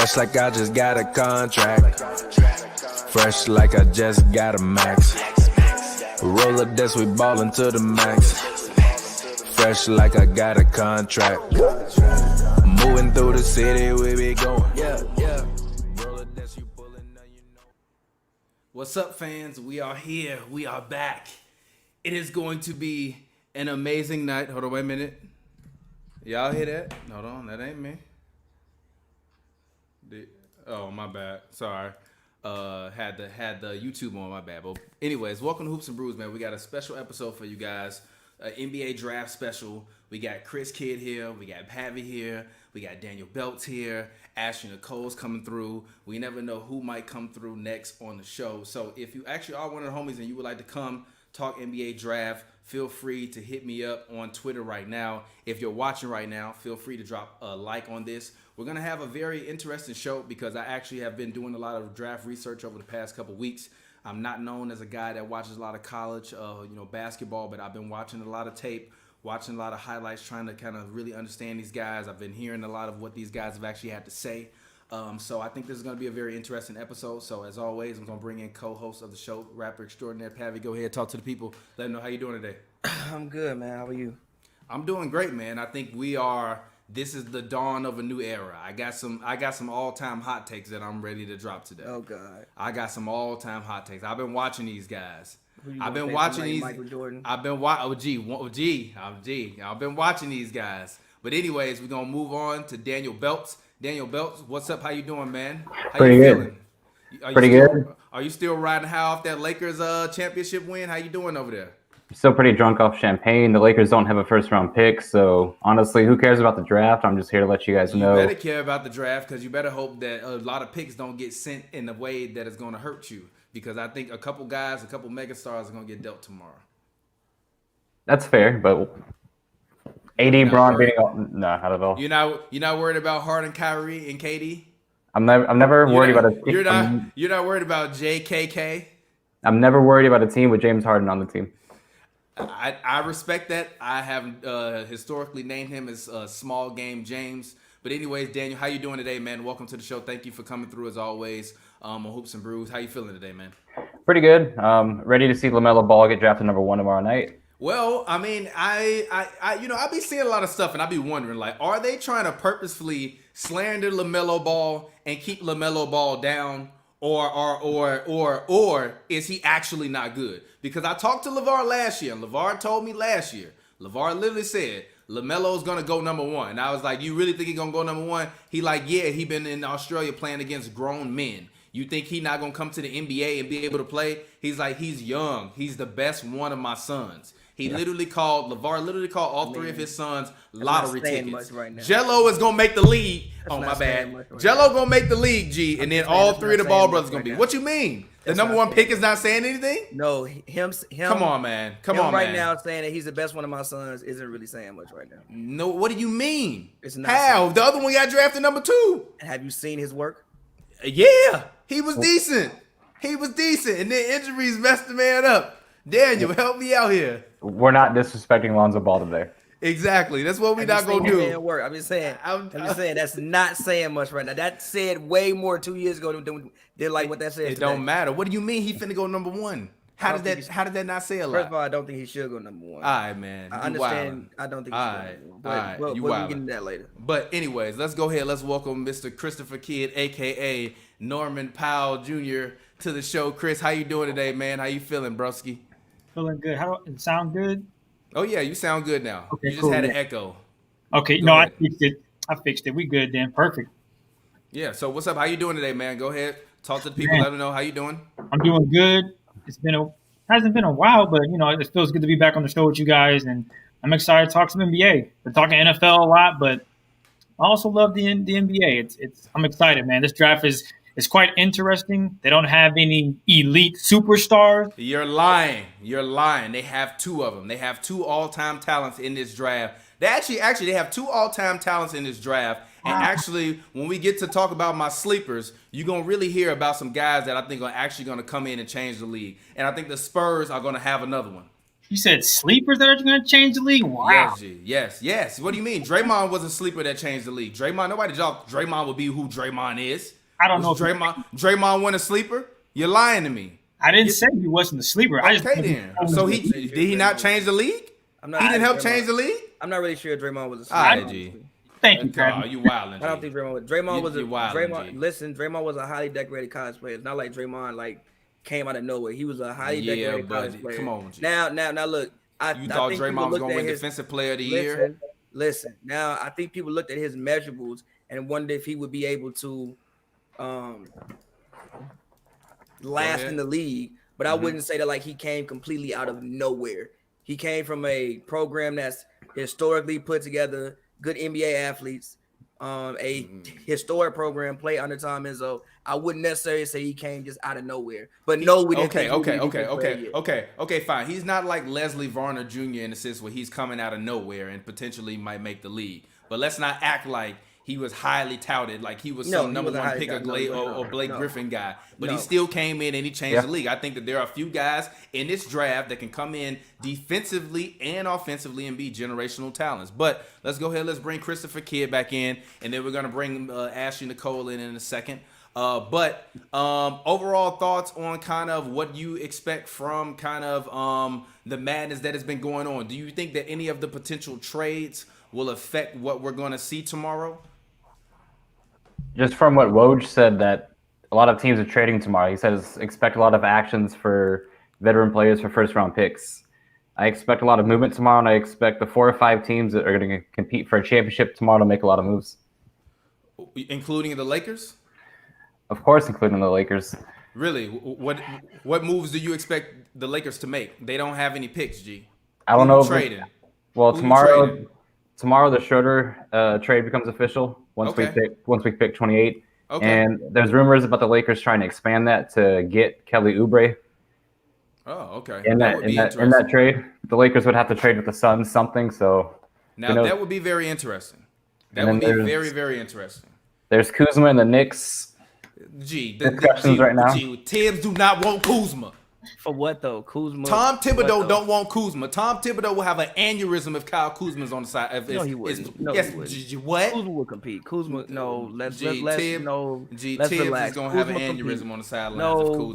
Fresh like I just got a contract. Fresh like I just got a max. Roll up this, we ballin' to the max. Fresh like I got a contract. Moving through the city, we be going. Yeah. Roll up this, you pullin', now you know. What's up, fans? We are here. We are back. It is going to be an amazing night. Hold on, wait a minute. Y'all hear that? Hold on, that ain't me. Oh, my bad. Sorry. Had the YouTube on, my bad. But anyways, welcome to Hoops and Brews, man. We got a special episode for you guys. NBA draft special. We got Chris Kidd here. We got Pavy here. We got Daniel Beltz here. Ashley Nicole's coming through. We never know who might come through next on the show. So if you actually are one of the homies and you would like to come talk NBA draft, feel free to hit me up on Twitter right now. If you're watching right now, feel free to drop a like on this. We're going to have a very interesting show because I actually have been doing a lot of draft research over the past couple weeks. I'm not known as a guy that watches a lot of college, basketball, but I've been watching a lot of tape, watching a lot of highlights, trying to kind of really understand these guys. I've been hearing a lot of what these guys have actually had to say. So I think this is going to be a very interesting episode. So as always, I'm going to bring in co-host of the show, rapper extraordinaire Pavy. Go ahead, talk to the people. Let them know how you doing today. I'm good, man. How are you? I'm doing great, man. I think this is the dawn of a new era. I got some all-time hot takes that I'm ready to drop today. Oh God. I got some all-time hot takes. I've been watching these guys. I've been watching these. Michael Jordan. I've been watching these guys. But anyways, we're gonna move on to Daniel Beltz. Daniel Beltz, what's up? How you doing, man? How Pretty you good. Feeling? Pretty good. Are you still riding high off that Lakers championship win? How you doing over there? Still pretty drunk off champagne. The Lakers don't have a first-round pick, so honestly, who cares about the draft? I'm just here to let you guys know. You better care about the draft because you better hope that a lot of picks don't get sent in a way that is going to hurt you. Because I think a couple megastars are going to get dealt tomorrow. That's fair, but AD, Braun beating not at all. You're not worried about Harden, Kyrie, and KD? I'm never worried about a team. You're not worried about JKK? I'm never worried about a team with James Harden on the team. I respect that. I have historically named him as Small Game James. But anyways, Daniel, how you doing today, man? Welcome to the show. Thank you for coming through as always on Hoops and Brews. How you feeling today, man? Pretty good. Ready to see LaMelo Ball get drafted number 1 tomorrow night. Well, I mean, I be seeing a lot of stuff, and I be wondering, like, are they trying to purposefully slander LaMelo Ball and keep LaMelo Ball down, or is he actually not good? Because I talked to LeVar last year, and LeVar told me last year. LeVar literally said LaMelo's gonna go number 1. And I was like, you really think he's gonna go number 1? He like, yeah, he been in Australia playing against grown men. You think he not gonna come to the NBA and be able to play? He's like, he's young. He's the best one of my sons. LeVar literally called all 3 of his sons lottery tickets. Right, Jello is gonna make the league. Oh, my bad. Jello gonna make the league, G, and then all 3 of the Ball brothers gonna be. What you mean? The number 1 pick is not saying anything? No, him. Come on, man. Come on, right man. now saying that he's the best one of my sons isn't really saying much right now. No, what do you mean? It's not. How? The other one got drafted number 2. Have you seen his work? Yeah, he was decent. And then injuries messed the man up. Daniel, help me out here. We're not disrespecting Lonzo Ball today. Exactly. That's what we're not gonna do. Work. I'm just saying that's not saying much right now. That said way more 2 years ago than like what that says. It don't matter. What do you mean he finna go number 1? How did that not say a lot? First of all, I don't think he should go number 1. All right, man. I understand. I don't think he should. But we'll get into that later. But anyways, let's go ahead. Let's welcome Mr. Christopher Kidd, aka Norman Powell Jr. to the show. Chris, how you doing today, man? How you feeling, broski? Feeling good. How it sound good? Oh yeah, you sound good now. Okay, you just cool, had an echo. Okay, Go ahead. I fixed it. We good then. Perfect. Yeah. So what's up? How you doing today, man? Go ahead. Talk to the people. Let them know how you doing. I'm doing good. Hasn't been a while, but it feels good to be back on the show with you guys, and I'm excited to talk some NBA. We're talking NFL a lot, but I also love the NBA. I'm excited, man. This draft is quite interesting. They don't have any elite superstars. You're lying. They have 2 of them. They have 2 all-time talents in this draft. They actually have 2 all-time talents in this draft. And actually, when we get to talk about my sleepers, you're going to really hear about some guys that I think are actually going to come in and change the league. And I think the Spurs are going to have another one. You said sleepers that are going to change the league? Wow. Yes, G. Yes. What do you mean? Draymond was a sleeper that changed the league. Nobody thought Draymond would be who Draymond is. I don't know. Draymond won a sleeper? You're lying to me. I didn't say he wasn't a sleeper. Okay, then. So did he not change the league? He didn't help change the league? I'm not really sure Draymond was a sleeper. All right, G. Thank you, Oh, Pavy. you wildin', G. I don't think Draymond was. Draymond was wildin', G. Listen, Draymond was a highly decorated college player. It's not like Draymond came out of nowhere. He was a highly decorated college player. Come on, G. Now look. You thought Draymond was gonna win Defensive Player of the Year? Listen. Now I think people looked at his measurables and wondered if he would be able to last in the league. But I wouldn't say that like he came completely out of nowhere. He came from a program that's historically put together, good NBA athletes, a historic program, play under Tom Izzo. I wouldn't necessarily say he came just out of nowhere. But no, we didn't. Okay, fine. He's not like Leslie Varner Jr. in the sense where he's coming out of nowhere and potentially might make the league. But let's not act like he was highly touted, like he was some number one pick or Blake Griffin guy. But he still came in and he changed the league. I think that there are a few guys in this draft that can come in defensively and offensively and be generational talents. But let's go ahead. Let's bring Christopher Kidd back in, and then we're going to bring Ashley Nicole in a second. But overall thoughts on kind of what you expect from kind of the madness that has been going on. Do you think that any of the potential trades will affect what we're going to see tomorrow? Just from what Woj said, that a lot of teams are trading tomorrow. He says expect a lot of actions for veteran players for first-round picks. I expect a lot of movement tomorrow, and I expect the 4 or 5 teams that are going to compete for a championship tomorrow to make a lot of moves. Including the Lakers? Of course, including the Lakers. Really? What moves do you expect the Lakers to make? They don't have any picks, G. I don't know. Trading. Well, tomorrow the Schroeder trade becomes official once we pick 28. Okay. And there's rumors about the Lakers trying to expand that to get Kelly Oubre. Oh, okay. In that trade, the Lakers would have to trade with the Suns something. So now that would be very interesting. That would be very, very interesting. There's Kuzma and the Knicks. Discussions right now. Tibbs do not want Kuzma. For what though? Kuzma. Tom Thibodeau don't want Kuzma. Tom Thibodeau will have an aneurysm if Kyle Kuzma's on the side. No, he wouldn't. No, yes, he wouldn't. What? Kuzma will compete. Kuzma, no. Let's Tibbs relax. is gonna have an aneurysm on the sidelines.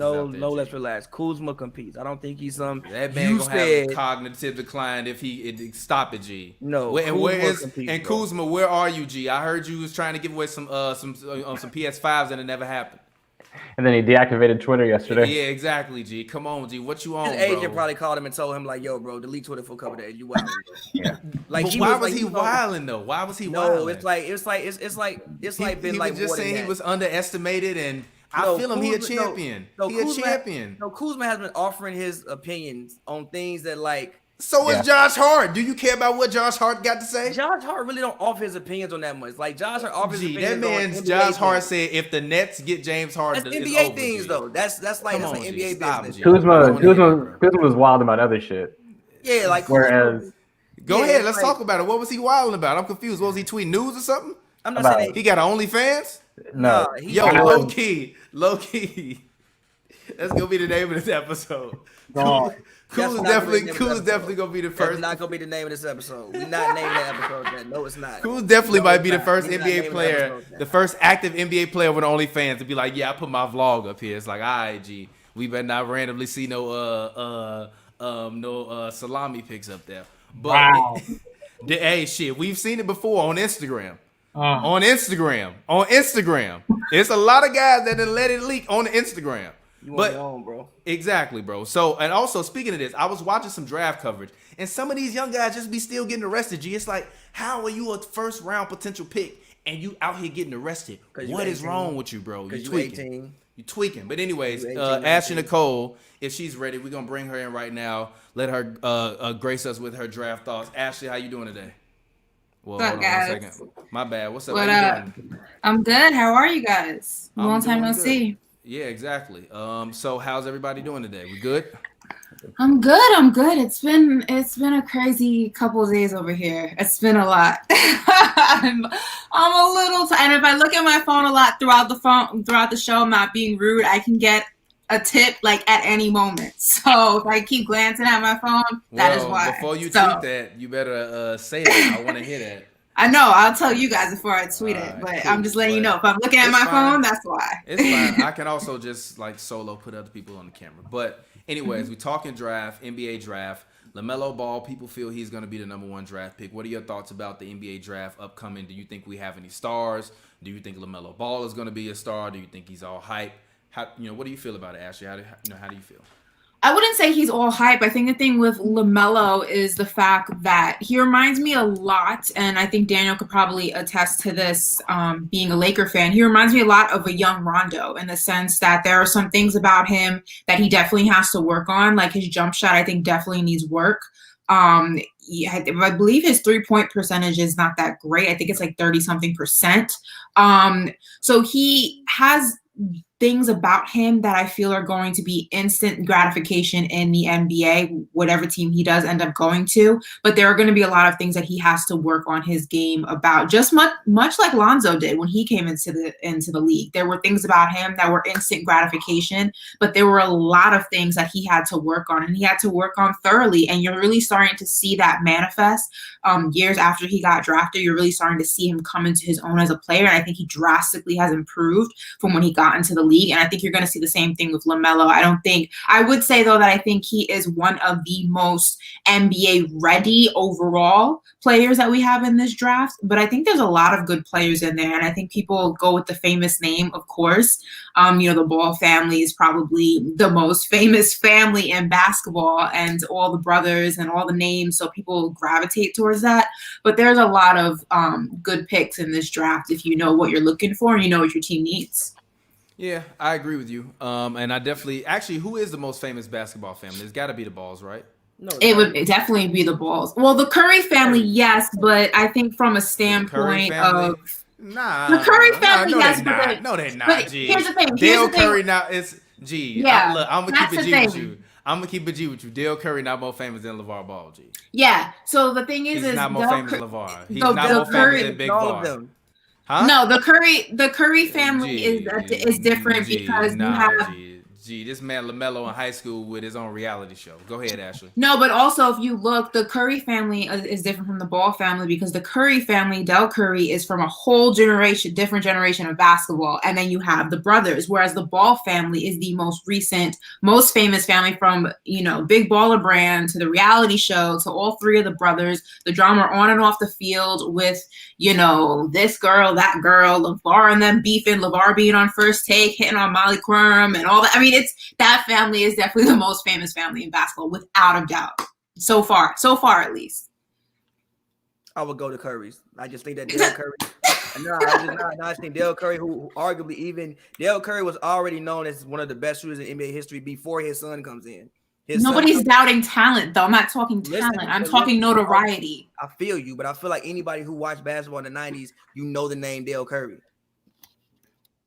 No. Let's relax. Kuzma competes. I don't think he's some. That man gonna have a cognitive decline if he stop it, G. No. And Kuzma? Where are you, G? I heard you was trying to give away some PS5s and it never happened. And then he deactivated Twitter yesterday. Yeah, exactly, G. Come on, G. What you on, His agent probably called him and told him like, "Yo, bro, delete Twitter for a couple days. You wilding." Yeah. Like, why was he wilding though? Why was he wilding? No, it's like been like just saying he was underestimated, and I feel him. He a champion. He a champion. No, Kuzma has been offering his opinions on things that like. So is Josh Hart. Do you care about what Josh Hart got to say? Josh Hart really don't offer his opinions on that much. Like Josh Hart offers his opinions. That man's Josh Hart said if the Nets get James Harden, that's NBA things though. That's like NBA business. Kuzma was wild about other shit. Yeah, like whereas. Go ahead, let's talk about it. What was he wilding about? I'm confused. What was he tweeting? News or something? I'm not saying he got an OnlyFans. No, yo, low key. That's gonna be the name of this episode. Cool is definitely gonna be the first. That's not gonna be the name of this episode. We're not naming that episode that. No, it's not. Cool definitely might be the first NBA player, the first active NBA player with OnlyFans to be like, yeah, I put my vlog up here. It's like, all right, G, we better not randomly see no salami pics up there. But wow. Hey, shit, we've seen it before on Instagram. On Instagram, there's a lot of guys that done let it leak on Instagram. You want your own, bro. Exactly, bro. So, and also speaking of this, I was watching some draft coverage, and some of these young guys just be still getting arrested. G, it's like, how are you a first round potential pick and you out here getting arrested? What is wrong with you, bro? You tweaking. You tweaking. But anyways, Ashley Nicole, if she's ready, we're gonna bring her in right now. Let her grace us with her draft thoughts. Ashley, how you doing today? Well, what's up, guys? 1 second. My bad. What's up? What up? I'm good. How are you guys? Long time no see. Yeah, exactly. So how's everybody doing today? We good? I'm good. It's been a crazy couple of days over here. It's been a lot. I'm a little and if I look at my phone a lot throughout the show, I'm not being rude, I can get a tip like at any moment. So if I keep glancing at my phone, that is why. Before you So, tweet that, you better say that. I want to hear that. I know. I'll tell you guys before I tweet it, Alright, but cool. I'm just letting you But know. If I'm looking at it's my fine. phone, that's why. It's fine. I can also just like solo put other people on the camera. But anyways, we talking draft, NBA draft. LaMelo Ball, people feel he's going to be the number 1 draft pick. What are your thoughts about the NBA draft upcoming? Do you think we have any stars? Do you think LaMelo Ball is going to be a star? Do you think he's all hype? What do you feel about it, Ashley? How do you feel? I wouldn't say he's all hype. I think the thing with LaMelo is the fact that he reminds me a lot, and I think Daniel could probably attest to this, being a Laker fan. He reminds me a lot of a young Rondo in the sense that there are some things about him that he definitely has to work on. Like his jump shot, I think definitely needs work. I believe his 3-point percentage is not that great. I think it's like 30-something%. So he has things about him that I feel are going to be instant gratification in the NBA, whatever team he does end up going to. But there are going to be a lot of things that he has to work on his game about, just much like Lonzo did when he came into the league. There were things about him that were instant gratification, but there were a lot of things that he had to work on, and he had to work on thoroughly. And you're really starting to see that manifest years after he got drafted. You're really starting to see him come into his own as a player, and I think he drastically has improved from when he got into the league. And I think you're going to see the same thing with LaMelo. I would say though that I think he is one of the most NBA ready overall players that we have in this draft, but I think there's a lot of good players in there. And I think people go with the famous name, of course. The Ball family is probably the most famous family in basketball, and all the brothers and all the names. So people gravitate towards that, but there's a lot of good picks in this draft if you know what you're looking for and you know what your team needs. Yeah, I agree with you. And I definitely, actually, who is the most famous basketball family? It's got to be the Balls, right? No, It would definitely be the Balls. Well, the Curry family, yes, but I think from a standpoint of Nah, the Curry family, no, yes, they're but not. No, they're not. but G. here's the thing. Dale Curry now is G. Yeah, Look, I'm gonna that's keep it the G with thing. you. I'm gonna keep it G with you. Dale Curry not more famous than LeVar Ball, G. Yeah. So the thing is He's not more famous than LeVar. He's No, not Dale more Curry- famous than Big all Var. of them. Huh? No, the Curry family is different because you have. G, this man LaMelo in high school with his own reality show. Go ahead, Ashley. No, but also if you look, the Curry family is different from the Ball family because the Curry family, Del Curry, is from a whole different generation of basketball. And then you have the brothers, whereas the Ball family is the most recent, most famous family from, Big Baller Brand to the reality show to all 3 of the brothers, the drama on and off the field with, this girl, that girl, LeVar and them beefing, LeVar being on First Take, hitting on Molly Quirm and all that. I mean, that family is definitely the most famous family in basketball, without a doubt. So far at least. I would go to Curry's. I just think that Dale Curry. I think Dale Curry, who arguably Dale Curry was already known as one of the best shooters in NBA history before his son comes in. Nobody's doubting talent, though. I'm not talking talent. I'm talking notoriety. I feel you, but I feel like anybody who watched basketball in the 90s, the name Dale Curry.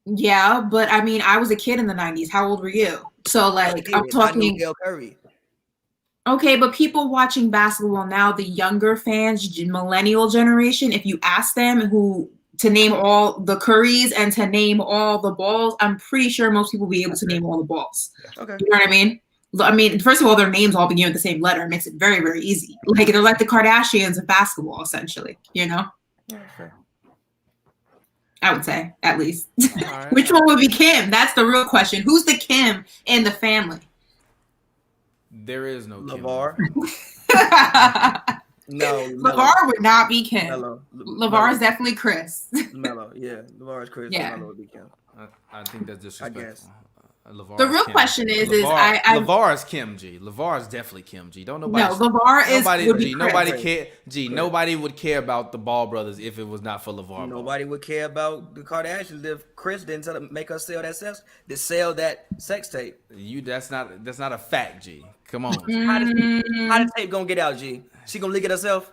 Yeah, but I mean, I was a kid in the 90s. How old were you? So, I'm talking Dale Curry. Okay, but people watching basketball now, the younger fans, millennial generation, if you ask them to name all the Currys and to name all the Balls, I'm pretty sure most people will be able to name all the Balls. Okay. You know what I mean? First of all, their names all begin with the same letter. It makes it very, very easy. They're like the Kardashians of basketball, essentially, Yeah, I would say, at least. Right. Which one would be Kim? That's the real question. Who's the Kim in the family? There is no Kim. LeVar. No, LeVar would not be Kim. Melo. LeVar is definitely Chris. Melo, yeah. LeVar is Chris. Yeah. Melo would be Kim. I think that's disrespectful. I guess. LeVar The is real Kim. question is LeVar is Kim, G. LeVar is definitely Kim, G. Don't nobody. No, LeVar would be G. Chris. Nobody care. G. Nobody would care about the Ball brothers if it was not for LeVar. Ball. Nobody would care about the Kardashians if Chris didn't make us sell that sex tape. That's not a fact, G. Come on. G. How the tape gonna get out, G? She gonna leak it herself?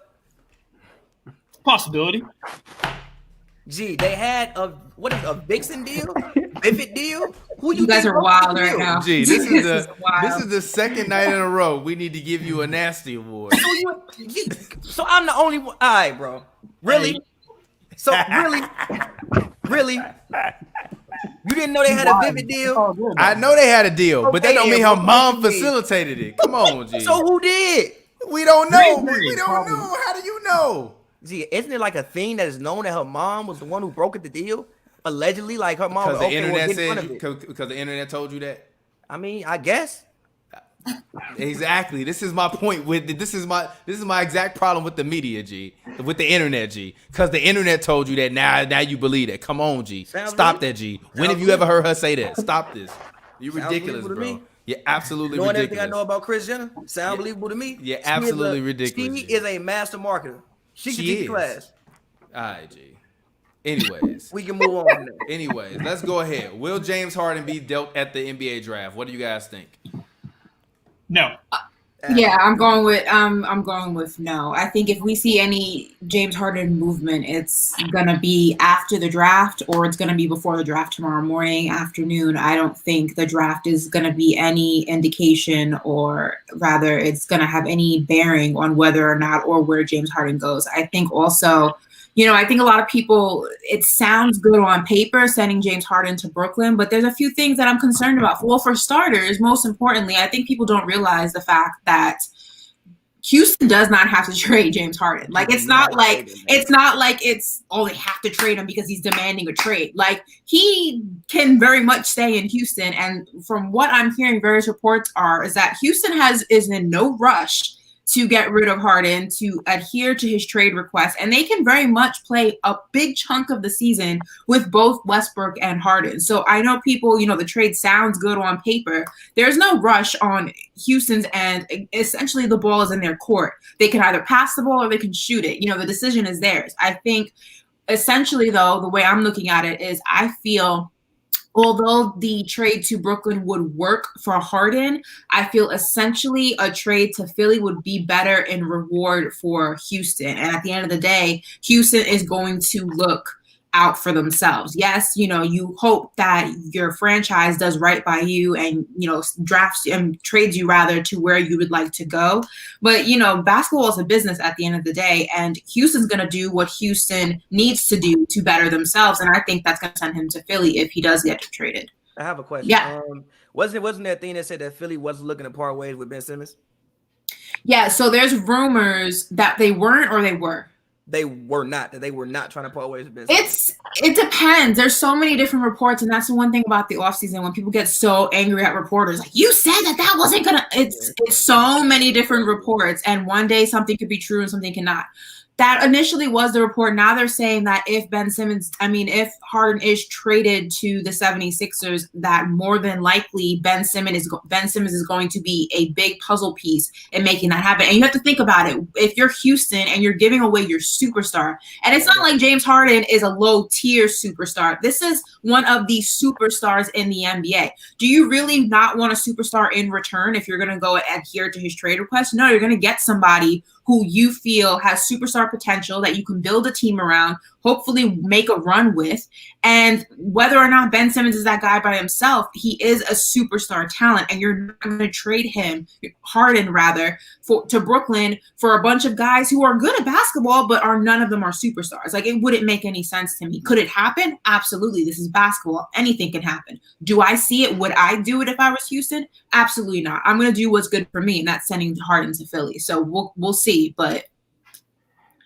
Possibility. G, they had a Vixen deal? Biffit deal? Who You guys think are wrote wild the right deal? now. G, This is wild. this is the second night in a row we need to give you a nasty award. So I'm the only one. All right, bro. Really? So really? You didn't know they had a vivid deal? Oh, good. I know they had a deal, but that Okay, don't mean yeah, her bro, mom what you mean? facilitated it. Come on, G. So who did? We don't know. Maybe, We don't probably. know. How do you know? Gee, isn't it like a thing that is known that her mom was the one who brokered the deal? Allegedly, like her mom Because was the okay internet with getting said. front of it. Because the internet told you that. I mean, I guess. Exactly. This is my point with this is my exact problem with the media, G. With the internet, G. Because the internet told you that now you believe that. Come on, G. Sounds Stop believable. that, G. When have you ever heard her say that? Stop this. You're Sounds ridiculous, believable to bro. me. You're absolutely Knowing ridiculous. everything I know about Kris Jenner, sound believable to me. Yeah, She is absolutely ridiculous, She G. is a master marketer. She can She teach is. class. All right, G. Anyways. We can move on from there. Anyways, let's go ahead. Will James Harden be dealt at the NBA draft? What do you guys think? No. Yeah, I'm going with no. I think if we see any James Harden movement, it's gonna be after the draft or it's gonna be before the draft tomorrow morning, afternoon. I don't think the draft is gonna be any indication, or rather it's gonna have any bearing on whether or not or where James Harden goes. I think also, I think a lot of people, it sounds good on paper sending James Harden to Brooklyn, but there's a few things that I'm concerned about. Well, for starters, most importantly, I think people don't realize the fact that Houston does not have to trade James Harden. Like, it's not like they have to trade him because he's demanding a trade. Like, he can very much stay in Houston. And from what I'm hearing, various reports is that Houston is in no rush to get rid of Harden, to adhere to his trade request. And they can very much play a big chunk of the season with both Westbrook and Harden. So I know people, the trade sounds good on paper. There's no rush on Houston's end. Essentially, the ball is in their court. They can either pass the ball or they can shoot it. The decision is theirs. I think essentially, though, the way I'm looking at it is I feel although the trade to Brooklyn would work for Harden, I feel essentially a trade to Philly would be better in reward for Houston. And at the end of the day, Houston is going to look out for themselves. Yes, you hope that your franchise does right by you and, drafts and trades you rather to where you would like to go. But, basketball is a business at the end of the day, and Houston's going to do what Houston needs to do to better themselves. And I think that's going to send him to Philly if he does get traded. I have a question. Yeah. Wasn't there a thing that said that Philly wasn't looking to part ways with Ben Simmons? Yeah. So there's rumors that they weren't or they were. They were not trying to part ways with Ben Simmons. It depends. There's so many different reports, and that's the one thing about the offseason when people get so angry at reporters. Like, you said that wasn't gonna. It's so many different reports, and one day something could be true and something cannot. That initially was the report. Now they're saying that if Harden is traded to the 76ers, that more than likely Ben Simmons is going to be a big puzzle piece in making that happen. And you have to think about it. If you're Houston and you're giving away your superstar, and it's not like James Harden is a low-tier superstar. This is one of the superstars in the NBA. Do you really not want a superstar in return if you're going to go adhere to his trade request? No, you're going to get somebody who you feel has superstar potential that you can build a team around, hopefully make a run with. And whether or not Ben Simmons is that guy by himself, he is a superstar talent, and you're not going to trade Harden rather, to Brooklyn for a bunch of guys who are good at basketball, but none of them are superstars. Like, it wouldn't make any sense to me. Could it happen? Absolutely. This is basketball. Anything can happen. Do I see it? Would I do it if I was Houston? Absolutely not. I'm going to do what's good for me, and that's sending Harden to Philly. So we'll see. But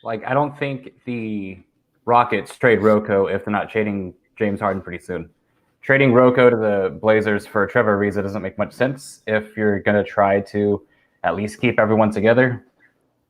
I don't think the Rockets trade Rocco if they're not trading James Harden pretty soon. Trading Rocco to the Blazers for Trevor Ariza doesn't make much sense if you're going to try to at least keep everyone together.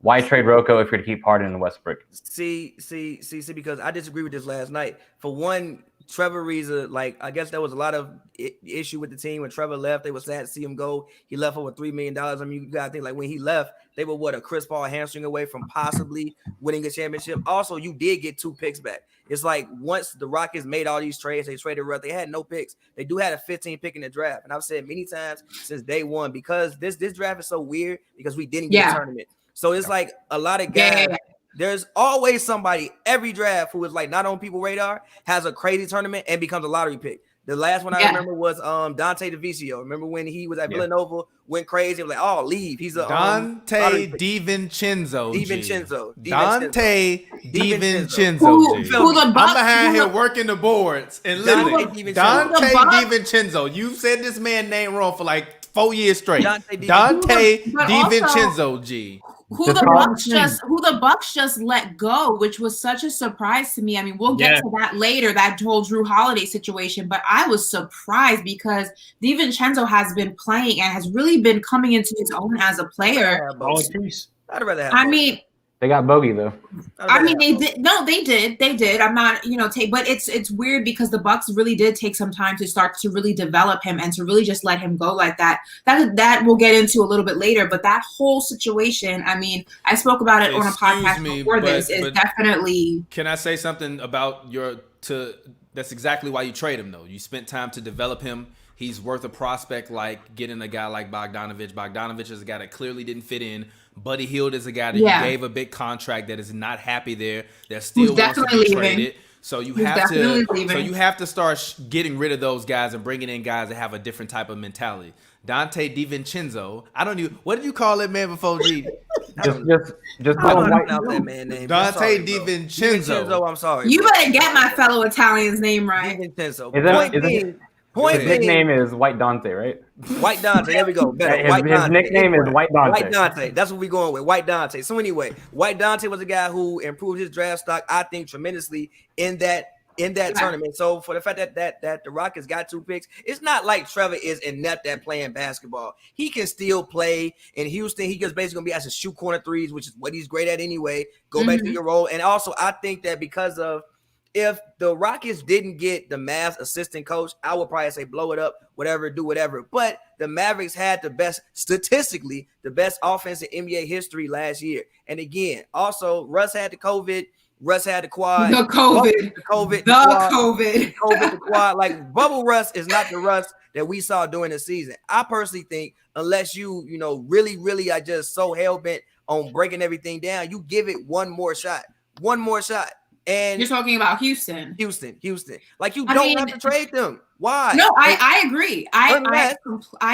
Why trade Rocco if you're to keep Harden and Westbrook? See, because I disagree with this last night. For one, Trevor Ariza, I guess there was a lot of issue with the team when Trevor left. They were sad to see him go. He left over $3 million. I mean, you got to think, when he left, they were a Chris Paul hamstring away from possibly winning a championship. Also, you did get 2 picks back. It's like once the Rockets made all these trades, they traded Russ. They had no picks. They do have a 15 pick in the draft. And I've said many times since day one, because this draft is so weird because we didn't get a tournament. So it's like a lot of guys. Yeah. There's always somebody every draft who is not on people's radar, has a crazy tournament and becomes a lottery pick. The last one I remember was Dante DeVisio. Remember when he was at Villanova, went crazy, was like, oh, leave. He's a Dante DiVincenzo. Dante DiVincenzo. Who the Bucks? I'm behind here working the boards and literally Dante DiVincenzo. You've said this man name wrong for like 4 years straight. Dante DiVincenzo. G. Who the Bucks just let go, which was such a surprise to me. I mean, we'll get to that later, that whole Drew Holiday situation, but I was surprised because DiVincenzo has been playing and has really been coming into his own as a player. I'd rather have. I mean, they got Bogey though. I mean, they did. No, they did. They did. I'm not, but it's weird because the Bucks really did take some time to start to really develop him and to really just let him go like that. That we'll get into a little bit later. But that whole situation, I mean, I spoke about it on a podcast before this. Is definitely. Can I say something about that's exactly why you trade him though. You spent time to develop him. He's worth a prospect like getting a guy like Bogdanovich. Bogdanovich is a guy that clearly didn't fit in. Buddy Hield is a guy that you gave a big contract that is not happy there, that still wants to be traded. So you have to start getting rid of those guys and bringing in guys that have a different type of mentality. Dante DiVincenzo. What did you call it, man, before G? Just call him that man name. Dante DiVincenzo. I'm sorry. You better get my fellow Italian's name right. DiVincenzo. His nickname is White Dante, right? White Dante. There we go. His nickname is White Dante. White Dante. That's what we're going with. White Dante. So anyway, White Dante was a guy who improved his draft stock, I think, tremendously in that tournament. So for the fact that the Rockets got 2 picks, it's not like Trevor is inept at playing basketball. He can still play in Houston. He just basically gonna be asked to shoot corner threes, which is what he's great at anyway. Go back to your role. And also, I think that because of if the Rockets didn't get the Mavs assistant coach, I would probably say blow it up, whatever, do whatever. But the Mavericks had statistically, the best offense in NBA history last year. And again, also, Russ had the COVID. Russ had the quad. The quad. Like, bubble Russ is not the Russ that we saw during the season. I personally think unless you really, really are just so hell-bent on breaking everything down, you give it one more shot. And you're talking about Houston. Like you don't have to trade them. Why? No, I agree. I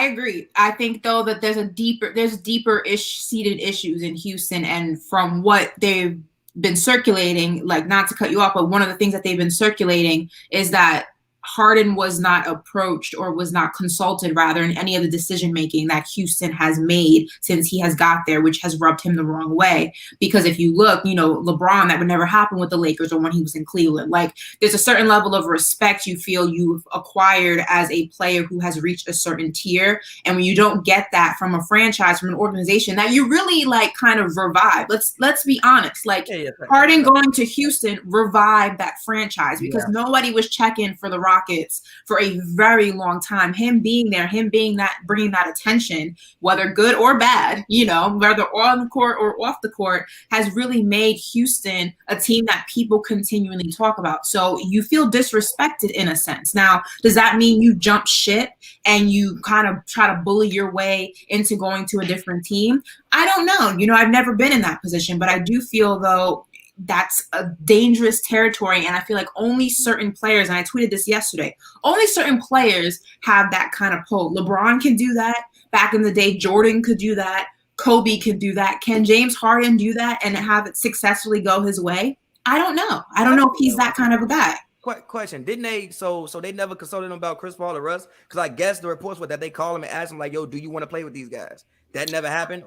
agree. I think though that there's deeper-ish seated issues in Houston, and from what they've been circulating, like not to cut you off, but one of the things that they've been circulating is that Harden was not approached or was not consulted rather in any of the decision making that Houston has made since he has got there, which has rubbed him the wrong way. Because if you look, LeBron, that would never happen with the Lakers or when he was in Cleveland. Like there's a certain level of respect you feel you've acquired as a player who has reached a certain tier. And when you don't get that from a franchise, from an organization that you really like kind of revive, let's be honest, like Harden going to Houston revived that franchise because nobody was checking for the Rockets for a very long time. Him being there, bringing that attention, whether good or bad, whether on the court or off the court, has really made Houston a team that people continually talk about. So you feel disrespected in a sense. Now, does that mean you jump ship and you kind of try to bully your way into going to a different team? I don't know. I've never been in that position, but I do feel though that's a dangerous territory. And I feel like only certain players, and I tweeted this yesterday, only certain players have that kind of pull. LeBron can do that. Back in the day, Jordan could do that. Kobe could do that. Can James Harden do that and have it successfully go his way? I don't know. I don't know if he's that kind of a guy. Question. Didn't they, so they never consulted him about Chris Paul or Russ? Because I guess the reports were that they call him and ask him like, yo, do you want to play with these guys? That never happened?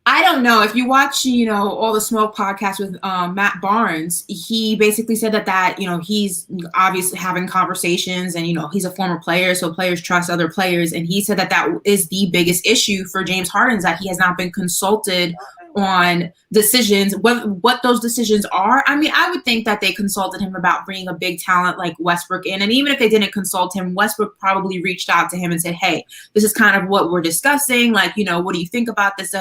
I don't know. If you watch, all the Smoke podcasts with Matt Barnes, he basically said that he's obviously having conversations and, he's a former player, so players trust other players. And he said that is the biggest issue for James Harden, is that he has not been consulted on decisions, what those decisions are. I mean, I would think that they consulted him about bringing a big talent like Westbrook in. And even if they didn't consult him, Westbrook probably reached out to him and said, hey, this is kind of what we're discussing. Like, what do you think about this?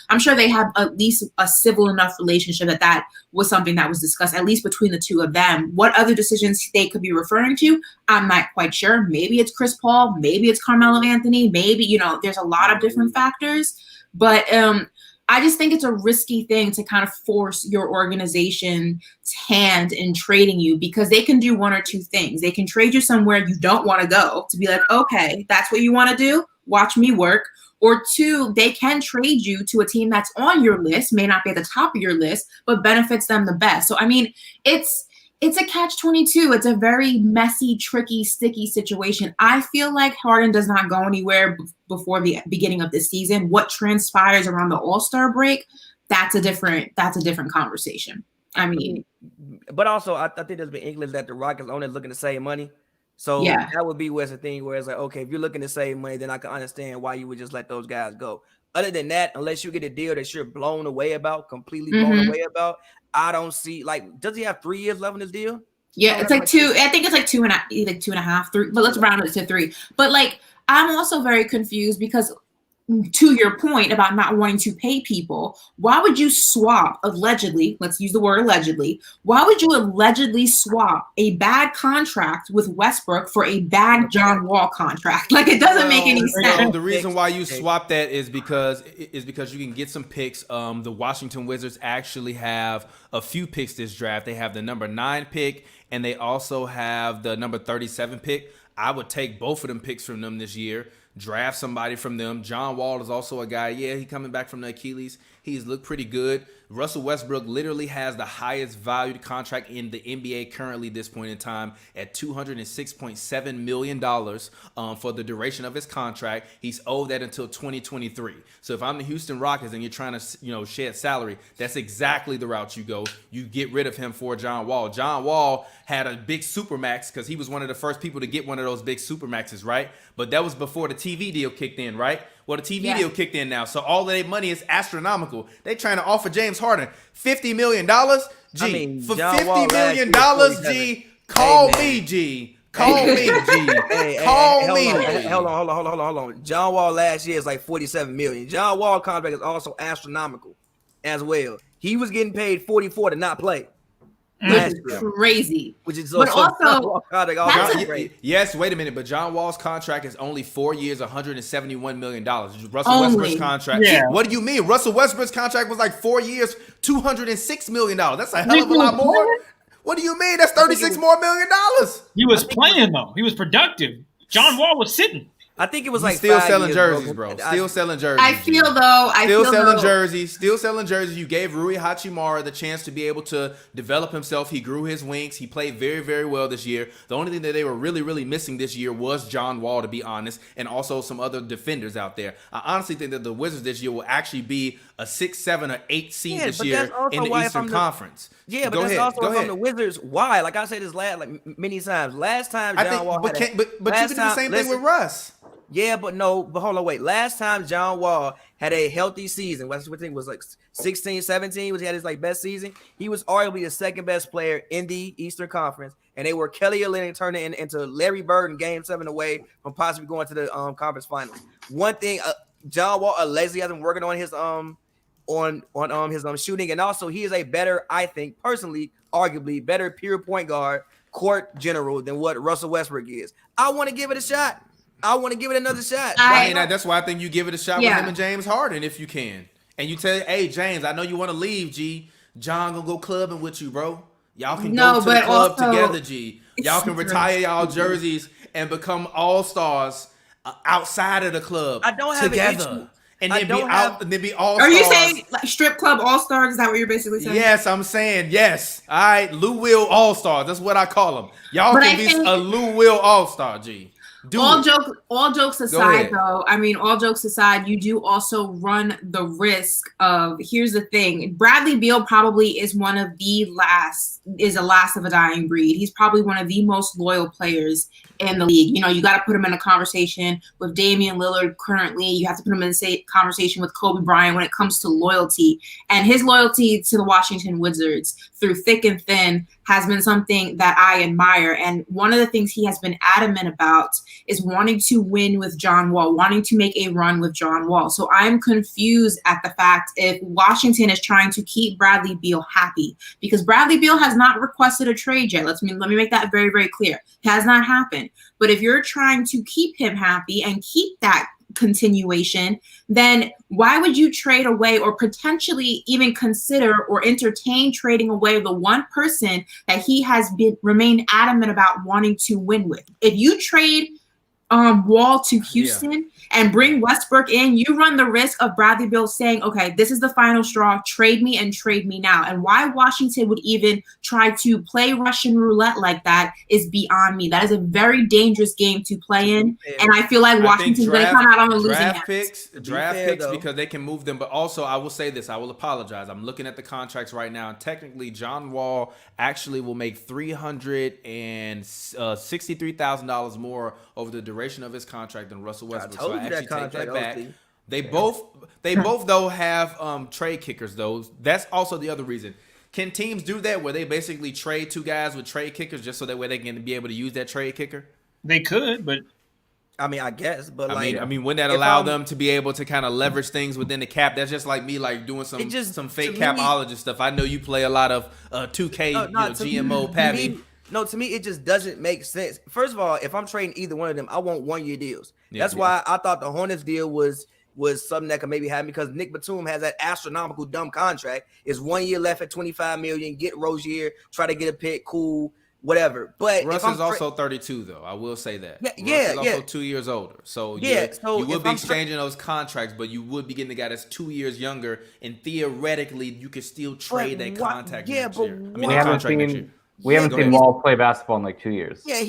I'm sure they have at least a civil enough relationship that was something that was discussed, at least between the two of them. What other decisions they could be referring to, I'm not quite sure. Maybe it's Chris Paul. Maybe it's Carmelo Anthony. Maybe, there's a lot of different factors. But I just think it's a risky thing to kind of force your organization's hand in trading you, because they can do one or two things. They can trade you somewhere you don't want to go, to be like, okay, that's what you want to do? Watch me work. Or two, they can trade you to a team that's on your list, may not be at the top of your list, but benefits them the best. So, I mean, it's a catch-22. It's a very messy, tricky, sticky situation. I feel like Harden does not go anywhere before the beginning of the season. What transpires around the All-Star break, that's a different conversation. I mean, but also I think there's been English that the Rockets only looking to save money. So that would be where's the thing where it's like, okay, if you're looking to save money, then I can understand why you would just let those guys go. Other than that, unless you get a deal that you're blown away about, completely blown away about, I don't see, like, does he have 3 years left in his deal? Yeah, it's like 2. I think it's like 2.5, 3. But let's round it to 3. But like, I'm also very confused because, to your point about not wanting to pay people, why would you swap allegedly? Let's use the word allegedly. Why would you allegedly swap a bad contract with Westbrook for a bad John Wall contract? Like, it doesn't make any sense. The reason why you swap that is because you can get some picks. The Washington Wizards actually have a few picks this draft. They have the number 9 pick, and they also have the number 37 pick. I would take both of them picks from them this year. Draft somebody from them. John Wall is also a guy. Yeah, he coming back from the Achilles. He's looked pretty good. Russell Westbrook literally has the highest valued contract in the NBA currently this point in time at $206.7 million for the duration of his contract. He's owed that until 2023. So if I'm the Houston Rockets and you're trying to shed salary, that's exactly the route you go. You get rid of him for John Wall. John Wall had a big supermax because he was one of the first people to get one of those big supermaxes, right? But that was before the TV deal kicked in, right? Well, the TV deal kicked in now, so all of their money is astronomical. They trying to offer James Harden $50 million. G, for $50 million, G, call me, G. Call me, G. Call me. Hold on. John Wall last year is like $47 million. John Wall contract is also astronomical as well. He was getting paid $44 to not play. Which is crazy. Which is but also yes, wait a minute. But John Wall's contract is only 4 years, $171 million. Russell Westbrook's contract. Yeah. What do you mean? Russell Westbrook's contract was like 4 years, $206 million. That's a hell of a lot more. What do you mean? That's $36 more million. He was playing though. He was productive. John Wall was sitting. I think it was like still selling jerseys, bro. Still selling jerseys. I feel though. Still selling jerseys. You gave Rui Hachimura the chance to be able to develop himself. He grew his wings. He played very, very well this year. The only thing that they were really, really missing this year was John Wall, to be honest, and also some other defenders out there. I honestly think that the Wizards this year will actually be a 6, 7, or 8 seed this year in the Eastern Conference. Yeah, but that's also from the Wizards. Why? Like I said this many times. Last time John Wall but you can do the same thing with Russ. Yeah, but hold on, wait. Last time John Wall had a healthy season, what I think was like 16, 17, was he had his like best season. He was arguably the second best player in the Eastern Conference, and they were Kelly Olynyk turning into Larry Bird in Game 7 away from possibly going to the conference finals. One thing, John Wall allegedly has been working on his his shooting, and also he is a better, I think personally, arguably better pure point guard, court general than what Russell Westbrook is. I want to give it a shot. I want to give it another shot. That's why I think you give it a shot with him and James Harden if you can. And you tell, hey, James, I know you want to leave, G. John gonna go clubbing with you, bro. Y'all can go to the club together, G. Y'all can retire y'all jerseys and become all-stars outside of the club. I don't have together. an issue. And then be all-stars. Are you saying like strip club all-stars? Is that what you're basically saying? Yes, I'm saying yes. All right, Lou Will all-stars. That's what I call them. Y'all can be a Lou Will all-star, G. All jokes aside, though, I mean, all jokes aside, you do also run the risk of, here's the thing, Bradley Beal probably is the last of a dying breed. He's probably one of the most loyal players in the league. You know, you got to put him in a conversation with Damian Lillard currently. You have to put him in a conversation with Kobe Bryant when it comes to loyalty. And his loyalty to the Washington Wizards through thick and thin has been something that I admire. And one of the things he has been adamant about is wanting to win with John Wall, wanting to make a run with John Wall. So I'm confused at the fact if Washington is trying to keep Bradley Beal happy, because Bradley Beal has not requested a trade yet. Let me make that very, very clear. It has not happened. But if you're trying to keep him happy and keep that continuation, then why would you trade away or potentially even consider or entertain trading away the one person that he has remained adamant about wanting to win with? If you trade Wall to Houston and bring Westbrook in, you run the risk of Bradley Beal saying, okay, this is the final straw, trade me and trade me now. And why Washington would even try to play Russian roulette like that is beyond me. That is a very dangerous game to play in. And I feel like Washington's going to come out on a losing end. Draft picks because they can move them. But also, I will say this, I will apologize. I'm looking at the contracts right now. And technically, John Wall actually will make $363,000 more over the duration of his contract than Russell Westbrook. So I actually take that back. They both though have trade kickers though. That's also the other reason. Can teams do that where they basically trade two guys with trade kickers just so that way they can be able to use that trade kicker? They could, but I mean, I guess, but I mean, wouldn't that allow them to be able to kind of leverage things within the cap? That's just like me, like doing some fake capologist stuff. I know you play a lot of 2K, GMO, Pavy. No, to me, it just doesn't make sense. First of all, if I'm trading either one of them, I want 1 year deals. That's why I thought the Hornets deal was something that could maybe happen because Nick Batum has that astronomical dumb contract. It's 1 year left at $25 million. Get Rozier, try to get a pick, cool, whatever. But Russ is also 32, though. I will say that. Russ is also 2 years older. So you would be exchanging those contracts, but you would be getting the guy that's 2 years younger, and theoretically, you could still trade that contract next year. We haven't seen Wall play basketball in like 2 years. Yeah,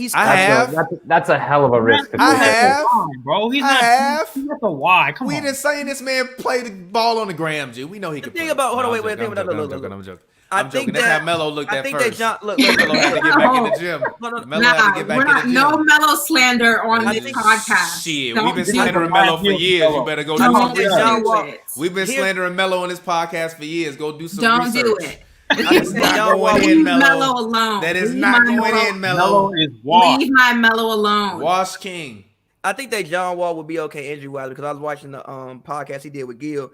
that's a hell of a risk. Bro, he's not a why. Come on. We didn't say this man play the ball on the gram, G. We know he can play. I'm joking. I'm joking. That's how Melo looked at first. Look, Melo had to get back in the gym. Melo had to get back in the gym. No Melo slander on this podcast. Shit, we've been slandering Melo for years. You better go do some research. We've been slandering Melo on this podcast for years. Go do some research. Don't do it. It's not going in, Melo alone. That is not going in, Melo. Leave my Melo alone. Wash King. I think that John Wall would be okay injury-wise because I was watching the podcast he did with Gil,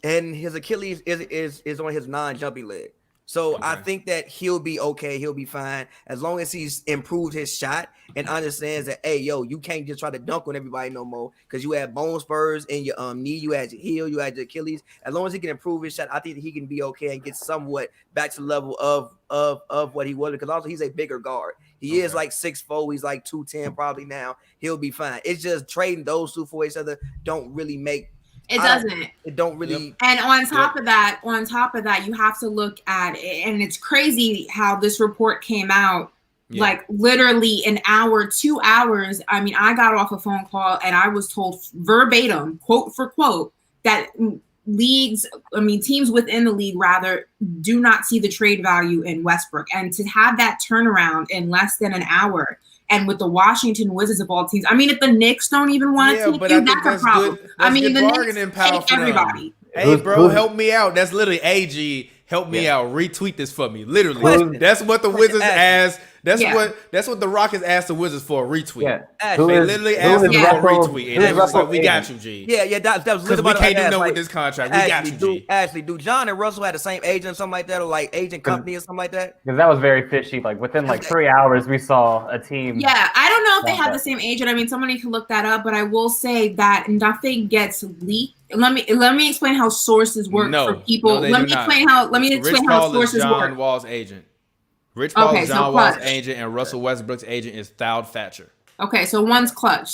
and his Achilles is on his non-jumpy leg. So I think that he'll be okay. He'll be fine as long as he's improved his shot and understands that, hey, yo, you can't just try to dunk on everybody no more because you had bone spurs in your knee, you had your heel, you had your Achilles. As long as he can improve his shot, I think that he can be okay and get somewhat back to the level of what he was because also he's a bigger guard. He is like 6'4", he's like 210 probably now. He'll be fine. It's just trading those two for each other don't really make. It doesn't. It don't really. And on top of that, you have to look at it. And it's crazy how this report came out like literally an hour, 2 hours. I mean, I got off a phone call and I was told verbatim, quote for quote, that teams within the league rather do not see the trade value in Westbrook. And to have that turnaround in less than an hour. And with the Washington Wizards of all teams, I mean, if the Knicks don't even want to take you, that's a problem. I mean, the Knicks take everybody. Hey, bro, help me out. That's literally AG. Help me out. Retweet this for me. Literally, that's what the Wizards asked. That's what the Rockets asked the Wizards for a retweet. Yeah. They literally asked them for a retweet. And they was like, we got you, G. Yeah, that was because we can't do no with this contract. We got you, G. Ashley, do John and Russell had the same agent or something like that, or like agent company or something like that? Because that was very fishy. Like within like 3 hours, we saw a team. Yeah, I don't know if they had the same agent. I mean, somebody can look that up, but I will say that nothing gets leaked. Let me explain how sources work for people. Let me explain how sources work. John Wall's agent. Rich Paul is John Wall's agent, and Russell Westbrook's agent is Thad Thatcher. Okay, so one's Clutch,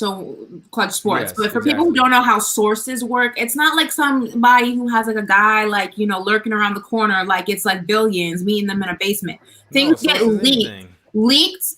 Clutch Sports. Yes, but for people who don't know how sources work, it's not like somebody who has like a guy like, lurking around the corner, like it's like billions, meeting them in a basement. Things get leaked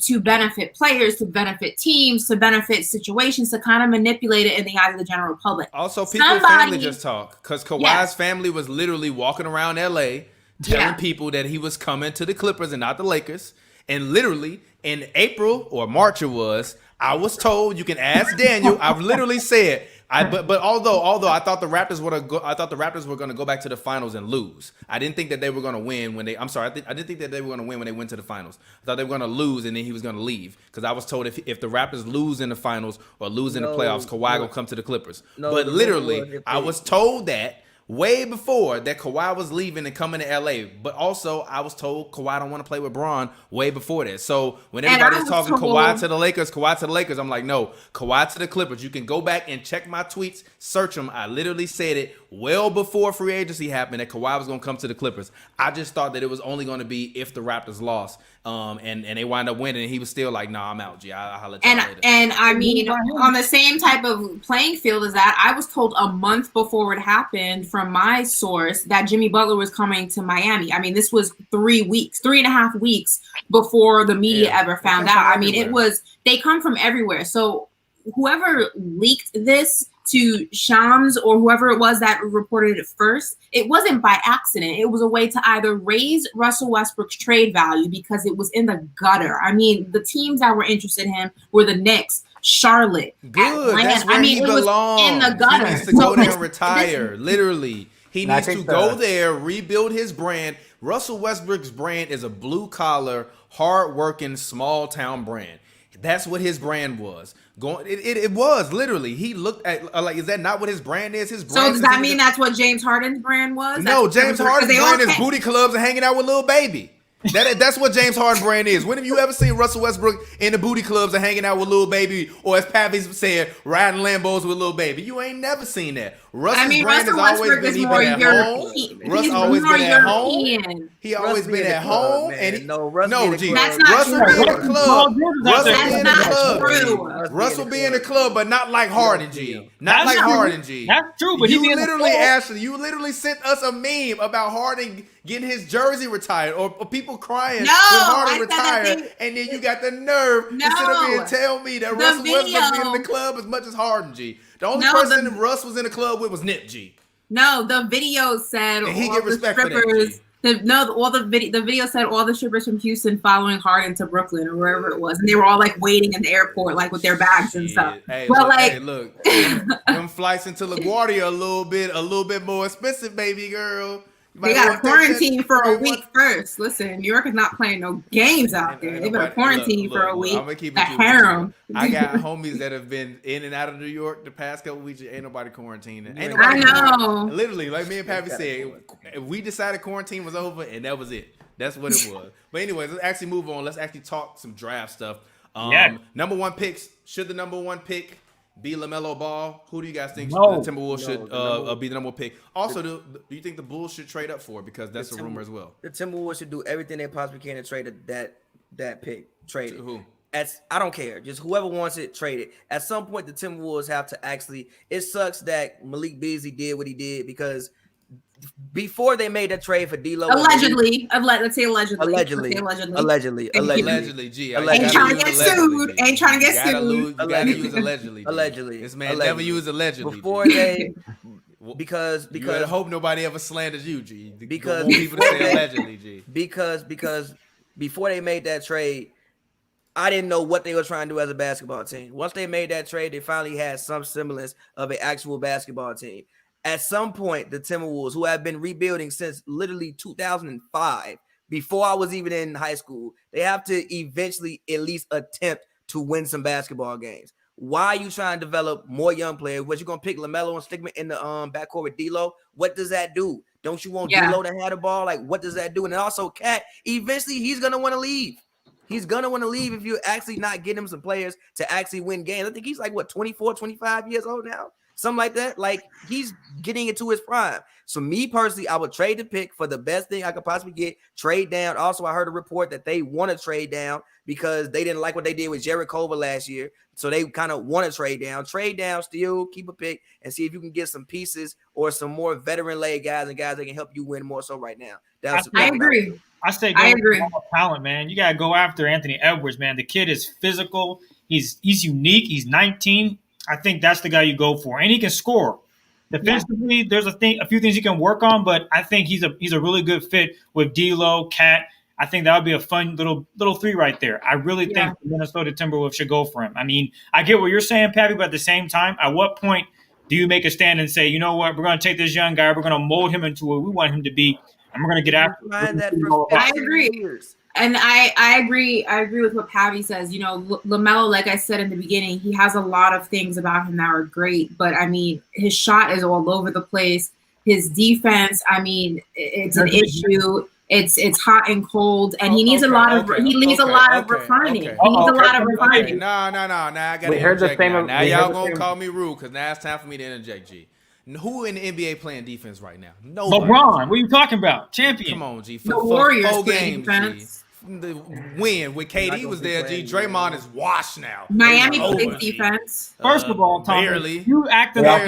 to benefit players, to benefit teams, to benefit situations, to kind of manipulate it in the eyes of the general public. Also, people's family just talk because Kawhi's family was literally walking around LA telling people that he was coming to the Clippers and not the Lakers. And literally in April or March I was told, you can ask Daniel. I've literally said, but although I thought the Raptors were going to go back to the finals and lose. I didn't think that they were going to win I didn't think that they were going to win when they went to the finals. I thought they were going to lose and then he was going to leave because I was told if the Raptors lose in the finals or lose in the playoffs, Kawhi will come to the Clippers. But literally, I was told that way before that Kawhi was leaving and coming to LA. But also, I was told Kawhi don't want to play with Bron way before that. So when everybody's talking Kawhi to the Lakers, I'm like, no, Kawhi to the Clippers. You can go back and check my tweets, search them. I literally said it well before free agency happened that Kawhi was going to come to the Clippers. I just thought that it was only going to be if the Raptors lost. And they wind up winning, and he was still like, "Nah, I'm out, G. I'll holler at you later." And I mean, on the same type of playing field as that, I was told a month before it happened from my source that Jimmy Butler was coming to Miami. I mean, this was 3.5 weeks before the media ever found out. I mean, they come from everywhere. So whoever leaked this to Shams or whoever it was that reported it first, it wasn't by accident. It was a way to either raise Russell Westbrook's trade value because it was in the gutter. I mean, the teams that were interested in him were the Knicks, Charlotte, Atlanta. That's where he belongs. In the gutter. He needs to go there and retire. Literally. He needs to go there, rebuild his brand. Russell Westbrook's brand is a blue-collar, hard-working, small-town brand. That's what his brand was. It was literally. He looked at like, is that not what his brand is? His brand. So does that mean that's what James Harden's brand was? No, James Harden's brand is booty clubs and hanging out with Lil Baby. That's what James Harden brand is. When have you ever seen Russell Westbrook in the booty clubs and hanging out with Lil Baby, or as Pavy said, riding Lambos with Lil Baby? You ain't never seen that. Russell's brand has always been he been at home. Russ always been at home. He always been at home, and G. Russell be in the club. Russell be in the club, but not like Harden, G. Not like Harden, G. That's true, but you literally, Ashley, you literally sent us a meme about Harden getting his jersey retired, or people crying when Harden retired, and then you got the nerve to sit up here and tell me that Russell Westbrook be in the club as much as Harden, G. The only person that Russ was in the club with was Nip, G. No, the video said and he all get the respect strippers. For that, G. The video said all the strippers from Houston following Harden to Brooklyn or wherever it was, and they were all like waiting in the airport, like with their bags and stuff. Hey, look, them flights into LaGuardia a little bit more expensive, baby girl. They got to quarantine for a week first. Listen, New York is not playing no games out there. They better quarantine for a week. I'm gonna keep the harem. I got homies that have been in and out of New York the past couple weeks. Ain't nobody quarantining. I know. Literally, like me and Pavy said, we decided quarantine was over, and that was it. That's what it was. But anyways, let's actually move on. Let's actually talk some draft stuff. Number one picks. Should the number one pick be LaMelo Ball? Who do you guys think the Timberwolves should be the number one pick? Also, do you think the Bulls should trade up for it? Because that's a rumor as well. The Timberwolves should do everything they possibly can to trade that pick. Trade it. Who? I don't care. Just whoever wants it, trade it. At some point, the Timberwolves have to actually. It sucks that Malik Beasley did what he did because before they made that trade for D'Lo, allegedly, let's say allegedly, G. Ain't trying to get sued. Ain't trying to get sued. You gotta use allegedly. Allegedly, this man never used allegedly. Before they, because I hope nobody ever slanders you, G. Because people say allegedly, G. Because before they made that trade, I didn't know what they were trying to do as a basketball team. Once they made that trade, they finally had some semblance of an actual basketball team. At some point, the Timberwolves, who have been rebuilding since literally 2005, before I was even in high school, they have to eventually at least attempt to win some basketball games. Why are you trying to develop more young players? What, you going to pick LaMelo and stick him in the backcourt with D'Lo? What does that do? Don't you want D'Lo to have the ball? Like, what does that do? And then also, Cat, eventually he's going to want to leave. He's going to want to leave if you actually not get him some players to actually win games. I think he's like, 24, 25 years old now? Something like that. Like, he's getting into his prime. So me personally, I would trade the pick for the best thing I could possibly get. Trade down. Also, I heard a report that they want to trade down because they didn't like what they did with Jared Culver last year. So they kind of want to trade down. Trade down, still keep a pick, and see if you can get some pieces or some more veteran-led guys and guys that can help you win more so right now. I agree. I agree. Talent, man. You got to go after Anthony Edwards, man. The kid is physical. He's unique. He's 19. I think that's the guy you go for, and he can score. Defensively, there's a few things he can work on, but I think he's a really good fit with D'Lo, Cat. I think that would be a fun little three right there. I really think the Minnesota Timberwolves should go for him. I mean, I get what you're saying, Pavy, but at the same time, at what point do you make a stand and say, you know what, we're going to take this young guy, we're going to mold him into what we want him to be, and we're going to get after him? I agree. And I agree with what Pavy says. You know, LaMelo, like I said in the beginning, he has a lot of things about him that are great. But, I mean, his shot is all over the place. his defense, I mean, it's an issue. It's hot and cold, and he needs a lot of refining. He needs a lot of refining. No. Now I gotta interject. Now y'all gonna call me rude because now it's time for me to interject, G. Who in the NBA playing defense right now? Nobody. LeBron. What are you talking about? Champion. Come on, G. The Warriors 4 play games, defense. G. The win with KD was there, G. Draymond is washed now. Miami plays defense. First of all, Tom, barely. you acted like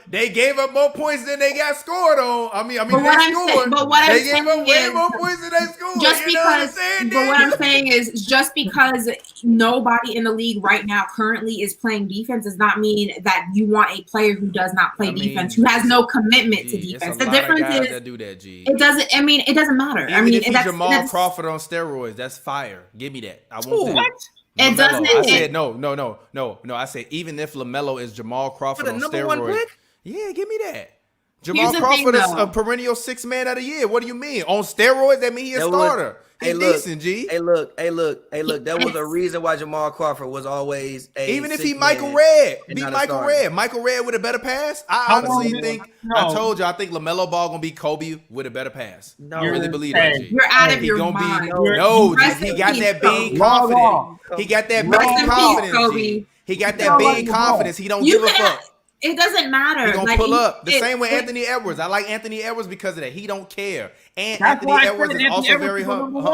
They gave up more points than they got scored on. I mean, they gave up way more points than they scored. What I'm saying is, just because nobody in the league right now currently is playing defense does not mean that you want a player who does not play defense, who has no commitment to defense. The difference is that do that, G. It doesn't. I mean, it doesn't matter. Even if he's Jamal Crawford on steroids, that's fire. Give me that. I want that. What? It doesn't. I said no. I said even if LaMelo is Jamal Crawford on steroids, yeah, give me that. Jamal Crawford is a perennial 6th man of the year. What do you mean? On steroids, that means he's a starter. He's decent, G. Hey, look. That was a reason why Jamal Crawford was always even if he Michael Redd, beat Michael Redd. Michael Redd with a better pass. I honestly think. I told you, I think LaMelo Ball gonna be Kobe with a better pass. No, I really believe that, G. You're out of your mind. He got that being confident. He got that being confidence. He got that being confidence. He don't give a fuck. It doesn't matter. He's gonna pull up. The same with Anthony Edwards. I like Anthony Edwards because of that. He don't care. And Anthony Edwards is also very humble.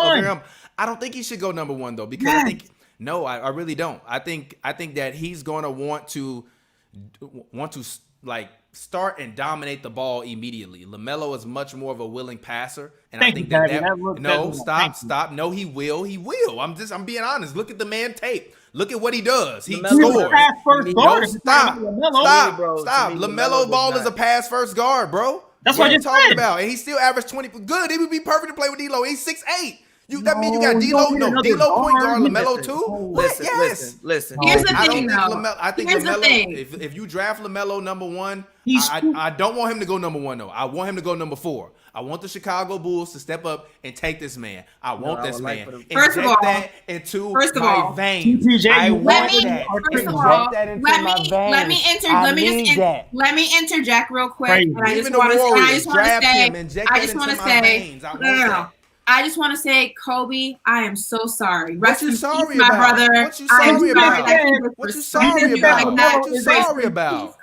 I don't think he should go number 1 though, because I think I really don't. I think that he's gonna want to like start and dominate the ball immediately. LaMelo is much more of a willing passer, and I think stop. No, he will. I'm being honest. Look at the man tape. Look at what he does. He scores. Stop. LaMelo Ball is a pass first guard, bro. That's what you're talking about. And he still averaged 20. Good. He would be perfect to play with D'Lo. He's 6'8". That means you got D'Lo. No, D'Lo point guard, LaMelo too. Listen. Here's the thing, though. I think LaMelo. If you draft LaMelo number 1, I don't want him to go number 1 though. I want him to go number 4. I want the Chicago Bulls to step up and take this man. I want this man. First of all, that into my veins. Let me interject real quick. I just want to say, Kobe, I am so sorry. What you sorry about? My brother. What you sorry about? What you sorry about? What you sorry about?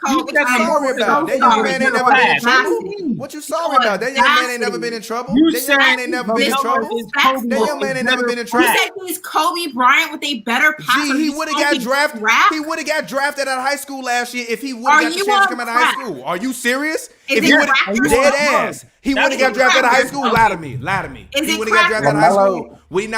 That young man ain't never been in trouble. What you sorry about? That young man ain't never been in trouble. That young man ain't never been in trouble. That young man ain't never been in trouble. You said he's Kobe Bryant with a better passer. He would have got drafted. He would have got drafted out of high school last year if he would have got the chance to come out of high school. Are you serious? If he would have dead ass, he would have got drafted out of high school. Lie to me. He would have got drafted out of high school. Would he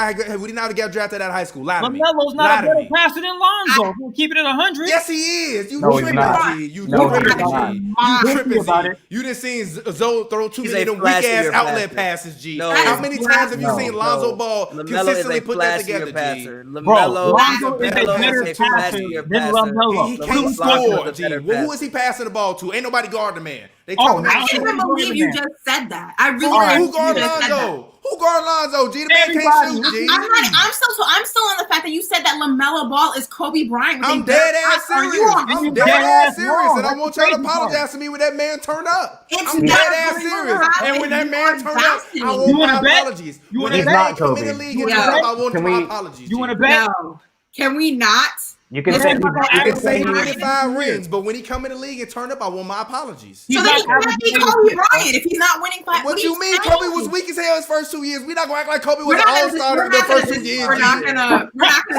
not get drafted out of high school? Lie to me. LaMelo's not a better passer than Lonzo. We'll keep it at 100. Yes, he is. You tripping, G. You tripping, G. You done seen Zoe throw too many of them weak ass outlet passes, G. How many times have you seen Lonzo Ball consistently put that together, G? LaMelo is a better passer than LaMelo. He can't score, G. Who is he passing the ball to? Ain't nobody guard the man. I can't even believe you just said that. I really who guard Lonzo? Who guard Lonzo? G, the man can't shoot, G. I'm still on the fact that you said that LaMelo Ball is Kobe Bryant. I'm dead ass serious. I'm dead ass serious, and I want y'all to apologize to me when that man turned up. I'm dead ass serious, and when that man turned up, I want my apologies. When that man come in the league and turn up, I want my apologies. You want to bet? Can we not? You can say he won 5 rings, but when he come in the league and turn up, I want my apologies. So then he can't be Kobe Bryant if he's not winning 5. What you mean? Kobe was weak as hell his first 2 years. We're not gonna act like Kobe was an all-star in the first 2 years. We're not gonna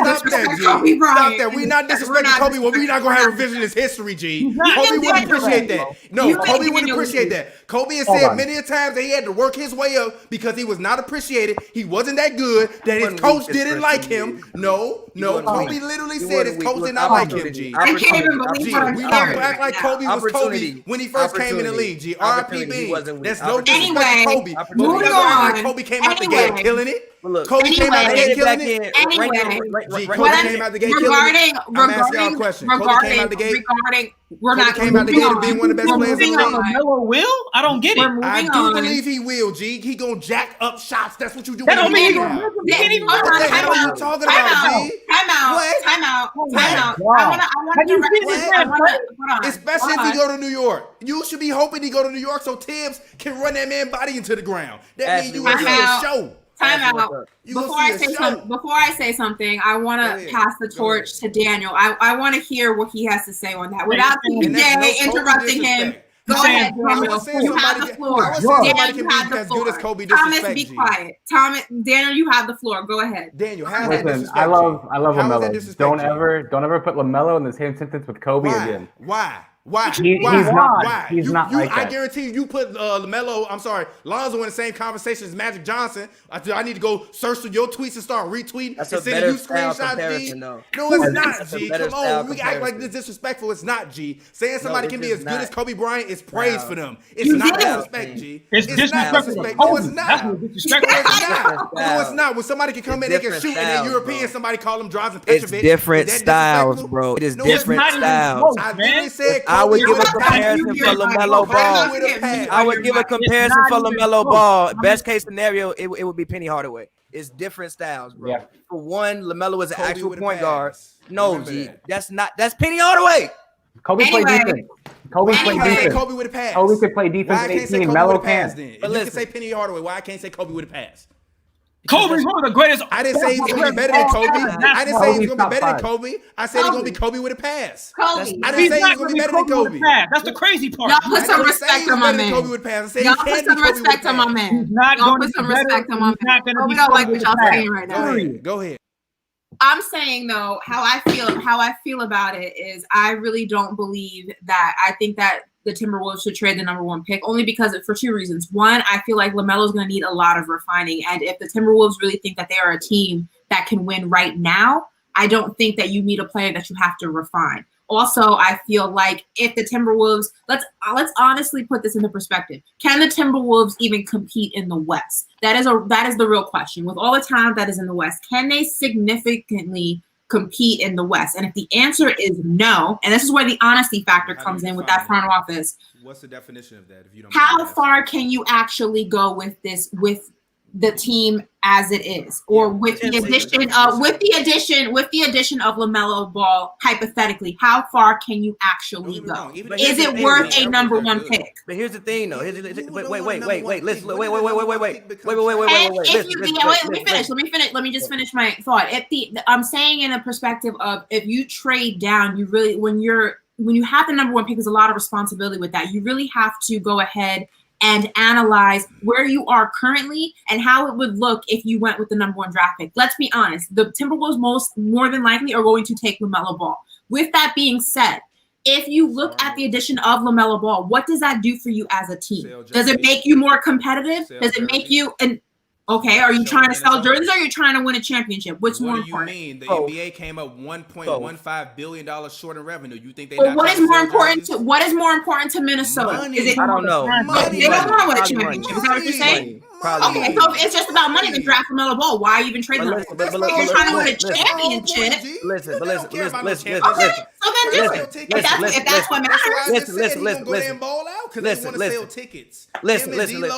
disrespect Kobe Bryant. Stop that. We're not disrespecting Kobe. Well, we're not gonna have revisionist history, G. Kobe wouldn't appreciate that. No, Kobe wouldn't appreciate that. Kobe has said many a times that he had to work his way up because he was not appreciated. He wasn't that good. That his coach didn't like him. No. Kobe literally said his coach did not like him. G. I can't even believe what I'm we not act like Kobe was Kobe when he first came in the league. G. R.I.P. That's no disrespect to Kobe. Moving on. Kobe came out the gate killing it. Kobe came out the gate killing it. Kobe came out the gate killing it. I'm asking y'all a question. Kobe came out the gate. Kobe came out the gate and being one of the best players in the league. LaMelo will? I don't get it. I do believe he will, G. He gonna jack up shots. That's what you do. That don't mean what the hell are you talking about, G? Time out. I want to direct. Especially if he go to New York. You should be hoping he go to New York so Tibbs can run that man body into the ground. That means you will see a show. Time out. Before I say something, I want to pass the torch to Daniel. I want to hear what he has to say on that without TPJ interrupting him. Go ahead, Daniel. You have the floor. Daniel, you have the floor. Thomas, be quiet. Daniel, you have the floor. Go ahead. Daniel, listen, I love LaMelo. Don't ever put LaMelo in the same sentence with Kobe again. Why? He's not. He's not like that. I guarantee you put Lonzo in the same conversation as Magic Johnson. I need to go search through your tweets and start retweeting and sending you screenshots, G. No, it's not, G. Come on. We act like this disrespectful. It's not, G. Saying somebody can be as good as Kobe Bryant is praise for them. It's not disrespect, G. It's disrespectful. No, it's not. No, it's not. When somebody can come in, they can shoot, and then European, somebody call them Drazen Petrovic. It's different styles, bro. It is different styles. I literally said I would give a comparison for LaMelo Ball. I would give a comparison for LaMelo Ball. Best case scenario, it would be Penny Hardaway. It's different styles, bro. Yeah. For one, LaMelo is an actual point guard. No, G, that's Penny Hardaway. Kobe played defense. Kobe played defense. Kobe with a pass. Kobe could play defense at 18. Melo can't. If you can say Penny Hardaway, why I can't say Kobe with a pass? Kobe's one of the greatest. I didn't say he's going to be better than Kobe. I didn't say he's going to be better than Kobe. I said he's going to be Kobe with a pass. Kobe. I didn't say he's going to be better than Kobe. That's the crazy part. Y'all put some respect on my man. Kobe with a pass. Y'all put some respect on my man. Y'all put some respect on my man. Kobe don't like what y'all saying right now. Go ahead. I'm saying though, how I feel about it is I really don't believe that. I think that the Timberwolves should trade the number 1 pick only because for 2 reasons. One, I feel like LaMelo is going to need a lot of refining. And if the Timberwolves really think that they are a team that can win right now, I don't think that you need a player that you have to refine. Also, I feel like if the Timberwolves, let's honestly put this into perspective. Can the Timberwolves even compete in the West? That is the real question. With all the talent that is in the West, can they significantly compete in the West? And if the answer is no, and this is where the honesty factor comes in with that front office. What's the definition of that? If you don't, how far can you actually go with this, with the team as it is, or with the addition of LaMelo Ball? Hypothetically, how far can you actually go? Is it worth a number 1 pick? But here's the thing, though. Wait. Let me just finish my thought. I'm saying in a perspective of if you trade down, you really when you have the number 1 pick, there's a lot of responsibility with that. You really have to go ahead and analyze where you are currently and how it would look if you went with the number 1 draft pick. Let's be honest. The Timberwolves more than likely are going to take LaMelo Ball. With that being said, if you look at the addition of LaMelo Ball, what does that do for you as a team? Does it make you more competitive? Does it make you okay, are you trying to sell jerseys or are you trying to win a championship? What's more important? What do you mean? The NBA came up $1.15 billion short in revenue. You think they? Well, what is more important to Minnesota? Money. I don't know. They don't want to win a championship. Is that what you're saying? Probably. Okay, so if it's just about money, then draft LaMelo Ball. Why are you even trading them? You're trying to win a championship. Listen. Okay, so then do it. If that's what matters. Listen.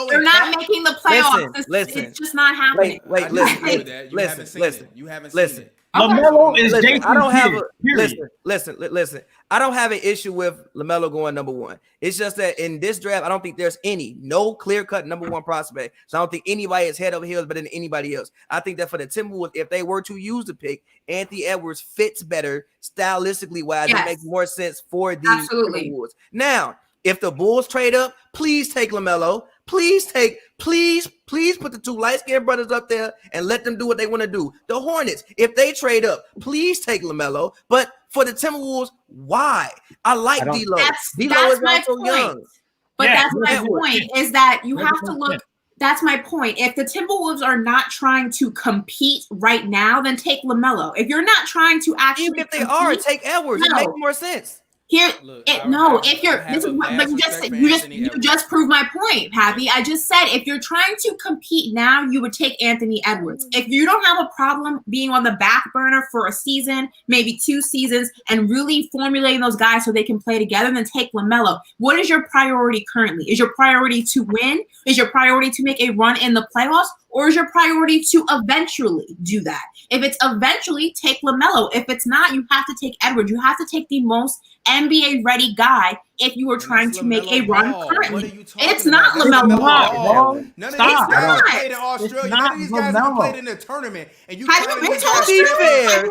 They're not making the playoffs. It's just not happening. Wait, listen. You haven't seen it. LaMelo is Jason Kidd. Listen. I don't have an issue with LaMelo going number 1. It's just that in this draft, I don't think there's no clear-cut number 1 prospect. So I don't think anybody is head over heels better than anybody else. I think that for the Timberwolves, if they were to use the pick, Anthony Edwards fits better stylistically wise. It makes more sense for the Timberwolves. Now, if the Bulls trade up, please take LaMelo. Please put the 2 light-skinned brothers up there and let them do what they want to do. The Hornets, if they trade up, please take LaMelo. But for the Timberwolves, why? I like D'Lo. D'Lo is also young. But that's my point, is that you have to look. That's my point. If the Timberwolves are not trying to compete right now, then take LaMelo. If you're not trying to actually even if they are, take Edwards. It makes more sense. You just proved my point, Pavy. I just said if you're trying to compete now, you would take Anthony Edwards. If you don't have a problem being on the back burner for a season, maybe 2 seasons, and really formulating those guys so they can play together, then take LaMelo. What is your priority currently? Is your priority to win? Is your priority to make a run in the playoffs? or is your priority to eventually do that? If it's eventually, take LaMelo. If it's not, you have to take Edwards. You have to take the most NBA-ready guy if you are trying to make a run currently. It's not LaMelo Ball. None of these guys played in Australia. None of these guys have played in the tournament. And you have you been to Australia?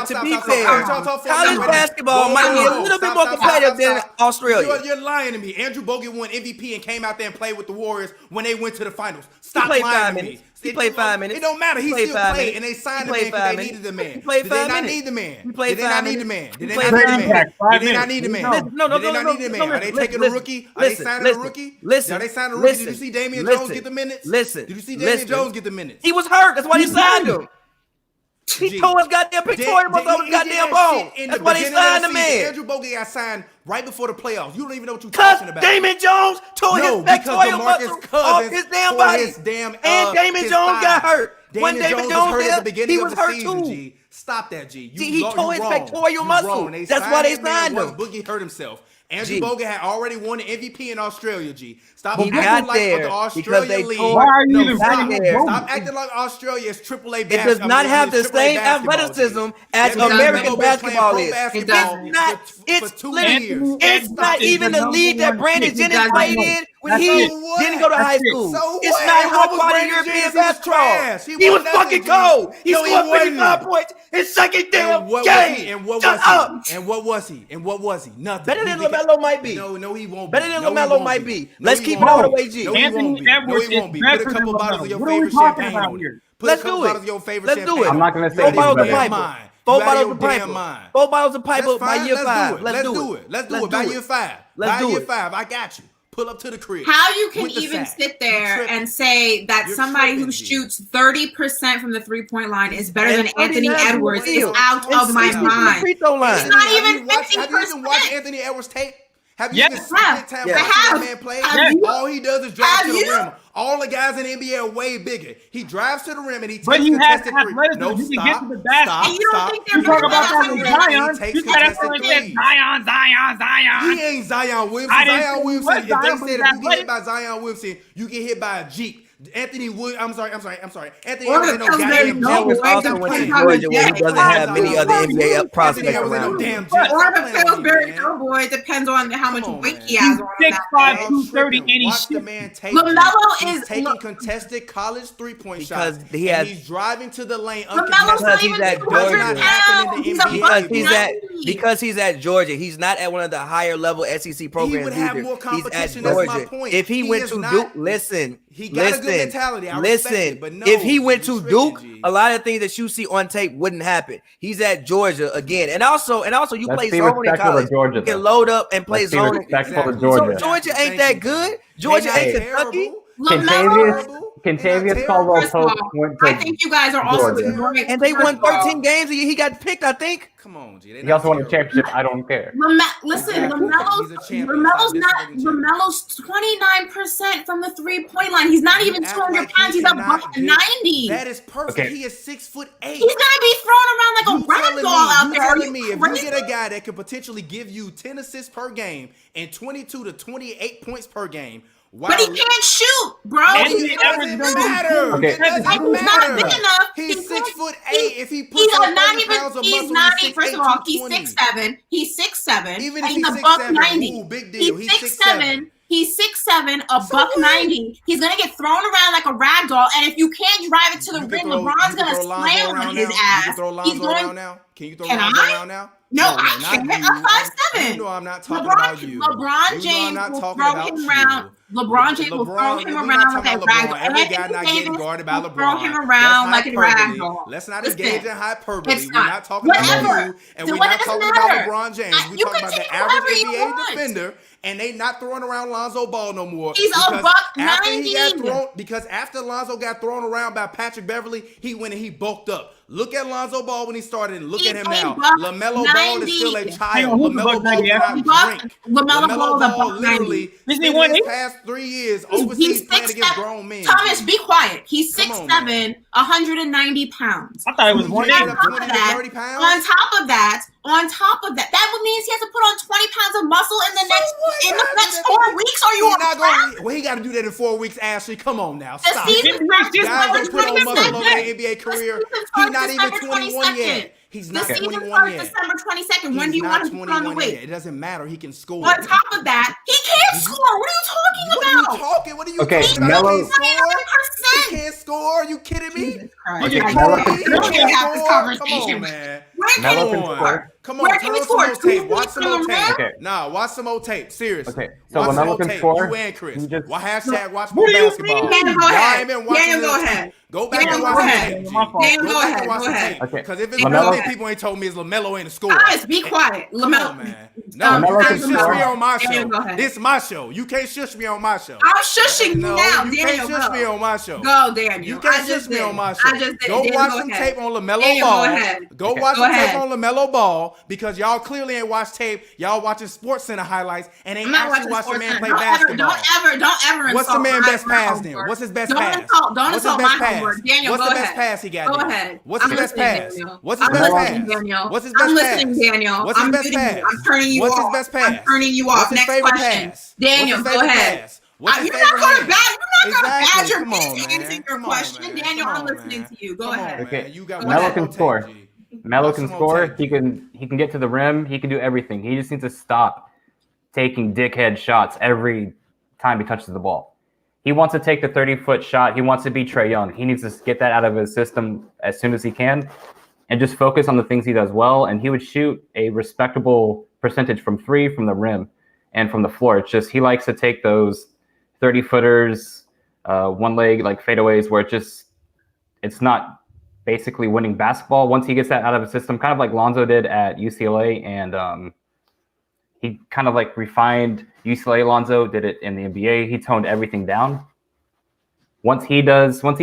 To be fair, college basketball might be a little bit more competitive than Australia. You're lying to me. Andrew Bogut won MVP and came out there and played with the Warriors when they went to the finals. Stop lying to me. He played 5 minutes. It don't matter. He still played, and they signed the man because they needed the man. Did they not need the man? Did they not need the man? Did they not need the man? Did they not need the man? No. Did they not need the man? Are they taking a rookie? Are they signing a rookie? Are they signing a rookie? Did you see Damian Jones get the minutes? Did you see Damian Jones get the minutes? He was hurt. That's why he signed him. He tore his goddamn pictorial on his goddamn bone. That's why they signed the man. Andrew Bogut got signed right before the playoffs. You don't even know what you're talking about. Damian Jones tore his pectoral muscle off his damn body. And Damian Jones got hurt. When Damian Jones was at the beginning of the season, G. Stop that, G. He tore his pectoral muscle. That's why they signed him. Boogie hurt himself. Andrew Bogut had already won the MVP in Australia, G. Stop acting like the Australia League. Why are you even Stop acting like Australia is AAA basketball. It does not have the same athleticism as American basketball is. It's not even the league that Brandon Jennings played in when he didn't go to high school. It's not high-quality European basketball. He was fucking cold. He scored 55 points his second damn game. And what was he? Nothing. Better than LaMelo might be. No, he won't be. Better than LaMelo might be. Let's keep it all the way, G. Anthony Edwards is better than LaMelo. What are we talking about here? Let's do it. Let's do it. I'm not going to say 4 bottles of Piper. 4 bottles of Piper. 4 bottles of Piper by year 5. Let's do it. Let's do it by year 5. By year 5, I got you. Pull up to the crib. How you can even sit there and say that somebody who shoots 30% from the 3-point line is better than Anthony Edwards is out of my mind. It's not even 50%. Have you even watched Anthony Edwards tape? Have you Yes. even spent time watching that man play? Have you? All he does is drive to the rim. All the guys in the NBA are way bigger. He drives to the rim and he takes contested three. No, stop. And you don't think they're You talk about that better with than Zion. Takes You said contested threes. Zion. He ain't Zion Williamson. I didn't Zion say Williamson. he If was they Zion, said but if you he's get hit by Zion Williamson, you get hit by a Jeep. Anthony Wood. I'm sorry. Anthony Or Edwards ain't no the goddamn Edwards also went to Georgia where he doesn't have many other NBA prospects around him. Or the Pillsbury Doughboy. It depends on how much weight he has on him. 6'5", 230, and he Watch the shoots. man take. LaMelo is taking contested college 3-point shots. Because he has. He's driving to the lane. LaMelo's not even at 200 Georgia. pounds. He's a Because he's at Georgia. He's not at one of the higher level SEC programs. He would have either. more competition. He's at That's Georgia. my point. If he went to Duke, listen. He got a good mentality. I respect it, but no, if he went to he's Duke, tricky, G. a lot of things that you see on tape wouldn't happen. He's at Georgia again, and also you Let's play be zone in respectful college. of Georgia, You can though. load up and play Let's be zone. respectful of Exactly. Georgia. So Georgia ain't that good. Georgia ain't Kentucky. Contavious Caldwell Pope went to I think you guys are also Georgia. ignoring. And they won 13 games. He got picked, I think. Come on, G. He also won a championship. I don't care. Listen, He's a champion. LaMelo's 29% from the 3-point line. He's not even 200 pounds. He's a buck 90. That is perfect. Okay. He is 6'8". He's gonna be thrown around like a rag doll out there. Are telling me you if crazy? you get a guy that could potentially give you 10 assists per game and 22 to 28 points per game, wow. But he can't shoot, bro. Anthony It Edwards doesn't doesn't matter. Okay. It doesn't And he's not matter. big enough. He's 6'8". If he He's puts on not 30 pounds even. of He's muscle, not. he's First of all, he's 6'8", 6'7". He's 6'7". Even and if he's he's a buck 6'7", 90. ooh, big deal. He's He's 6'7". He's 6'7", a buck 90. He's gonna get thrown around like a rag doll, and if you can't drive it to the rim, LeBron's gonna slam on his ass. You can throw He's Lonzo going. around now? Can you throw Can Lonzo I? around now? No, I not can't. you. I'm 5'7". You know I'm not talking about you. LeBron You know James I'm not will talking throw about him you. around. LeBron James will throw him we're not around talking like a about rag doll. LeBron. Every guy not getting guarded by LeBron. Throw him around like a rag doll. Let's not Listen, engage in hyperbole. it's We're not. not talking about Whatever. you, and So we're what not does it talking about matter? LeBron James. We're You talking can about take the average whoever you NBA want. defender, and they not throwing around Lonzo Ball no more. He's a because buck after he got 90. thrown, because after Lonzo got thrown around by Patrick Beverly, he went and he bulked up. Look at Lonzo Ball when he started, and look at him now. LaMelo Ball is still a child. Hang on, who's the LaMelo buck Ball 90 cannot Buck- drink. LaMelo Ball is a buck 90. literally Isn't he spent 1'8"? his past 3 years overseas playing against grown men. Thomas, be quiet. He's Come on, 6'7", 190 pounds. I thought it was You 180. gained On up top 20 of to that, 30 pounds? on top of that, On top of that, that means he has to put on 20 pounds of muscle in the next 4 weeks. Are you on track? Well, he got to do that in 4 weeks, Ashley. Come on now, The stop. season starts Guys December don't put on muscle over 22nd. their NBA career. The season He's starts not even December 21 yet. 22nd. He's The not season 21 starts yet. December 22nd. When do He's you not want to put on the 21 yet. weight? It doesn't matter. He can score. On top of that, he can't score. What are you talking What about? are you talking? What are you Okay, talking about? Melo- He can't score. He 100%. can't score. Are you kidding me? Jesus Christ. Are you Melo kidding me? can We're gonna have this Come conversation. on, man. Where Melo can can he score. score? Come Where on, can turn he on some score? more 2 tape. Watch feet some from more the tape. rim? Okay. Nah, watch some more tape. Seriously. Okay, so Watch some LaMelo more can tape. score. You and Chris. He just- Well, hashtag watch What more do you basketball. mean? Daniel, go Y'all ahead. ain't been watching Daniel, go little ahead. tape. Go back Daniel, and go watch some ahead. tape, G. My fault. Daniel, Go go back ahead. and watch Go some ahead. tape. Okay. Because if it's LaMelo- one thing people ain't told me is LaMelo ain't a scorer. Thomas, be quiet. Come LaMelo. on, man. No, you LaMelo can't can shush score. me on my Daniel, show. go ahead. This is my show. You can't shush me on my show. I'm shushing you No, now. you Daniel, can't shush go. me on my show. Go, Daniel. You can't I just shush me did. on my I show. just did. Go Daniel, watch go some ahead. tape on LaMelo Daniel, Ball. go ahead. Go Okay. watch Go some tape ahead. on LaMelo Ball because y'all clearly ain't watched tape. Y'all watching Sports Center highlights and ain't I'm not actually watching watched the man Sports play Center. basketball. Don't ever insult What's the man my best pass then? homework. What's his best Don't pass? Insult, don't What's his insult best my pass? homework. Daniel, What's go the best ahead. pass he got Go then? ahead. What's I'm his best listening, pass? Daniel. What's his I'm best listening, pass? Daniel. What's his I'm best listening, pass? Daniel. What's his I'm best muting you. pass? I'm turning you What's off. his best pass? I'm turning you What's off. his Next favorite question. pass? Daniel, What's his go favorite ahead. pass? What's his You're favorite not going to hand? bad. You're not going to Exactly. badger Come me on, to man. answer your Come on, question. man. Daniel, Come I'm on, listening man. to you. Go Come on, ahead. man. Okay. You got Go watch Melo ahead. some can more score. tape, G. Melo Watch can some more score. tape, He G. can get to the rim. He can do everything. He just needs to stop taking dickhead shots every time he touches the ball. He wants to take the 30-foot shot. He wants to be Trae Young. He needs to get that out of his system as soon as he can and just focus on the things he does well. And he would shoot a respectable percentage from 3 from the rim and from the floor. It's just he likes to take those 30-footers, one leg like fadeaways where it's not basically winning basketball. Once he gets that out of his system, kind of like Lonzo did at UCLA, and he kind of like refined UCLA. Lonzo did it in the NBA. He toned everything down. Once he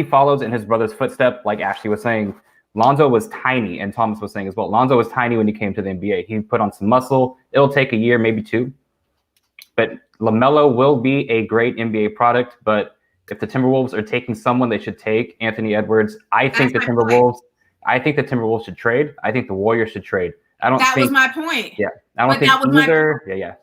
follows in his brother's footstep, like Ashley was saying, Lonzo was tiny, and Thomas was saying as well. Lonzo was tiny when he came to the NBA. He put on some muscle. It'll take a year, maybe 2. But LaMelo will be a great NBA product. But if the Timberwolves are taking someone, they should take Anthony Edwards. I think the Timberwolves should trade. I think the Warriors should trade. That was my point. Yeah, I don't think either. Yeah.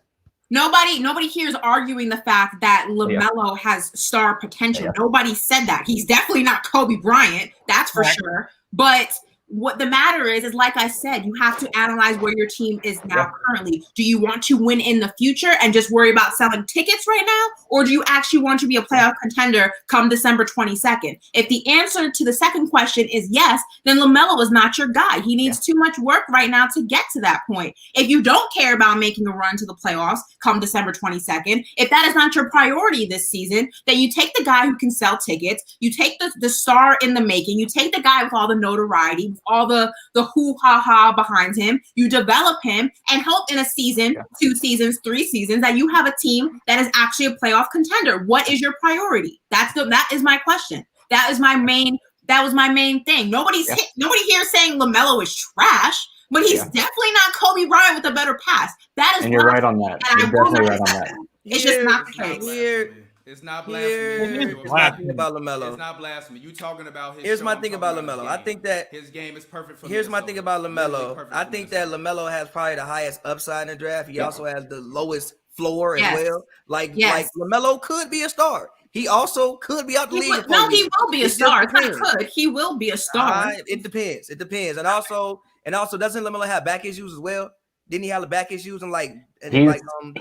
Nobody here is arguing the fact that LaMelo has star potential. Nobody said that. He's definitely not Kobe Bryant. That's for sure. But what the matter is like I said, you have to analyze where your team is now currently. Do you want to win in the future and just worry about selling tickets right now? Or do you actually want to be a playoff contender come December 22nd? If the answer to the second question is yes, then LaMelo is not your guy. He needs too much work right now to get to that point. If you don't care about making a run to the playoffs come December 22nd, if that is not your priority this season, then you take the guy who can sell tickets, you take the star in the making, you take the guy with all the notoriety, all the hoo-ha-ha behind him, you develop him and hope in a season, 2 seasons, 3 seasons that you have a team that is actually a playoff contender. What is your priority? That is my question. That was my main thing. Nobody here is saying LaMelo is trash, but he's definitely not Kobe Bryant with a better pass. That is, and you're right on that. You're definitely right on that. It's just not the case. It's not blasphemy. Here's my thing about LaMelo. It's not blasphemy. You talking about his Here's show, my I'm thing talking about LaMelo. his I game. think that his game is perfect for Here's my Minnesota. thing about Literally LaMelo. perfect I for think Minnesota. that LaMelo has probably the highest upside in the draft. He also has the lowest floor as well. Like LaMelo could be a star. He also could be out the league. He will be a star. It's not could. He will be a star. It depends. It depends. And also doesn't LaMelo have back issues as well? Didn't he have the back issues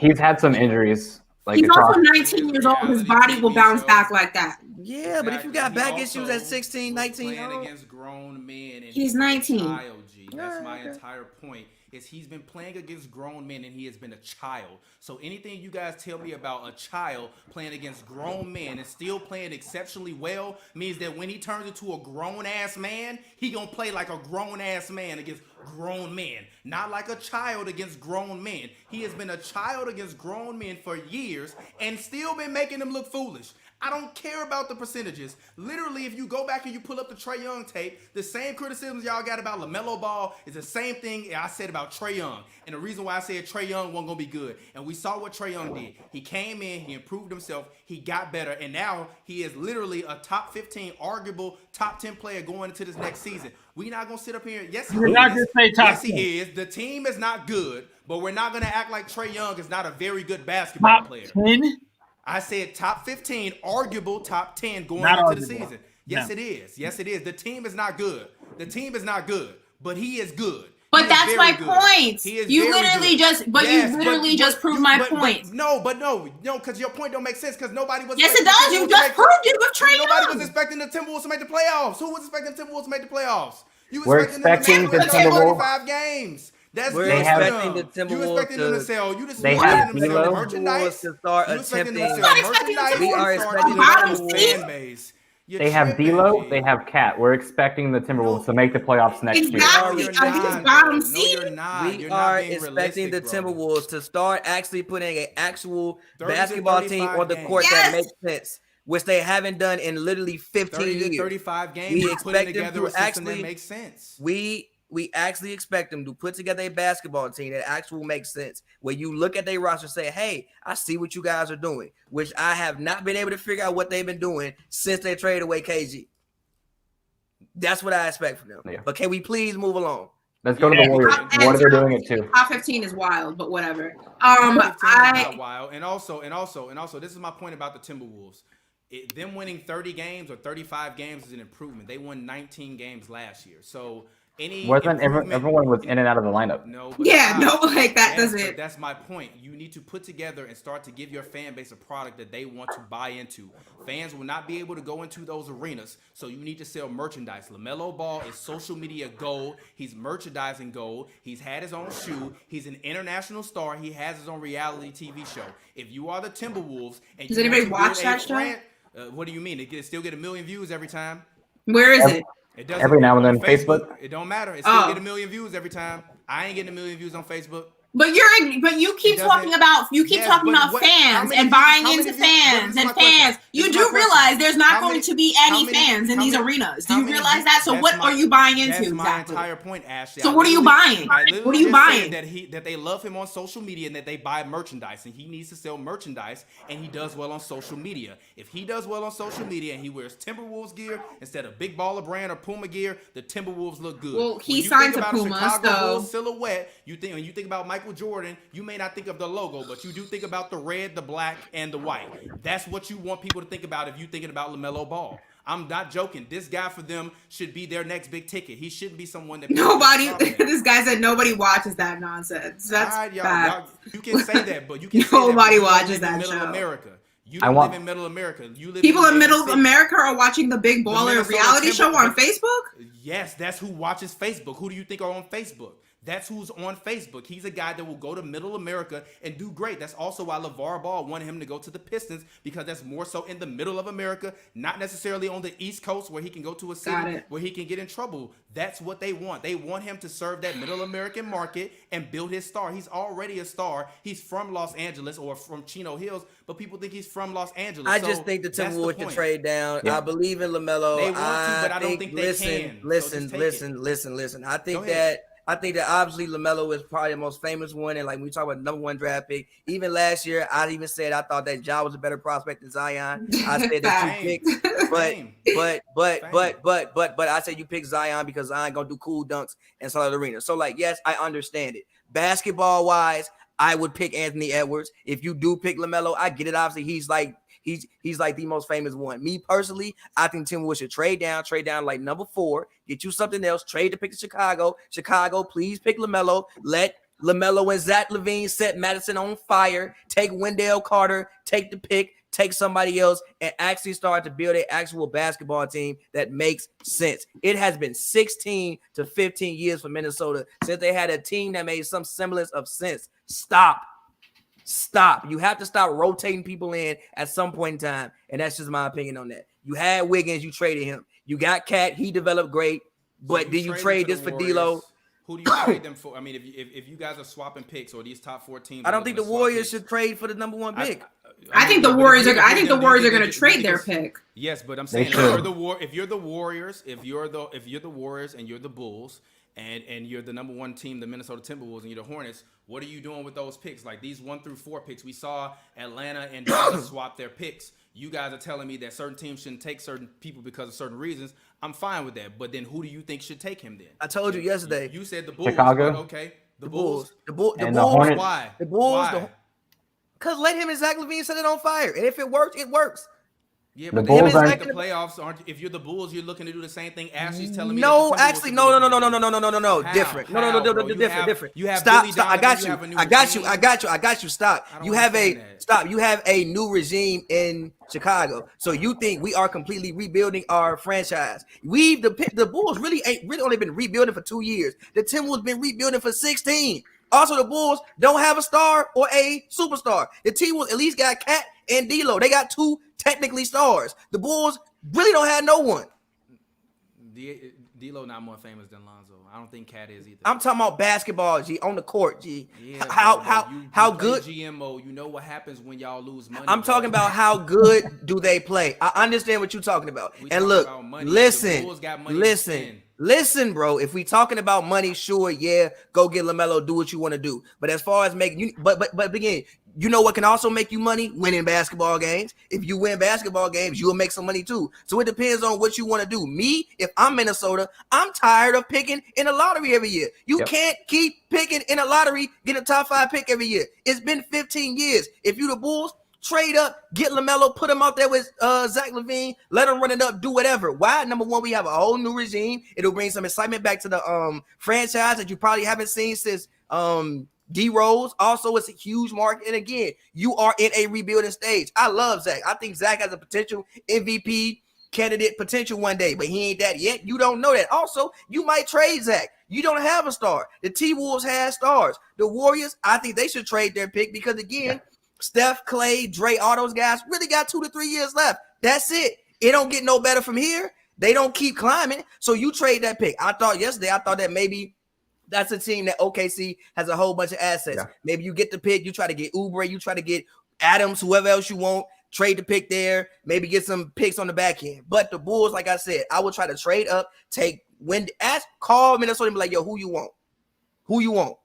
he's had some injuries. Like he's also 19 years old. His body will bounce back like that. Yeah, but if you got back issues at 16, 19, playing against grown men, and he's 19. That's my entire point. Is he's been playing against grown men and he has been a child. So anything you guys tell me about a child playing against grown men and still playing exceptionally well means that when he turns into a grown-ass man, he gonna play like a grown-ass man against grown men, not like a child against grown men. He has been a child against grown men for years and still been making them look foolish. I don't care about the percentages. Literally, if you go back and you pull up the Trae Young tape, the same criticisms y'all got about LaMelo Ball is the same thing I said about Trae Young. And the reason why I said Trae Young wasn't going to be good. And we saw what Trae Young did. He came in, he improved himself, he got better, and now he is literally a top 15, arguable top 10 player going into this next season. We're not going to sit up here. Yes, he is. Not gonna say top yes, 10. he is. The team is not good, but we're not going to act like Trae Young is not a very good basketball player. 10? I said top 15, arguable top 10 going Not into arguable. the season. Yes, it is. Yes, it is. The team is not good. The team is not good, but he is good. But that's my point. You literally just proved my point. No, because your point don't make sense because nobody was. Yes, it does. You just proved it with Trae Young. Nobody was expecting the Timberwolves to make the playoffs. Who was expecting the Timberwolves to make the playoffs? You We're expecting expecting them to the win Timberwolves. 35 games. That's We're good expecting for the them. You Timberwolves expecting them to to- sell. You just They expecting have them to sell D'Lo. merchandise. To start You expecting them to attempting- sell I'm not expecting merchandise. the We are You start expecting getting bottom a seed. fan base. You're They have tripping, D'Lo. G. They have Cat. We're expecting the Timberwolves to make the playoffs next year. Exactly. No, Are you're these not. bottom No, seed? you're not. We You're not are being expecting the realistic, bro. Timberwolves to start actually putting an actual 30 to basketball team 35 on the games. court Yes. that makes sense, which they haven't done in literally 15 30 to years. 35 games. We You're expect putting them together to a system actually- that makes sense. We actually expect them to put together a basketball team that actually makes sense. Where you look at their roster and say, hey, I see what you guys are doing, which I have not been able to figure out what they've been doing since they traded away KG. That's what I expect from them. Yeah. But can we please move along? Let's go to the Warriors. What are they doing it to? Top 15 is wild, but whatever. 15 is not wild. And also, this is my point about the Timberwolves. Them winning 30 games or 35 games is an improvement. They won 19 games last year. So Wasn't everyone was in and out of the lineup? No. Yeah, no, like that Yes, doesn't. but that's my point. You need to put together and start to give your fan base a product that they want to buy into. Fans will not be able to go into those arenas, so you need to sell merchandise. LaMelo Ball is social media gold. He's merchandising gold. He's had his own shoe. He's an international star. He has his own reality TV show. If you are the Timberwolves and Does you anybody want to watch build a that show? what do you mean? It still get 1 million views every time? Where is it? It doesn't. Every now and then, on Facebook. It don't matter. It still get 1 million views every time. I ain't getting 1 million views on Facebook. But you keep talking about fans and buying into fans and fans. You do realize there's not going to be any fans in these arenas. Do you realize that? So what are you buying into That's my exactly? entire point, Ashley. So what are you buying? What are you buying? That they love him on social media and that they buy merchandise, and he needs to sell merchandise, and he does well on social media. If he does well on social media and he wears Timberwolves gear instead of Big Baller Brand or Puma gear, the Timberwolves look good. Well, he When you signed think to about a Puma, Chicago so- Bulls silhouette, when you think about Michael Jordan, you may not think of the logo, but you do think about the red, the black, and the white. That's what you want people to think about if you're thinking about LaMelo Ball. I'm not joking. This guy for them should be their next big ticket. He shouldn't be someone that Nobody. This guy said nobody watches that nonsense. That's all right, bad. y'all, you can say that, but you can Nobody say that, but you don't watches live that in middle show. America. You don't live in middle America. You live People in major Middle cities. America are watching the Big Baller Minnesota reality show on Timberwolves. Facebook. Yes, that's who watches Facebook. Who do you think are on Facebook? That's who's on Facebook. He's a guy that will go to Middle America and do great. That's also why LeVar Ball wanted him to go to the Pistons, because that's more so in the middle of America, not necessarily on the East Coast where he can go to a city where he can get in trouble. That's what they want. They want him to serve that Middle American market and build his star. He's already a star. He's from Los Angeles or from Chino Hills, but people think he's from Los Angeles. I just think the Timberwolves should trade down. Yeah. I believe in LaMelo. They want to, but I don't think they can. So just take it. Listen. I think that obviously LaMelo is probably the most famous one, and like when we talk about number one draft pick, even last year, I even said I thought that Ja was a better prospect than Zion. I said that you picked, but I said you picked Zion because Zion gonna do cool dunks inside of the arena. So like, yes, I understand it. Basketball wise, I would pick Anthony Edwards. If you do pick LaMelo, I get it. Obviously, he's like the most famous one. Me personally, I think Timberwolves should trade down like number 4, get you something else, trade to pick to Chicago. Chicago, please pick LaMelo. Let LaMelo and Zach LaVine set Madison on fire. Take Wendell Carter, take the pick, take somebody else, and actually start to build an actual basketball team that makes sense. It has been 16 to 15 years for Minnesota since they had a team that made some semblance of sense. Stop. You have to stop rotating people in at some point in time, and that's just my opinion on that. You had Wiggins, you traded him. You got Cat, he developed great, but did you trade this for D'Lo? Who do you trade them for? I mean, if you guys are swapping picks or these top 4 teams, I don't think the Warriors should trade for the number 1 pick. I think the Warriors are. I think the Warriors are going to trade their pick. Yes, but I'm saying if you're the Warriors, if you're the Warriors and you're the Bulls, and you're the number 1 team, the Minnesota Timberwolves, and you're the Hornets, what are you doing with those picks? Like these 1 through 4 picks, we saw Atlanta and Dallas swap their picks. You guys are telling me that certain teams shouldn't take certain people because of certain reasons. I'm fine with that. But then who do you think should take him then? I told you yesterday. You said the Bulls. Chicago. But okay. The Bulls. The Bulls. Hornets. Why? The Bulls. Why? Because let him and Zach LaVine set it on fire. And if it works, it works. Yeah, The but Bulls the aren't- playoffs aren't. If you're the Bulls, you're looking to do the same thing. Ashley's telling me. No, that the actually, Timberwolves no. are Different. How, bro? Different. You have Stop. Billy Stop. I Donovan, got you you. have a new I got you. Stop. I don't You have understand that. You have a new regime in Chicago. So you think we are completely rebuilding our franchise? The Bulls really only been rebuilding for 2 years. The Timberwolves been rebuilding for 16. Also, the Bulls don't have a star or a superstar. The T-Wolves at least got Cat and D'Lo. They got 2 technically stars. The Bulls really don't have no one. D'Lo not more famous than Lonzo. I don't think Cat is either. I'm talking about basketball, G, on the court, G. Yeah, How you good? play GMO, you know what happens when y'all lose money. I'm talking about how good do they play. I understand what you're talking about. We And talking look, about money. The Bulls got money to spend. listen, bro. If we talking about money, sure, yeah, go get LaMelo, do what you want to do. But as far as making you, but again, you know what can also make you money? Winning basketball games. If you win basketball games, you'll make some money too. So it depends on what you want to do. Me, if I'm Minnesota, I'm tired of picking in a lottery every year. You can't keep picking in a lottery, get a top 5 pick every year. It's been 15 years. If you the Bulls, trade up, get LaMelo, put him out there with Zach LaVine, let him run it up, do whatever. Why? Number 1, we have a whole new regime. It'll bring some excitement back to the franchise that you probably haven't seen since D Rose. Also, it's a huge market. And again, you are in a rebuilding stage. I love Zach. I think Zach has a potential MVP candidate potential one day, but he ain't that yet. You don't know that. Also, you might trade Zach. You don't have a star. The T-Wolves have stars. The Warriors, I think they should trade their pick because again, Steph, Clay, Dre, all those guys really got 2 to 3 years left. That's it. It don't get no better from here. They don't keep climbing. So you trade that pick. I thought that maybe that's a team that OKC has a whole bunch of assets. Yeah. Maybe you get the pick, you try to get Oubre, you try to get Adams, whoever else you want, trade the pick there, maybe get some picks on the back end. But the Bulls, like I said, I would try to trade up, call Minnesota and be like, yo, who you want? Who you want?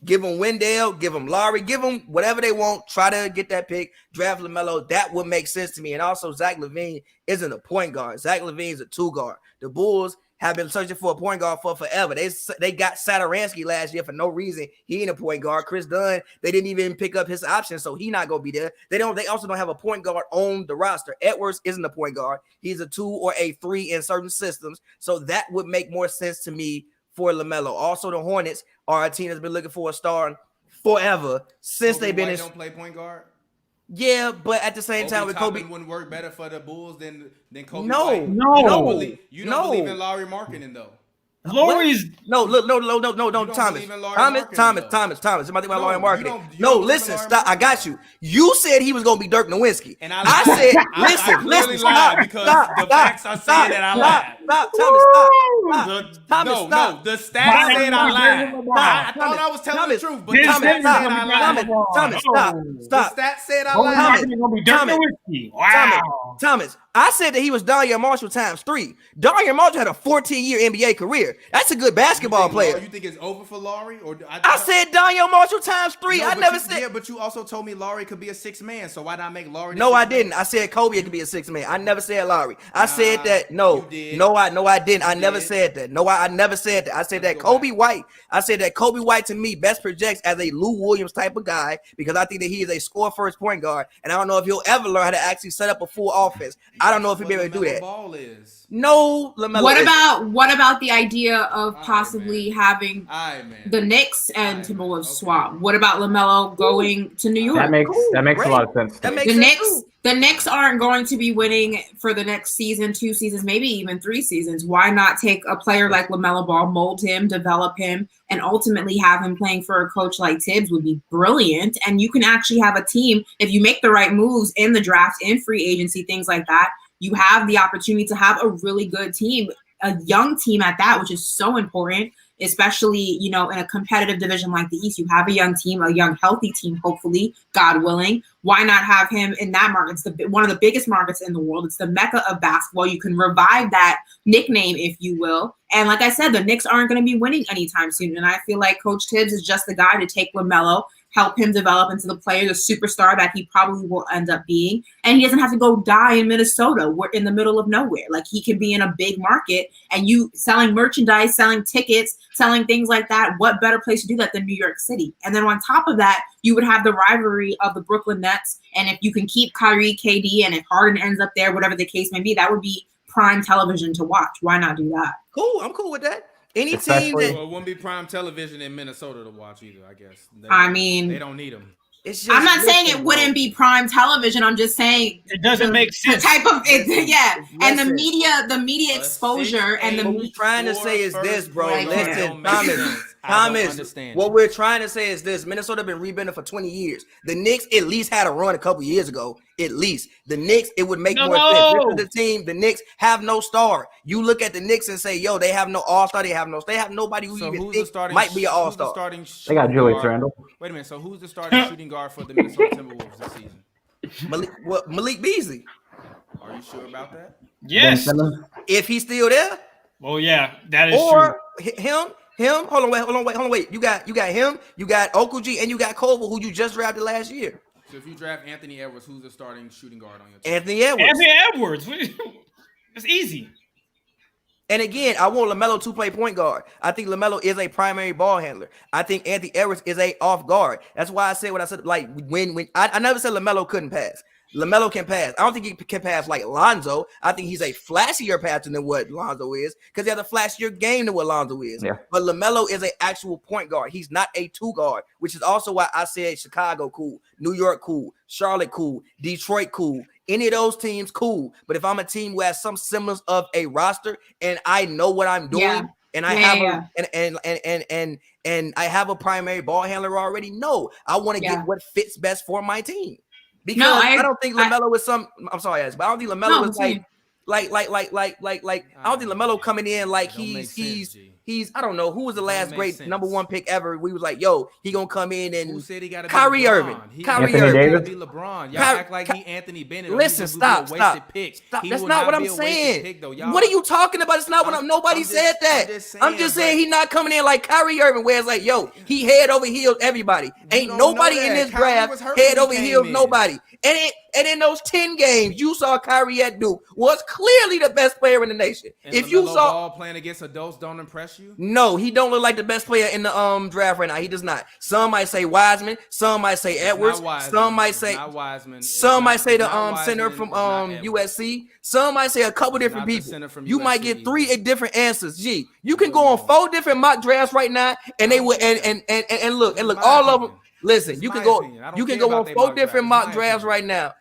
Give them Wendell, give them Lowry, give them whatever they want. Try to get that pick, draft LaMelo. That would make sense to me. And also, Zach LaVine isn't a point guard. Zach LaVine's a 2 guard. The Bulls have been searching for a point guard for forever. They got Satoransky last year for no reason. He ain't a point guard. Chris Dunn, they didn't even pick up his option, so he not gonna be there. They also don't have a point guard on the roster. Edwards isn't a point guard. He's a 2 or a 3 in certain systems. So that would make more sense to me for LaMelo. Also, the Hornets are a team that's been looking for a star forever since they've been. Don't play point guard. Yeah, but at the same time, with Kobe wouldn't work better for the Bulls than Kobe. No, White. no, you don't believe in Lowry marketing though. Lowry's no, Thomas. I'm about to Lowry marketing. No, listen, stop. I got you. You said he was gonna be Dirk Nowitzki. And I said, listen, stop, because the facts are saying that I lied. Thomas, stop. The stats said I lied. I thought I was telling the truth, but Thomas, stop. The stats said I lied. Thomas, I said that he was Darius Marshall times 3. Darius Marshall had a 14-year NBA career. That's a good basketball player. You think it's over for Lowry? Or I said Darius Marshall times 3. No, I never said. Yeah, but you also told me Lowry could be a 6th man. So why not make Lowry? No, I didn't. I said Kobe could be a 6th man. I never said Lowry. I said that. No, I didn't. I never said that. No, I never said that. I said that Kobe White. I said that Kobe White to me best projects as a Lou Williams type of guy because I think that he is a score first point guard, and I don't know if he'll ever learn how to actually set up a full offense. I don't know if he'll be able to do that. Ball is. No, LaMelo. What about the idea of possibly having the Knicks and Timberwolves swap? What about LaMelo going to New York? That makes a lot of sense. The Knicks aren't going to be winning for the next season, 2 seasons, maybe even 3 seasons. Why not take a player like LaMelo Ball, mold him, develop him, and ultimately have him playing for a coach like Tibbs would be brilliant. And you can actually have a team, if you make the right moves in the draft, in free agency, things like that, you have the opportunity to have a really good team, a young team at that, which is so important. especially, you know, in a competitive division like the East. You have a young team, a young, healthy team, hopefully, God willing. Why not have him in that market? It's one of the biggest markets in the world. It's the mecca of basketball. You can revive that nickname, if you will. And like I said, the Knicks aren't going to be winning anytime soon. And I feel like Coach Tibbs is just the guy to take LaMelo, help him develop into the player, the superstar that he probably will end up being. And he doesn't have to go die in Minnesota. We're in the middle of nowhere. Like, he can be in a big market, and you selling merchandise, selling tickets, selling things like that. What better place to do that than New York City? And then on top of that, you would have the rivalry of the Brooklyn Nets. And if you can keep Kyrie, KD, and if Harden ends up there, whatever the case may be, that would be prime television to watch. Why not do that? Cool. I'm cool with that. Any team Especially- that Well, it wouldn't be prime television in Minnesota to watch either, I guess. I mean, they don't need them. it's just, I'm not saying listen, it wouldn't be prime television. I'm just saying It doesn't make the sense. type of Listen, yeah, and the listen. media exposure and What the we're trying to say is this, bro. Right. Listen, I Thomas. don't understand What it. we're trying to say is this: Minnesota been rebuilding for 20 years. The Knicks at least had a run a couple years ago. At least the Knicks, it would make more sense. This is the team. The Knicks have no star. You look at the Knicks and say, "Yo, they have no all-star. They have nobody who So even who's the think starting might be an who's the all-star." starting They got shooting Julius guard? Randle. Wait a minute. So who's the starting shooting guard for the Minnesota Timberwolves this season? Malik Beasley, Are you sure about that? Yes. Ben Simmons? if he's still there, Well, yeah, that is true. or him. Hold on, wait. You got him. You got Okuji, and you got Koval, who you just drafted last year. So if you draft Anthony Edwards, who's the starting shooting guard on your team? Anthony Edwards. Anthony Edwards. It's easy. And again, I want LaMelo to play point guard. I think LaMelo is a primary ball handler. I think Anthony Edwards is a off guard. That's why I said what I said. Like when I never said LaMelo couldn't pass. LaMelo can pass. I don't think he can pass like Lonzo. I think he's a flashier passer than what Lonzo is because he has a flashier game than what Lonzo is. Yeah. But LaMelo is an actual point guard. He's not a two guard, which is also why I said Chicago cool, New York cool, Charlotte cool, Detroit cool. Any of those teams cool. But if I'm a team who has some semblance of a roster and I know what I'm doing, Yeah. and I have and I have a primary ball handler already, no, I want to get what fits best for my team. Because I don't think LaMelo is some. I'm sorry, but I don't think LaMelo is like I don't think LaMelo coming in like he's I don't know who was the last great number one pick ever. We was like, yo, he gonna come in and Who said he got to be Kyrie LeBron? Irving. He Kyrie gotta Irving. be LeBron. Y'all Kyrie- act like he Anthony Bennett. or Listen, he just would be a wasted stop. pick. He That's will not what be I'm a wasted saying. pick, though. Y'all- What are you talking about? It's not what nobody said that. I'm just saying he's not coming in like Kyrie Irving, where it's like, yo, he head over heels everybody. Ain't don't know nobody in that. this Kyrie draft was hurt head when he over came heels in. nobody. And in those 10 games, you saw Kyrie at Duke was clearly the best player in the nation. And If you LaMelo saw Ball playing against adults don't impress you? no, he don't look like the best player in the draft right now. He does not. Some might say Wiseman, some might say Edwards, some might say the center from USC. Some might say a couple different not the people. center from You might USC get either. 3 different answers. Gee, you can go on 4 different mock drafts right now, and they would and look my all of them. opinion. Listen, It's you can my go opinion. I don't you can care go on about they 4 mock different drafts. mock It's my drafts opinion. right now.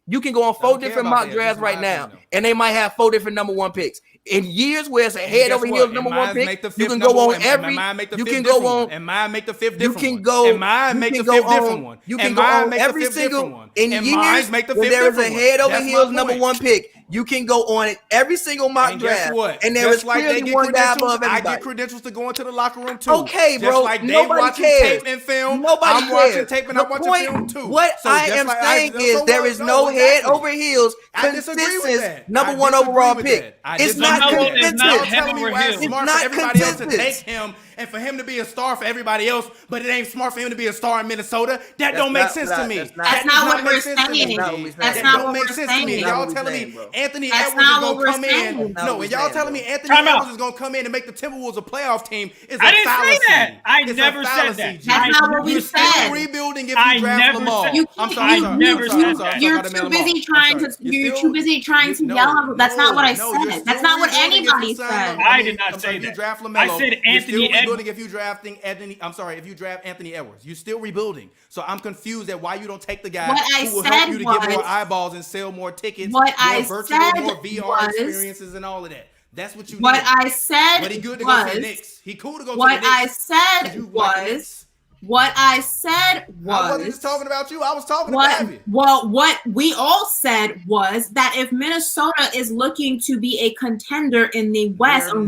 You can go on 4 don't care different about mock that. drafts It's my right now, opinion, and they might have 4 different number 1 picks. In years where it's a head guess over what? heels And number 1 mine pick, make the you fifth can number go on one. And every. mine make the You fifth can different go one. on. And mine make the fifth You different can one. go. And mine make the you can fifth go different on- one. You And can go mine on make the every fifth different single one. in And years mine make the when fifth there is a different one. head over That's my heels number point. 1 pick. You can go on it every single mock And guess draft, what? and there Just is like they clearly get one guy credentials, above I everybody. get credentials to go into the locker room too. Okay, bro. Just like they Nobody watching cares. tape and film, Nobody I'm watching cares. tape and The I'm watching point- film too. What So I just am like saying so is what? there is no head exactly. over heels I disagree with consensus that. number I 1 disagree overall with pick. that. I It's disagree not with that. LaMelo is not consensus. Y'all head telling me over why it's heels. smart It's for not everybody else to consensus. take him and for him to be a star for everybody else, but it ain't smart for him to be a star in Minnesota? That don't make sense to me. That's That not does what we're make sense to me. saying. That's That not don't what make we're sense to me. saying. Y'all That's not telling what me we're saying, bro. Anthony That's Edwards is not what gonna we're come saying. in. That's not No, what and we're y'all saying, telling me bro. Anthony Time out. Edwards is gonna come in and make the Timberwolves a playoff team is a I didn't say fallacy. that. I It's a never said fallacy, that. G. That's not what we You're said. still rebuilding if I you draft never Lamar. said- You I'm can't- sorry. you- I'm never sorry. said I'm sorry. that. You're I'm sorry. too busy trying to. You're too busy trying to yell. That's not what I said. That's not what anybody said. I did not say If you that. draft LaMelo, I said you're Anthony still rebuilding Edwards. if you drafting Anthony. I'm sorry. If you draft Anthony Edwards, you're still rebuilding. So I'm confused at why you don't take the guy What I who will said help you to get more was- eyeballs and sell more tickets, What more I virtual, said more VR was- experiences, and all of that. That's what you What need. I said But he good to go to the was. Knicks. He cool to go to What the I Knicks. said You like the was. Knicks. What I said was, I wasn't just talking about you. I was talking about Pavy. Well, what we all said was that if Minnesota is looking to be a contender in the West, or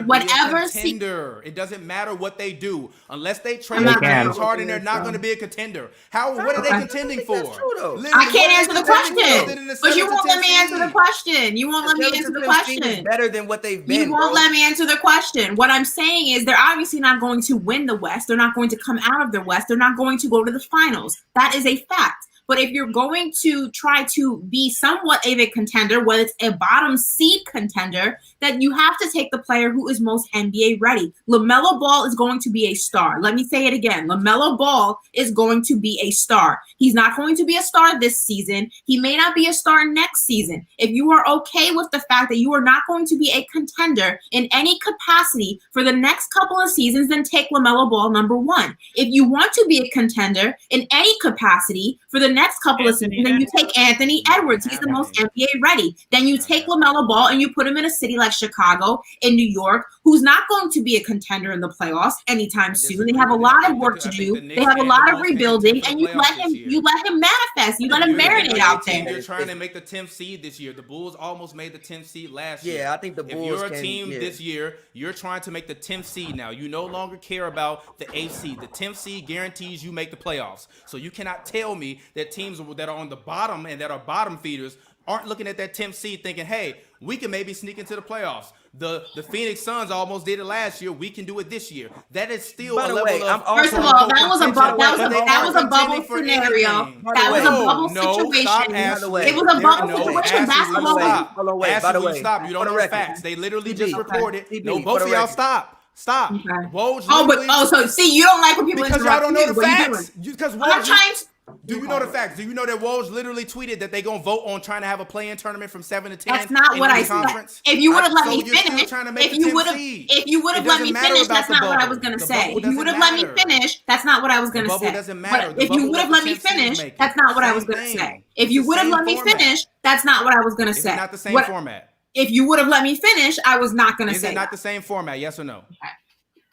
whatever, it doesn't matter what they do unless they trade James Harden. They're not going to be a contender. What are they contending for? I can't answer the question, but you won't let me answer the question. You won't let me answer the question. Better than what they've been. You won't let me answer the question. What I'm saying is they're obviously not going to win the West. They're not going to come out of the West. They're not going to go to the finals. That is a fact. But if you're going to try to be somewhat of a contender, whether it's a bottom seed contender, then you have to take the player who is most NBA ready. LaMelo Ball is going to be a star. Let me say it again. LaMelo Ball is going to be a star. He's not going to be a star this season. He may not be a star next season. If you are okay with the fact that you are not going to be a contender in any capacity for the next couple of seasons, then take LaMelo Ball number one. If you want to be a contender in any capacity for the next couple of seasons, then you take Anthony Edwards. He's the most NBA ready. Then you take LaMelo Ball and you put him in a city like Chicago, in New York, who's not going to be a contender in the playoffs anytime soon. They have a lot of work to do. They have a lot of rebuilding, and you let him manifest. You let him marinate out there. You're trying to make the 10th seed this year. The Bulls almost made the 10th seed last year. Yeah, I think the Bulls. If you're a team this year, you're trying to make the 10th seed now. You no longer care about the 8th seed. The 10th seed guarantees you make the playoffs. So you cannot tell me that teams that are on the bottom and that are bottom feeders aren't looking at that 10th seed thinking, hey, we can maybe sneak into the playoffs. The Phoenix Suns almost did it last year. We can do it this year. That is still a level of. First of all, that was a bubble scenario. That was a bubble situation. It was a bubble situation. Basketball. By the way, stop. You don't know the facts. They literally just recorded. No, both of y'all stop. Stop. Okay. So see, you don't like when people because y'all don't know the facts. Because I'm trying to. Do you know the facts? Do you know that Woj literally tweeted that they're going to vote on trying to have a play-in tournament from 7 to 10? That's not what I said. If you would have let me finish, if you would have let me finish, that's not what I was going to say. If you would have let me finish, that's not what I was going to say. Doesn't matter. If you would have let me finish, that's not what I was going to say. If you would have let me finish, that's not what I was going to say. It's not the same format. If you would have let me finish, I was not going to say. Is it not the same format? Yes or no?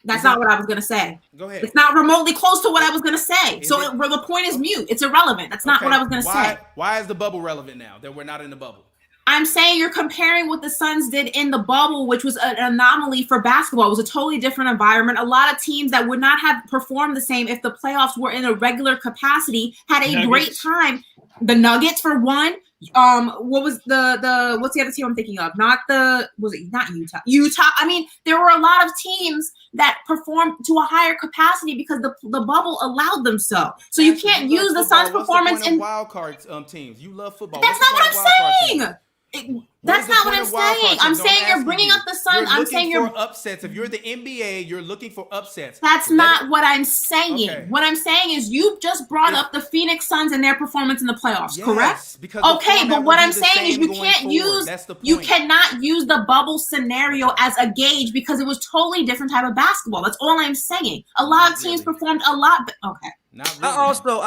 That's not what I was going to say. Go ahead. It's not remotely close to what I was going to say. The point is mute. It's irrelevant. That's not what I was going to say. Why is the bubble relevant now that we're not in the bubble? I'm saying you're comparing what the Suns did in the bubble, which was an anomaly for basketball. It was a totally different environment. A lot of teams that would not have performed the same if the playoffs were in a regular capacity had a great time. The Nuggets, for one. What was what's the other team I'm thinking of? Not Utah? Utah. I mean, there were a lot of teams that performed to a higher capacity because the bubble allowed them so. So you can't use the Suns' performance in wild card teams. You love football. That's not what I'm saying. That's not what I'm saying. I'm saying you're bringing up the Suns. I'm saying you're upsets. If you're the NBA, you're looking for upsets. That's not what I'm saying. Okay. What I'm saying is you just brought up the Phoenix Suns and their performance in the playoffs, correct? But what I'm saying is you cannot use the bubble scenario as a gauge because it was totally different type of basketball. That's all I'm saying. A lot of teams performed a lot. Okay. Not really. I also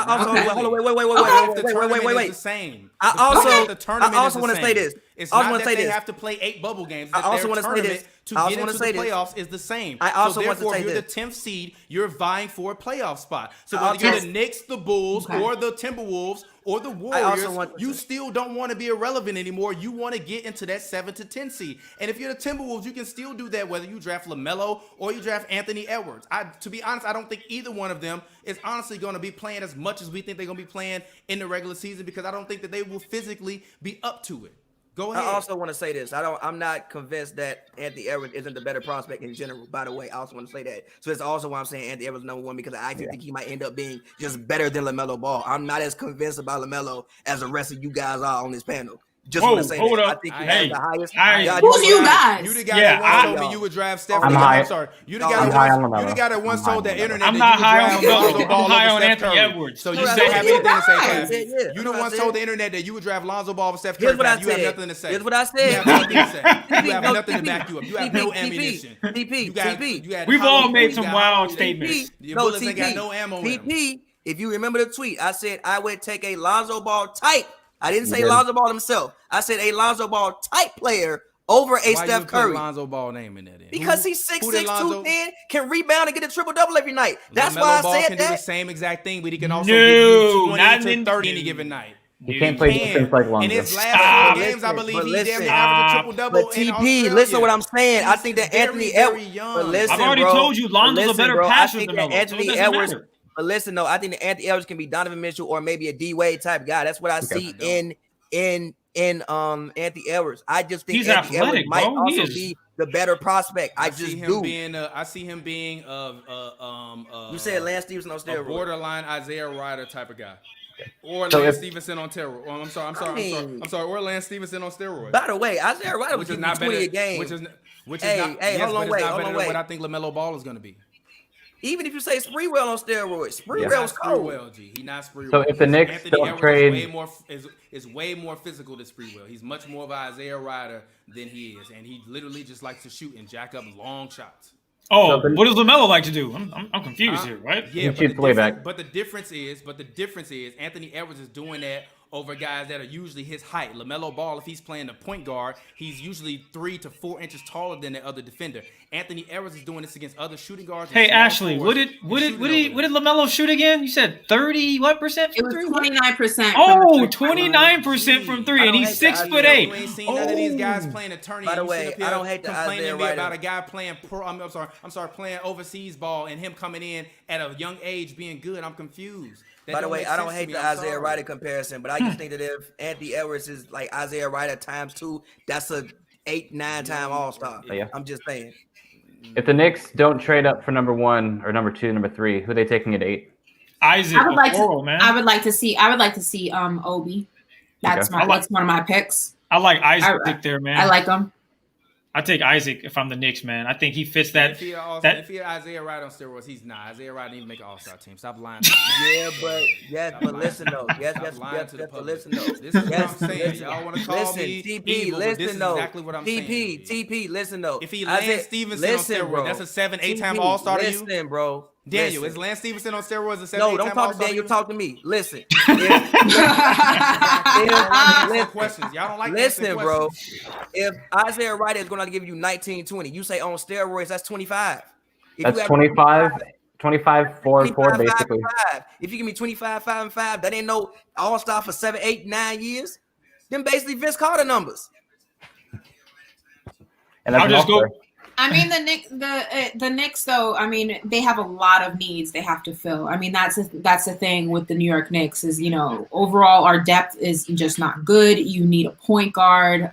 wait. The same. I also want to say this. It's not that they have to play 8 bubble games. I also want to say this. To get into the playoffs is the same. I also want to say if you're the 10th seed, you're vying for a playoff spot. So whether you're the Knicks, the Bulls, or the Timberwolves, or the Warriors, you still don't want to be irrelevant anymore. You want to get into that 7 to 10 seed. And if you're the Timberwolves, you can still do that whether you draft LaMelo or you draft Anthony Edwards. To be honest, I don't think either one of them is honestly going to be playing as much as we think they're going to be playing in the regular season because I don't think that they will physically be up to it. Go ahead. I also want to say this. I'm not convinced that Anthony Edwards isn't the better prospect in general. By the way, I also want to say that. So it's also why I'm saying Anthony Edwards number one because I actually think he might end up being just better than LaMelo Ball. I'm not as convinced about LaMelo as the rest of you guys are on this panel. Just want to say that. I think he has the highest. Who's you guys? You the guy that once told me you would draft Steph Curry. I'm sorry. You the guy that once told the internet I'm that not you would high draft Lonzo Ball I'm high over on Steph Anthony Curry. Edwards. So you don't have anything to say, Pavy. You the one once told the internet that you would draft Lonzo Ball over Steph Curry. Here's what I You have said. nothing to say. Here's what I said. You have nothing to say. You have nothing to back you up. You have no ammunition. We've all made some wild statements. Your bullets ain't got no ammo in them. If you remember the tweet, I said I would take a Lonzo Ball type. I didn't say Lonzo Ball himself. I said a Lonzo Ball type player over a Why you Steph put Curry. Lonzo Ball name in there then? Because he's Who 6'6", did Lonzo- 210, can rebound and get a triple-double every night. That's LaMelo why I Ball said can do the that. same exact thing, but he can also No, give you 20 not to in- 30 any given night. He can't play defense like In Lonzo. his last Stop. 4 games, I believe But he listen, damn near averaged a triple double. But TP, listen to what I'm saying. I think that Anthony Edwards. young. Listen, I've already bro, told you Lonzo's a better bro, passer I think than that Melo, so it Anthony doesn't Edwards. matter. But listen, no, I think that Anthony Edwards can be Donovan Mitchell or maybe a D-Wade type guy. That's what I see in Anthony Edwards. I just think He's Anthony athletic, Edwards might bro. He also is. be the better prospect. I just do. I see him being You said Lance Stevenson on a steroids. borderline Isaiah Ryder type of guy. Or So Lance if- Stevenson on steroids. I'm sorry. Or Lance Stevenson on steroids. By the way, Isaiah Ryder was Which is giving not 20 better. a game. Which is Hey, not. hey, Yes, hold on, but it's wait, not hold better on, than wait. what I think LaMelo Ball is going to be. Even if you say Spreewell on steroids, He's Spreewell not was cold. Sprewell, G. He's not Sprewell. So if the Knicks Anthony don't Edwards trade- is way more physical than Sprewell. He's much more of an Isaiah Ryder than he is, and he literally just likes to shoot and jack up long shots. Oh, what does LaMelo like to do? I'm confused here, right? Yeah, He shoots way back. But the difference is Anthony Edwards is doing that over guys that are usually his height. LaMelo Ball, if he's playing the point guard, he's usually 3 to 4 inches taller than the other defender. Anthony Edwards is doing this against other shooting guards. and Hey small Ashley, what forwards did and shooting over them. LaMelo shoot again? You said 30% It from was three? 29%. Oh, 29% from three, I and don't he's hate that 6'8". idea. You ain't seen none of these guys playing attorney. By the You way, sit up here I don't hate the complaining Isaiah to me Ryder. about a guy playing playing overseas ball and him coming in at a young age being good. I'm confused. That By the don't way, make I don't sense to hate me. the I'm Isaiah sorry. Ryder comparison, but I just think that if Anthony Edwards is like Isaiah Ryder times 2, that's a 8-9 time All-Star. Yeah. I'm just saying. If the Knicks don't trade up for number 1 or number 2, number 3, who are they taking at 8? Isaac I would like Okoro, to. man. I would like to see Obi. That's Okay. that's one of my picks. I like Isaac I- pick there, man. I like him. I take Isaac if I'm the Knicks, man. I think he fits that. If he that had Isaiah Ryder on steroids, he's not. Isaiah Ryder didn't even make an All-Star team. Stop lying. Yeah, but listen though. Yes, Stop lying to the but public. listen though. This is what Yes, I'm saying. listen. Y'all want to call Listen, me TP, evil, but this listen is though. exactly what I'm saying. TP, listen though. If he Isaiah- Lance Stevenson listen, on steroids, bro. that's a 7-8 time TP, All-Star to you? Listen, bro. Daniel, Listen. is Lance Stevenson on steroids a 7-8 No, time don't talk to All-Star Daniel. you? Talk to me. Listen. Listen, questions. Y'all don't like Listen, answering bro. questions. If Isaiah Ryder is going to give you 19, 20, you say on steroids, that's 25. If That's you have 25, 4, 4 basically. 5. If you give me 25, 5, and 5, that ain't no All-Star for 7, 8, 9 years. Then basically Vince Carter numbers. And that's I'll an just go. All-Star. I mean, the Knicks, though. I mean, they have a lot of needs they have to fill. I mean, that's the thing with the New York Knicks is, overall our depth is just not good. You need a point guard.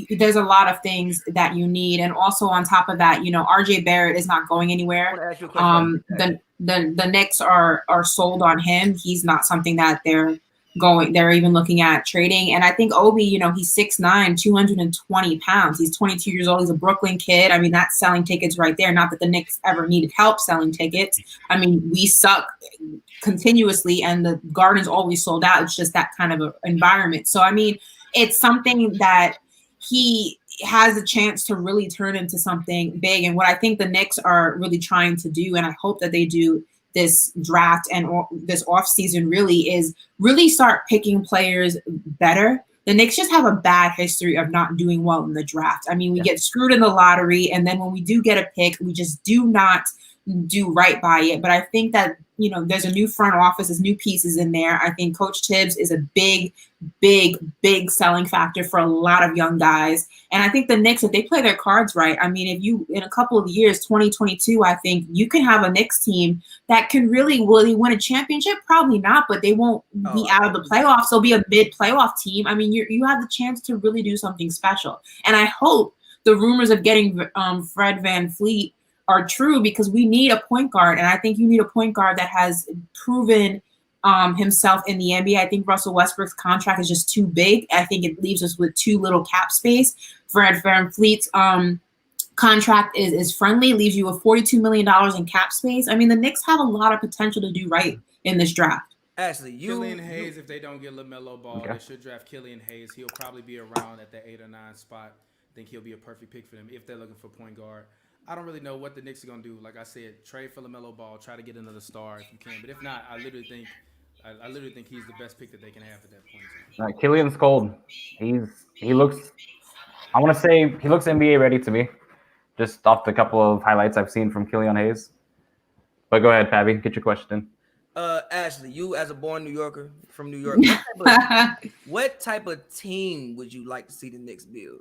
There's a lot of things that you need, and also on top of that, RJ Barrett is not going I anywhere. want to ask you a question. The Knicks are sold on him. He's not something that they're even looking at trading. And I think Obi, he's 6'9", 220 pounds. He's 22 years old. He's a Brooklyn kid. I mean, that's selling tickets right there. Not that the Knicks ever needed help selling tickets. I mean, we suck continuously and the Garden's always sold out. It's just that kind of a environment. So, I mean, it's something that he has a chance to really turn into something big. And what I think the Knicks are really trying to do, and I hope that they do this draft and this offseason really is really start picking players better. The Knicks just have a bad history of not doing well in the draft. I mean, we get screwed in the lottery, and then when we do get a pick, we just do not do right by it. But I think that, there's a new front office, there's new pieces in there. I think Coach Tibbs is a big, big, big selling factor for a lot of young guys. And I think the Knicks, if they play their cards right, I mean, if you, in a couple of years, 2022, I think you can have a Knicks team that can will they win a championship? Probably not, but they won't be out of the playoffs. They'll be a mid-playoff team. I mean, you have the chance to really do something special. And I hope the rumors of getting Fred VanVleet are true, because we need a point guard. And I think you need a point guard that has proven himself in the NBA. I think Russell Westbrook's contract is just too big. I think it leaves us with too little cap space. Fred VanVleet's contract is friendly, leaves you with $42 million in cap space. I mean, the Knicks have a lot of potential to do right in this draft. Actually, Killian Hayes, if they don't get LaMelo Ball, they should draft Killian Hayes. He'll probably be around at the 8 or 9 spot. I think he'll be a perfect pick for them if they're looking for point guard. I don't really know what the Knicks are going to do. Like I said, trade for LaMelo Ball, try to get another star if you can. But if not, I literally think he's the best pick that they can have at that point. Killian's cold. He looks I want to say he looks NBA ready to me, just off the couple of highlights I've seen from Killian Hayes. But go ahead, Pavy, get your question in. Ashley, you as a born New Yorker from New York, what type of team would you like to see the Knicks build?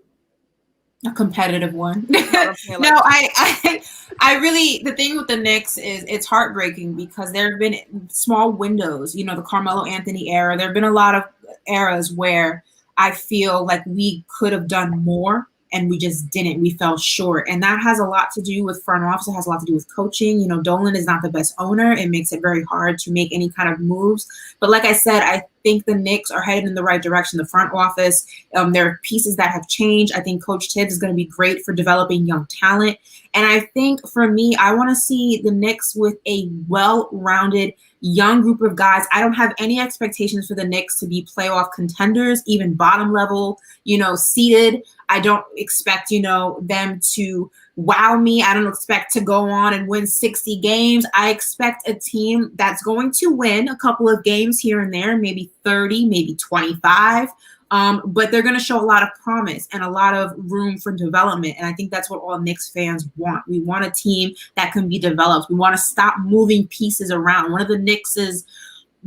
A competitive one. No, I really, the thing with the Knicks is it's heartbreaking because there have been small windows, you know, the Carmelo Anthony era. There have been a lot of eras where I feel like we could have done more and we just didn't. We fell short. And that has a lot to do with front office. It has a lot to do with coaching. You know, Dolan is not the best owner. It makes it very hard to make any kind of moves. But like I said, I think the Knicks are headed in the right direction. The front office, there are pieces that have changed. I think Coach Tibbs is going to be great for developing young talent. And I think for me, I want to see the Knicks with a well-rounded young group of guys. I don't have any expectations for the Knicks to be playoff contenders, even bottom level, you know, seeded. I don't expect, you know, them to wow me. I don't expect to go on and win 60 games. I expect a team that's going to win a couple of games here and there, maybe 30, maybe 25. But they're going to show a lot of promise and a lot of room for development. And I think that's what all Knicks fans want. We want a team that can be developed. We want to stop moving pieces around. One of the Knicks'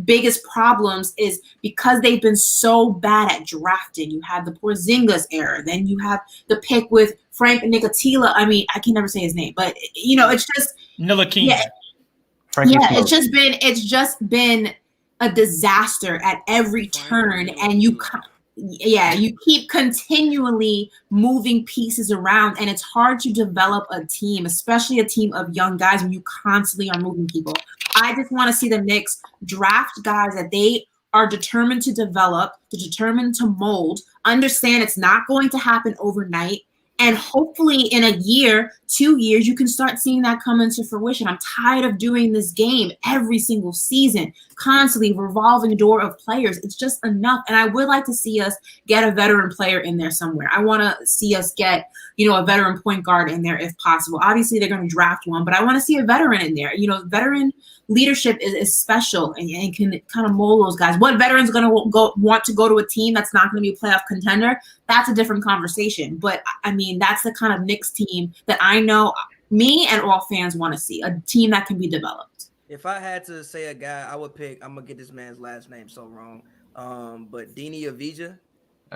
biggest problems is because they've been so bad at drafting. You have the Porzingis era. Then you have the pick with Frank Ntilikina. I mean, I can never say his name, but, you know, it's just – Ntilikina. Yeah, it's just been a disaster at every turn. And you keep continually moving pieces around, and it's hard to develop a team, especially a team of young guys, when you constantly are moving people. I just want to see the Knicks draft guys that they are determined to develop, determined to mold, understand it's not going to happen overnight. And hopefully in a year, 2 years, you can start seeing that come into fruition. I'm tired of doing this game every single season, constantly revolving door of players. It's just enough. And I would like to see us get a veteran player in there somewhere. I want to see us get, you know, a veteran point guard in there if possible. Obviously, they're going to draft one, but I want to see a veteran in there. You know, veteran leadership is special and can kind of mold those guys. What veteran's going to want to go to a team that's not going to be a playoff contender? That's a different conversation. But I mean, that's the kind of Knicks team that I know me and all fans want to see, a team that can be developed. If I had to say a guy, I would pick, I'm going to get this man's last name so wrong, but Deni Avdija.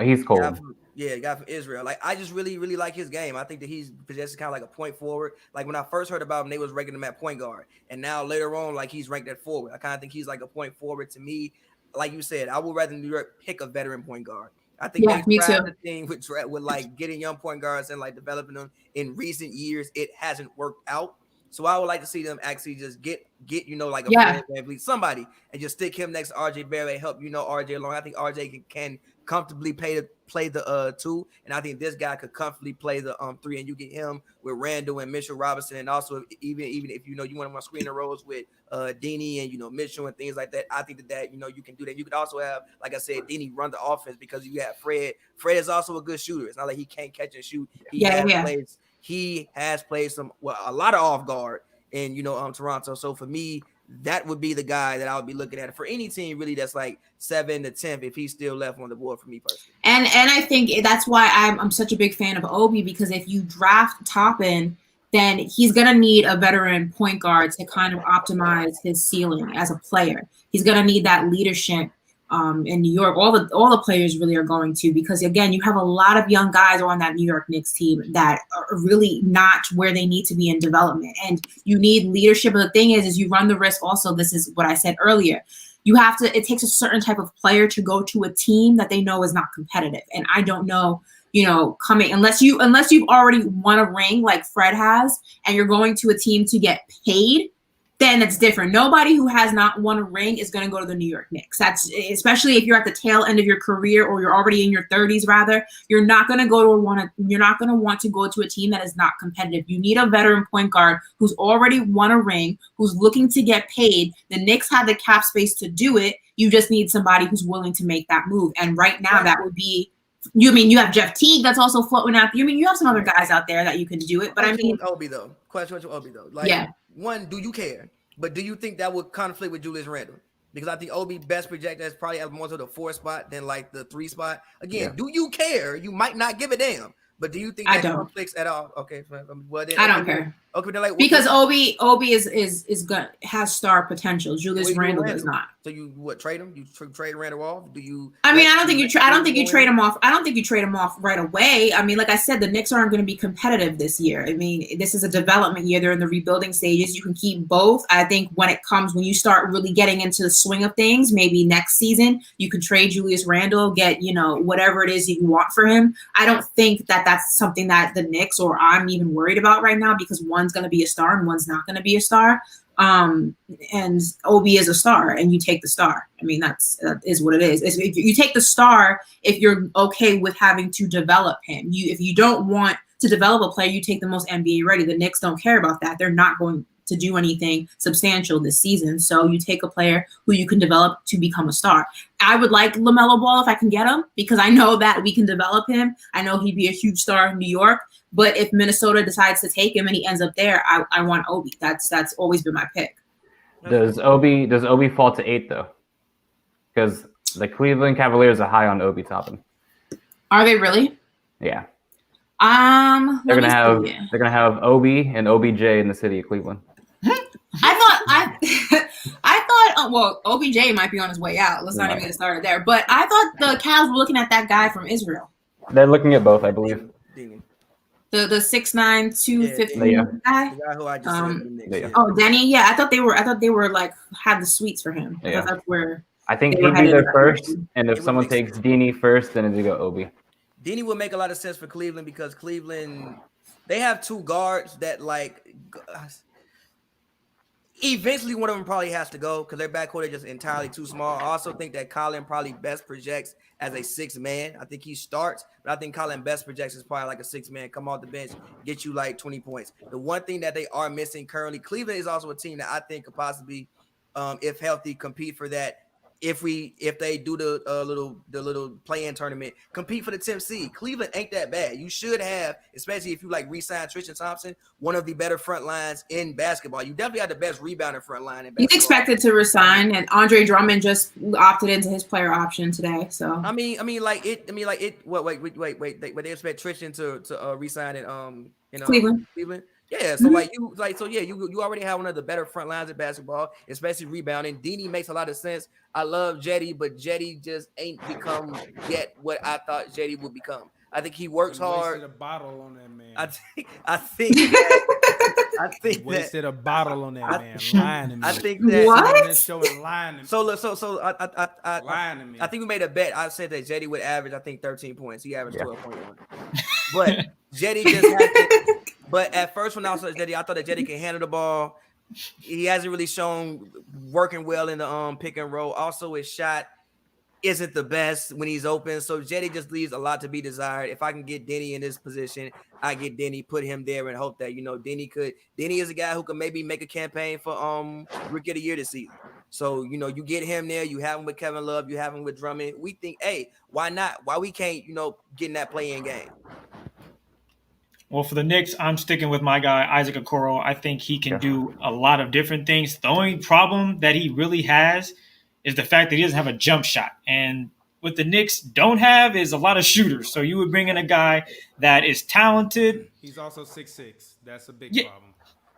He's cold. Guy from Israel. Like, I just really, really like his game. I think that he's possessed kind of like a point forward. Like, when I first heard about him, they was ranking him at point guard. And now later on, like, he's ranked at forward. I kind of think he's like a point forward to me. Like you said, I would rather New York pick a veteran point guard. I think me too. The thing with like getting young point guards and like developing them in recent years, it hasn't worked out. So I would like to see them actually just get you know, like a somebody and just stick him next to RJ Barrett, help, you know, RJ along. I think RJ can comfortably play the 2, and I think this guy could comfortably play the 3, and you get him with Randall and Mitchell Robinson, and also even if you know you want to screen the roles with Deni and, you know, Mitchell and things like that. I think that you know you can do that. You could also have, like I said, Deni run the offense because you have Fred. Fred is also a good shooter. It's not like he can't catch and shoot. He has played a lot of off guard in, you know, Toronto. So for me, that would be the guy that I would be looking at for any team really that's like 7th to 10th if he's still left on the board for me personally. And I think that's why I'm such a big fan of Obi, because if you draft Toppin, then he's going to need a veteran point guard to kind of optimize his ceiling as a player. He's going to need that leadership in New York. All the players really are going to, because again, you have a lot of young guys on that New York Knicks team that are really not where they need to be in development, and you need leadership. But the thing is you run the risk also. This is what I said earlier. It takes a certain type of player to go to a team that they know is not competitive. And I don't know, you know, unless you've already won a ring like Fred has, and you're going to a team to get paid, then it's different. Nobody who has not won a ring is going to go to the New York Knicks. That's especially if you're at the tail end of your career or you're already in your 30s. Rather, you're not going to want to go to a team that is not competitive. You need a veteran point guard who's already won a ring, who's looking to get paid. The Knicks have the cap space to do it. You just need somebody who's willing to make that move. And right now, that would be. You have Jeff Teague that's also floating out there. You have some other guys out there that you can do it. But question with Obi though. Like, one, do you care? But do you think that would conflict with Julius Randle? Because I think Obi best projected as probably more to the 4 spot than like the 3 spot. Again, do you care? You might not give a damn. But do you think I that don't. conflicts at all? Okay, well then, I don't care. Okay, then like Because Obi is good, has star potential. Julius Randle does not. So you trade him? You trade Randle off? Do you? I mean, I don't think you trade him off. I don't think you trade him off right away. I mean, like I said, the Knicks aren't going to be competitive this year. I mean, this is a development year. They're in the rebuilding stages. You can keep both. I think when you start really getting into the swing of things, maybe next season you can trade Julius Randle, get whatever it is you want for him. I don't think that that's something that the Knicks or I'm even worried about right now, because one's going to be a star and one's not going to be a star. And Obi is a star, and you take the star. I mean, that is what it is. You take the star if you're okay with having to develop him. If you don't want to develop a player, you take the most NBA ready. The Knicks don't care about that. They're not going to do anything substantial this season. So you take a player who you can develop to become a star. I would like LaMelo Ball if I can get him, because I know that we can develop him. I know he'd be a huge star in New York. But if Minnesota decides to take him and he ends up there, I want Obi. That's always been my pick. Does Obi fall to 8 though? Because the Cleveland Cavaliers are high on Obi topping. Are they really? Yeah. They're gonna have Obi and OBJ in the city of Cleveland. I thought well, OBJ might be on his way out. Let's not even get started there. But I thought the Cavs were looking at that guy from Israel. They're looking at both, I believe. The 6'9", 250 guy. The guy who I just said. Oh, Denny. Yeah, I thought they were like had the sweets for him. Yeah. That's where I think he'd be there first, and if someone takes Dini first, then it'd go Obi. Dini would make a lot of sense for Cleveland, because Cleveland, they have two guards that eventually one of them probably has to go because their backcourt is just entirely too small. I also think that Colin probably best projects as a 6th man. I think he starts, but I think Colin best projects is probably like a 6th man, come off the bench, get you like 20 points. The one thing that they are missing currently, Cleveland is also a team that I think could possibly, if healthy, compete for that. If they do the little play-in tournament, compete for the 10th seed. Cleveland ain't that bad. You should have, especially if you re-sign Tristan Thompson, one of the better front lines in basketball. You definitely have the best rebounding front line in basketball. He's expected to resign, and Andre Drummond just opted into his player option today. So wait, they expect Tristan to resign in Cleveland. Yeah, so you already have one of the better front lines in basketball, especially rebounding. Dini makes a lot of sense. I love Jetty, but Jetty just ain't become yet what I thought Jetty would become. I think he works hard. Wasted a bottle on that man. I think wasted a bottle on that man. Lying to me. I think that what? Lying to me. So lying to me. I think we made a bet. I said that Jetty would average, 13 points. He averaged 12.1. But Jetty just had to. But at first, when I was Jetty, I thought that Jetty can handle the ball. He hasn't really shown working well in the pick and roll. Also, his shot isn't the best when he's open. So Jetty just leaves a lot to be desired. If I can get Denny in this position, I get Denny, put him there, and hope that Denny is a guy who can maybe make a campaign for Rookie of the Year this season. So you get him there. You have him with Kevin Love. You have him with Drummond. We think, hey, why not? Why we can't get in that play-in game? Well, for the Knicks, I'm sticking with my guy, Isaac Okoro. I think he can do a lot of different things. The only problem that he really has is the fact that he doesn't have a jump shot. And what the Knicks don't have is a lot of shooters. So you would bring in a guy that is talented. He's also 6'6". That's a big problem.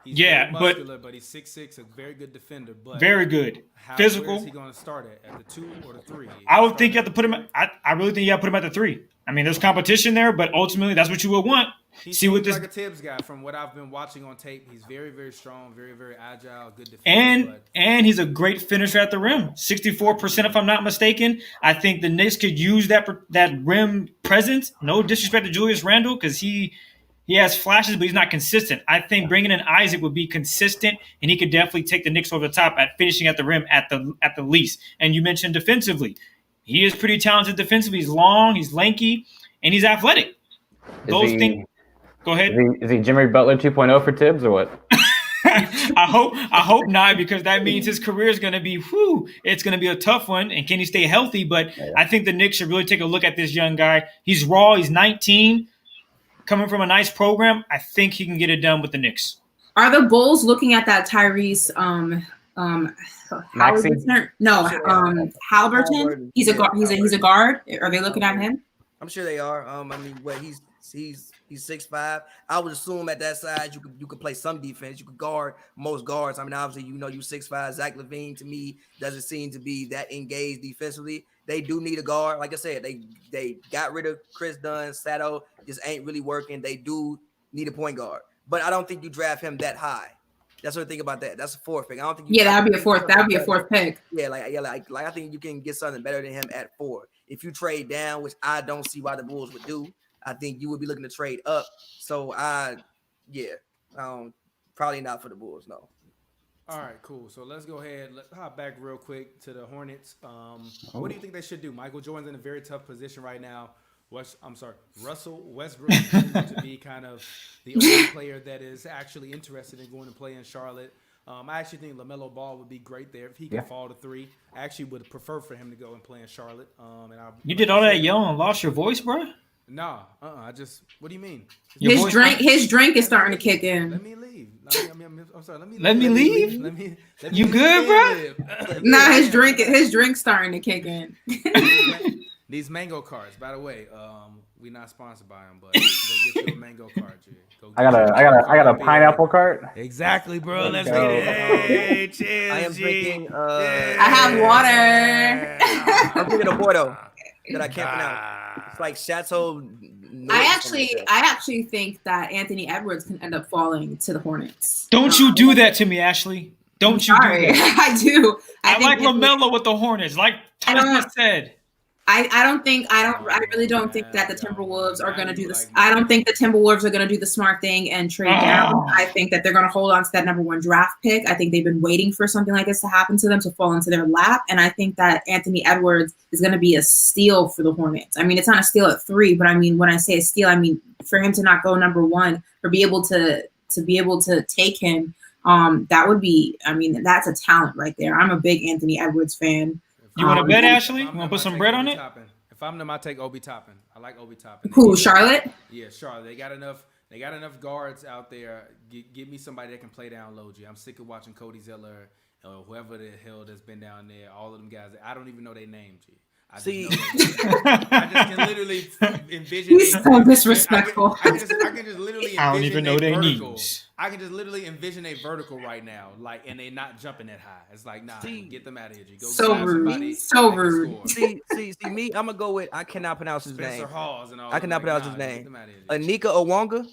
He's very muscular, but he's 6'6", a very good defender. But very good. Physical. Where is he going to start at the 2 or the 3? I would think you have to put him – I really think you have to put him at the 3. I mean, there's competition there, but ultimately that's what you would want. He seems like a Tibbs guy from what I've been watching on tape. He's very, very strong, very, very agile, good defender. And he's a great finisher at the rim. 64%, if I'm not mistaken. I think the Knicks could use that rim presence. No disrespect to Julius Randle, because he has flashes, but he's not consistent. I think bringing in Isaac would be consistent, and he could definitely take the Knicks over the top at finishing at the rim at the least. And you mentioned defensively. He is pretty talented defensively. He's long, he's lanky, and he's athletic. Go ahead. Is he Jimmy Butler 2.0 for Tibbs or what? I hope not, because that means his career is going to be it's going to be a tough one. And can he stay healthy? But I think the Knicks should really take a look at this young guy. He's raw. He's 19, coming from a nice program. I think he can get it done with the Knicks. Are the Bulls looking at that Tyrese Halliburton? He's a guard. He's a guard. Are they looking at him? I'm sure they are. He's He's 6'5". I would assume at that size you could play some defense. You could guard most guards. I mean, obviously, you 6'5". Zach LaVine to me doesn't seem to be that engaged defensively. They do need a guard. Like I said, they got rid of Chris Dunn. Sato just ain't really working. They do need a point guard, but I don't think you draft him that high. That's what I think about that. That's a fourth pick. I don't think. That'd be a fourth. That'd be a fourth pick. Like I think you can get something better than him at 4. If you trade down, which I don't see why the Bulls would do, I think you would be looking to trade up. So probably not for the Bulls. No. All right, cool. So let's go ahead. Let's hop back real quick to the Hornets. What do you think they should do? Michael Jordan's in a very tough position right now. Russell Westbrook seems to be kind of the only player that is actually interested in going to play in Charlotte. I actually think LaMelo Ball would be great there if he could fall to 3. I actually would prefer for him to go and play in Charlotte. You did all that yelling and lost your voice, bro? Nah, I just. What do you mean? His drink is starting to kick in. Let me leave. I'm sorry. Let me leave. Let me you good, bro? Nah, his drink's starting to kick in. These mango cards, by the way, we're not sponsored by them, but go get your mango card, G. I got a pineapple cart. Exactly, bro. Let's get it. Hey, cheers. I am drinking. I have water. I'm drinking a Bordeaux that I can't pronounce. It's like Chateau. I actually think that Anthony Edwards can end up falling to the Hornets. Don't you do that to me, Ashley. Don't you do that. I do. I like LaMelo with the Hornets, like Thomas said. I really don't think that the Timberwolves are going to do this. I don't think the Timberwolves are going to do the smart thing and trade down. I think that they're going to hold on to that number 1 draft pick. I think they've been waiting for something like this to happen to them, to fall into their lap. And I think that Anthony Edwards is going to be a steal for the Hornets. I mean, it's not a steal at 3, but I mean, when I say a steal, I mean, for him to not go number 1 or be able to take him, that would be, I mean, that's a talent right there. I'm a big Anthony Edwards fan. You want to bet, Ashley? You want to put some bread on it? If I'm them, I take Obi Toppin. I like Obi Toppin. Who, Charlotte? Yeah, Charlotte. They got enough guards out there. Give me somebody that can play down low, G. I'm sick of watching Cody Zeller or whoever the hell that's been down there. All of them guys. I don't even know their name, G. I just can literally envision. He's so disrespectful. I can just literally envision I don't even know their names. I can just literally envision a vertical right now, like, and they not jumping that high. It's like, nah, get them out of here. G. Go so rude. So rude. See, me, I'm gonna go with. I cannot pronounce his Spencer name. Hawes and all. I cannot pronounce his Get name. them out of here, G. Anika Onwanga.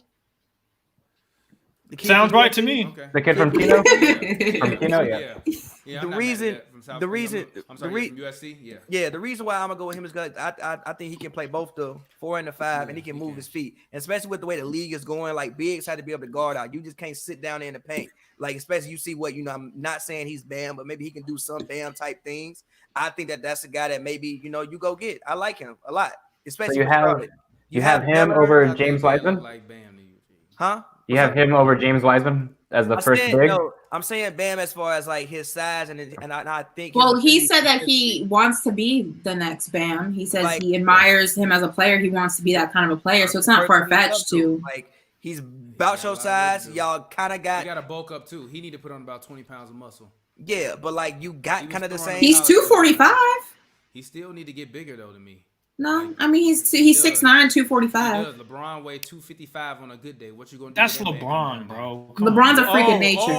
Sounds right to me. Okay. The kid from Kino? From Kino, yeah. Yeah, From USC, yeah. Yeah, the reason why I'm gonna go with him is because I think he can play both the 4 and the 5, and he can move his feet. And especially with the way the league is going, like bigs had to be able to guard out. You just can't sit down there in the paint. Like, especially you see what, I'm not saying he's Bam, but maybe he can do some Bam type things. I think that's a guy that maybe, you go get. I like him a lot. Especially so you have him over James Wiseman? Like Bam to you, G. Huh? You have him over James Wiseman as the first big? No, I'm saying Bam as far as like his size and I think. Well, he said that he wants to be the next Bam. He says he admires him as a player. He wants to be that kind of a player. So it's not far fetched to. Like, he's about your size. Y'all kind of got. He got to bulk up too. He need to put on about 20 pounds of muscle. Yeah, but like you got kind of the same. He's 245. He still need to get bigger though to me. No, I mean he's 6'9", 245. LeBron weighed 255 on a good day. What you gonna do? That's LeBron, bro. LeBron's a freak of nature.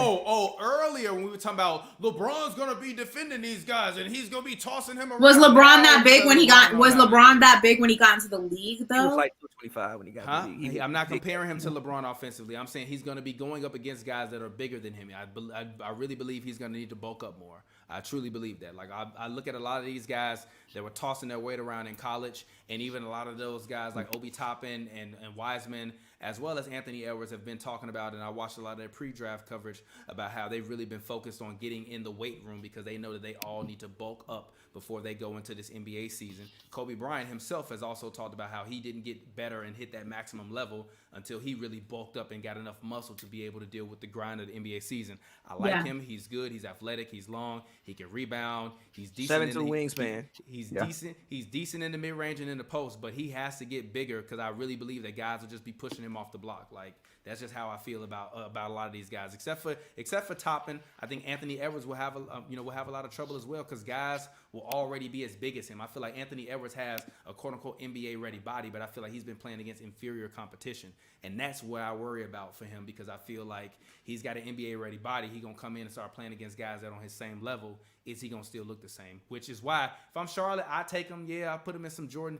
Earlier when we were talking about LeBron's gonna be defending these guys and he's gonna be tossing him around. Was LeBron that big when he got? Was LeBron that big when he got into the league though? He was like 225 when he got into the league. I'm not comparing him to LeBron offensively. I'm saying he's gonna be going up against guys that are bigger than him. I really believe he's gonna need to bulk up more. I truly believe that. Like I look at a lot of these guys that were tossing their weight around in college, and even a lot of those guys like Obi Toppin and Wiseman, as well as Anthony Edwards, have been talking about, and I watched a lot of their pre-draft coverage about how they've really been focused on getting in the weight room because they know that they all need to bulk up before they go into this NBA season. Kobe Bryant himself has also talked about how he didn't get better and hit that maximum level until he really bulked up and got enough muscle to be able to deal with the grind of the NBA season. I like him. He's good. He's athletic. He's long. He can rebound. He's decent. 7'2" wingspan. He's decent. He's decent in the mid range and in the post, but he has to get bigger because I really believe that guys will just be pushing him off the block. Like that's just how I feel about a lot of these guys. Except for Toppin, I think Anthony Edwards will have a lot of trouble as well because guys will already be as big as him. I feel like Anthony Edwards has a quote unquote NBA ready body, but I feel like he's been playing against inferior competition, and that's what I worry about for him because I feel like he's got an NBA ready body. He's gonna come in and start playing against guys that are on his same level. Is he gonna still look the same? Which is why if I'm Charlotte, I take him. Yeah, I put him in some team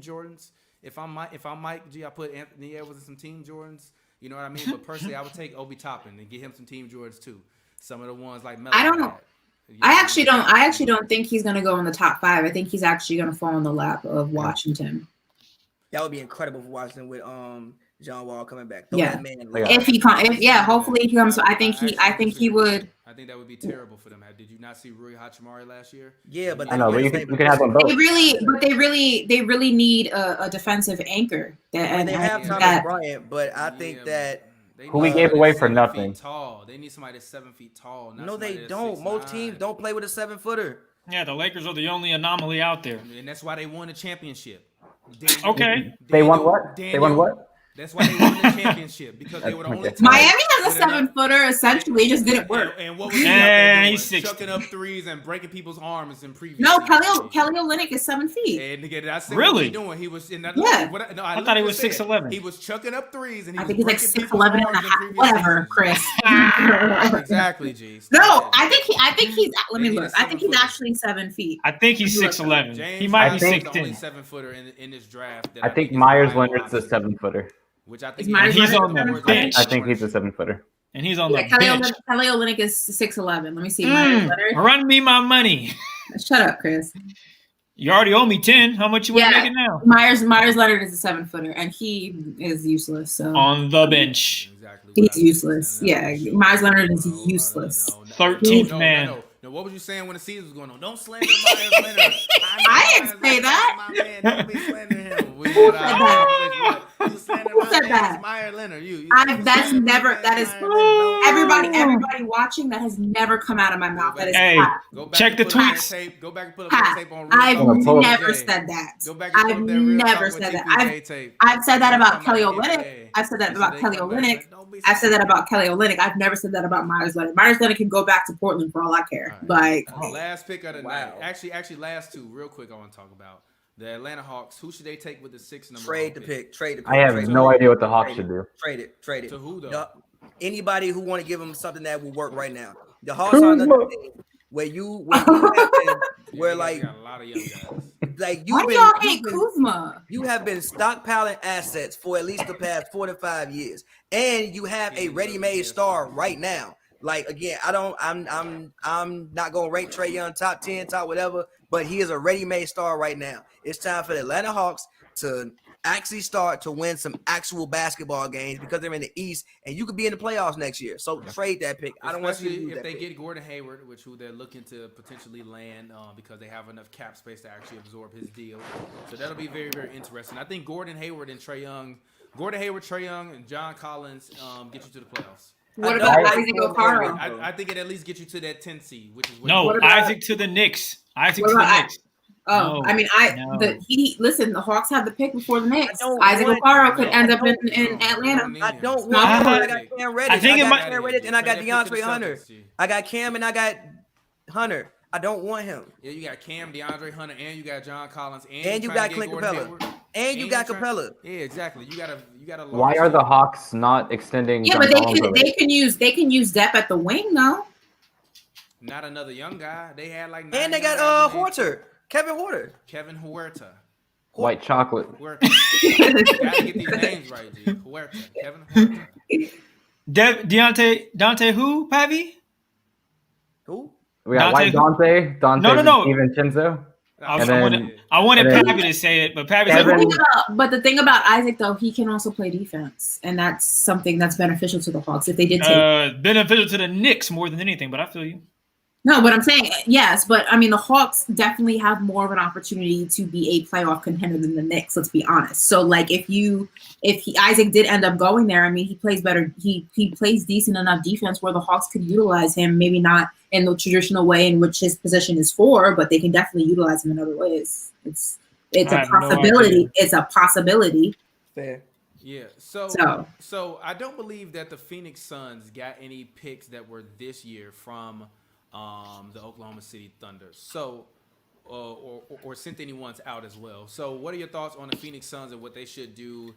Jordans. If I'm Mike G, I put Anthony Edwards in some team Jordans. You know what I mean? But personally, I would take Obi Toppin and get him some team Jordans too. Some of the ones like Melo. I don't know. I actually don't think he's going to go in the top 5. I think he's actually going to fall in the lap of Washington. That would be incredible for Washington with John Wall coming back. Hopefully he comes. I think he would. I think that would be terrible for them. Did you not see Rui Hachimura last year? Yeah, but I know we can have them both. They really need a defensive anchor. They have Thomas Bryant, but I think that who we gave away for nothing. Tall. They need somebody that's 7 feet tall. No, they don't. Most teams don't play with a 7-footer. Yeah, the Lakers are the only anomaly out there, and that's why they won the championship. They won what? They won what? That's why they won the championship because they were the only team. Miami has a 7-footer. Essentially, it just didn't work. And what was he chucking up threes and breaking people's arms in previous? No, Kelly Olynyk is 7 feet. And again, that's really what he doing. He was in that. I thought he was 6'11". He was chucking up threes, and I think he's like 6'11 and a half. Whatever, Chris. Exactly, G. No, I think he's. Let me look. I think he's actually 7 feet. I think he's 6'11". He might be 6'10". The only 7-footer in this draft. I think Myers Leonard's a 7-footer. Which I think he's on the bench. I think he's a 7-footer. And he's on the bench. Kelly Olynyk is 6'11". Let me see. Myers Leonard. Run me my money. Shut up, Chris. You already owe me 10. How much you want to make it now? Myers Leonard is a 7-footer, and he is useless. So on the bench. Exactly. He's useless. Yeah, Myers Leonard is useless. 13th man. No, what was you saying when the season was going on? Don't slander Myers Leonard. I didn't say that. My man, don't be slandering him. Who said that? You slander Who said that? Myers Leonard. That is everybody watching. That has never come out of my mouth. That is check the tweets. Go back and put up the tape on. I've never said that. I've never said that. I've said that about Kelly Olynyk. I've said that about Kelly Olynyk. I've said that about Kelly Olynyk. I've never said that about Myers Leonard. Myers Leonard can go back to Portland for all I care. Right. Last pick of the night. Actually, last two. Real quick, I want to talk about the Atlanta Hawks. Who should they take with the 6th number? Trade the pick. I have no idea what the Hawks should do. Trade it. To who though? Anybody who want to give them something that will work right now. The Hawks are another thing where you have been, where like got a lot of young guys. Like why do y'all hate Kuzma? You have been stockpiling assets for at least the past 4 to 5 years, and you have a ready-made star right now. Like again, I'm not gonna rank Trae Young top 10, top whatever, but he is a ready-made star right now. It's time for the Atlanta Hawks to actually start to win some actual basketball games because they're in the East, and you could be in the playoffs next year. So trade that pick. I don't want you to do if that they pick. Get Gordon Hayward, who they're looking to potentially land because they have enough cap space to actually absorb his deal. So that'll be very, very interesting. I think Gordon Hayward, Trae Young, and John Collins get you to the playoffs. What about Isaac Okoro? I think it at least gets you to that 10 seed, which is Isaac to the Knicks. Knicks. Oh, no, I mean, the Hawks have the pick before the Knicks. Isaac Okoro could end up in Atlanta. I don't want I got Cam Reddish. I got Cam Reddish and I got DeAndre Hunter. I got Cam and I got Hunter. I don't want him. Yeah, you got Cam, DeAndre Hunter, and you got John Collins, and you got Clint Capella, and you got Capella. Yeah, exactly. You got a. Why are the Hawks not extending? Yeah, but they can use depth at the wing though. Not another young guy. They had like. And they got Kevin Huerta. White chocolate. Huerta. You gotta get these names right, G. Huerta. Kevin Huerta. Dante who, Pavy? Who? We got White Dante. No. Even Chinzo. I wanted Pavy to say it, but Pavy said, but the thing about Isaac, though, he can also play defense, and that's something that's beneficial to the Hawks if they did take beneficial to the Knicks more than anything. But I feel you. No, but I'm saying yes, but I mean the Hawks definitely have more of an opportunity to be a playoff contender than the Knicks. Let's be honest. So like if Isaac did end up going there, I mean he plays better. He plays decent enough defense where the Hawks could utilize him. Maybe not in the traditional way in which his position is for, but they can definitely utilize him in other ways. It's a possibility. It's a possibility. Fair. Yeah. So I don't believe that the Phoenix Suns got any picks that were this year from the Oklahoma City Thunder. So, or sent any ones out as well. So, what are your thoughts on the Phoenix Suns and what they should do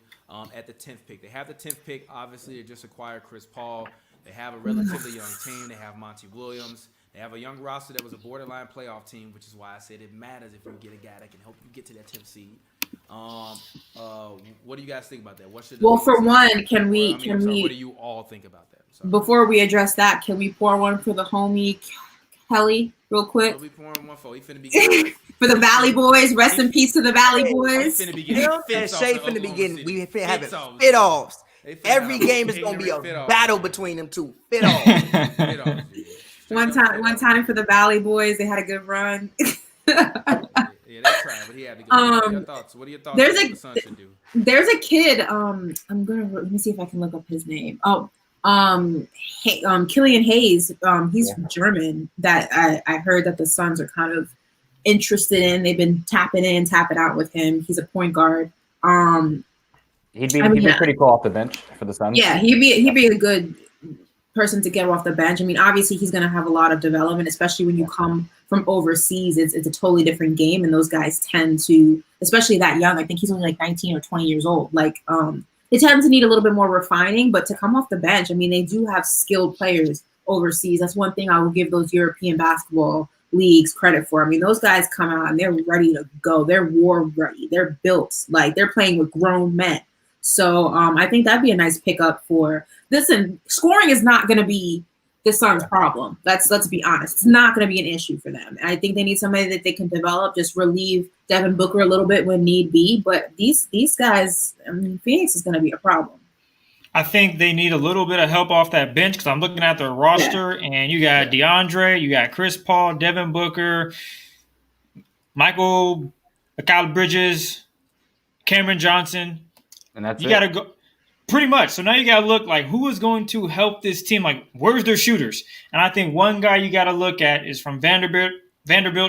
at the 10th pick? They have the 10th pick. Obviously, they just acquired Chris Paul. They have a relatively young team. They have Monty Williams. They have a young roster that was a borderline playoff team, which is why I said it matters if you get a guy that can help you get to that 10th seed. What do you guys think about that? What should for one, what do you all think about that? Sorry. Before we address that, can we pour one for the homie Kelly real quick? So we pouring one for. He finna be getting, for the Valley Boys. Rest in peace to the Valley Boys. Finna be getting Shay finna be getting. We finna have it fit offs. Every game is gonna be a battle between them two. Fit offs. One time for the Valley Boys, they had a good run. Yeah, they tried, but he had to go. What are your thoughts? What are your thoughts? What the Suns should do? There's a kid. Let me see if I can look up his name. Killian Hayes. He's German. That I heard that the Suns are kind of interested in. They've been tapping out with him. He's a point guard. He'd be pretty cool off the bench for the Suns. Yeah, he'd be a good person to get off the bench. I mean, obviously he's going to have a lot of development, especially when you come from overseas. It's a totally different game, and those guys tend to, especially that young. I think he's only like 19 or 20 years old. Like, they tend to need a little bit more refining. But to come off the bench, I mean, they do have skilled players overseas. That's one thing I will give those European basketball leagues credit for. I mean, those guys come out and they're ready to go. They're war ready. They're built. Like, they're playing with grown men. So I think that'd be a nice pickup for this. And scoring is not going to be the Suns' problem. Let's be honest. It's not going to be an issue for them. I think they need somebody that they can develop, just relieve Devin Booker a little bit when need be. But these guys, I mean, Phoenix is going to be a problem. I think they need a little bit of help off that bench because I'm looking at their roster, and you got DeAndre, you got Chris Paul, Devin Booker, Michael Bridges, Cameron Johnson. And that's you got to go pretty much. So now you got to look like who is going to help this team. Like, where's their shooters? And I think one guy you got to look at is from Vanderbilt,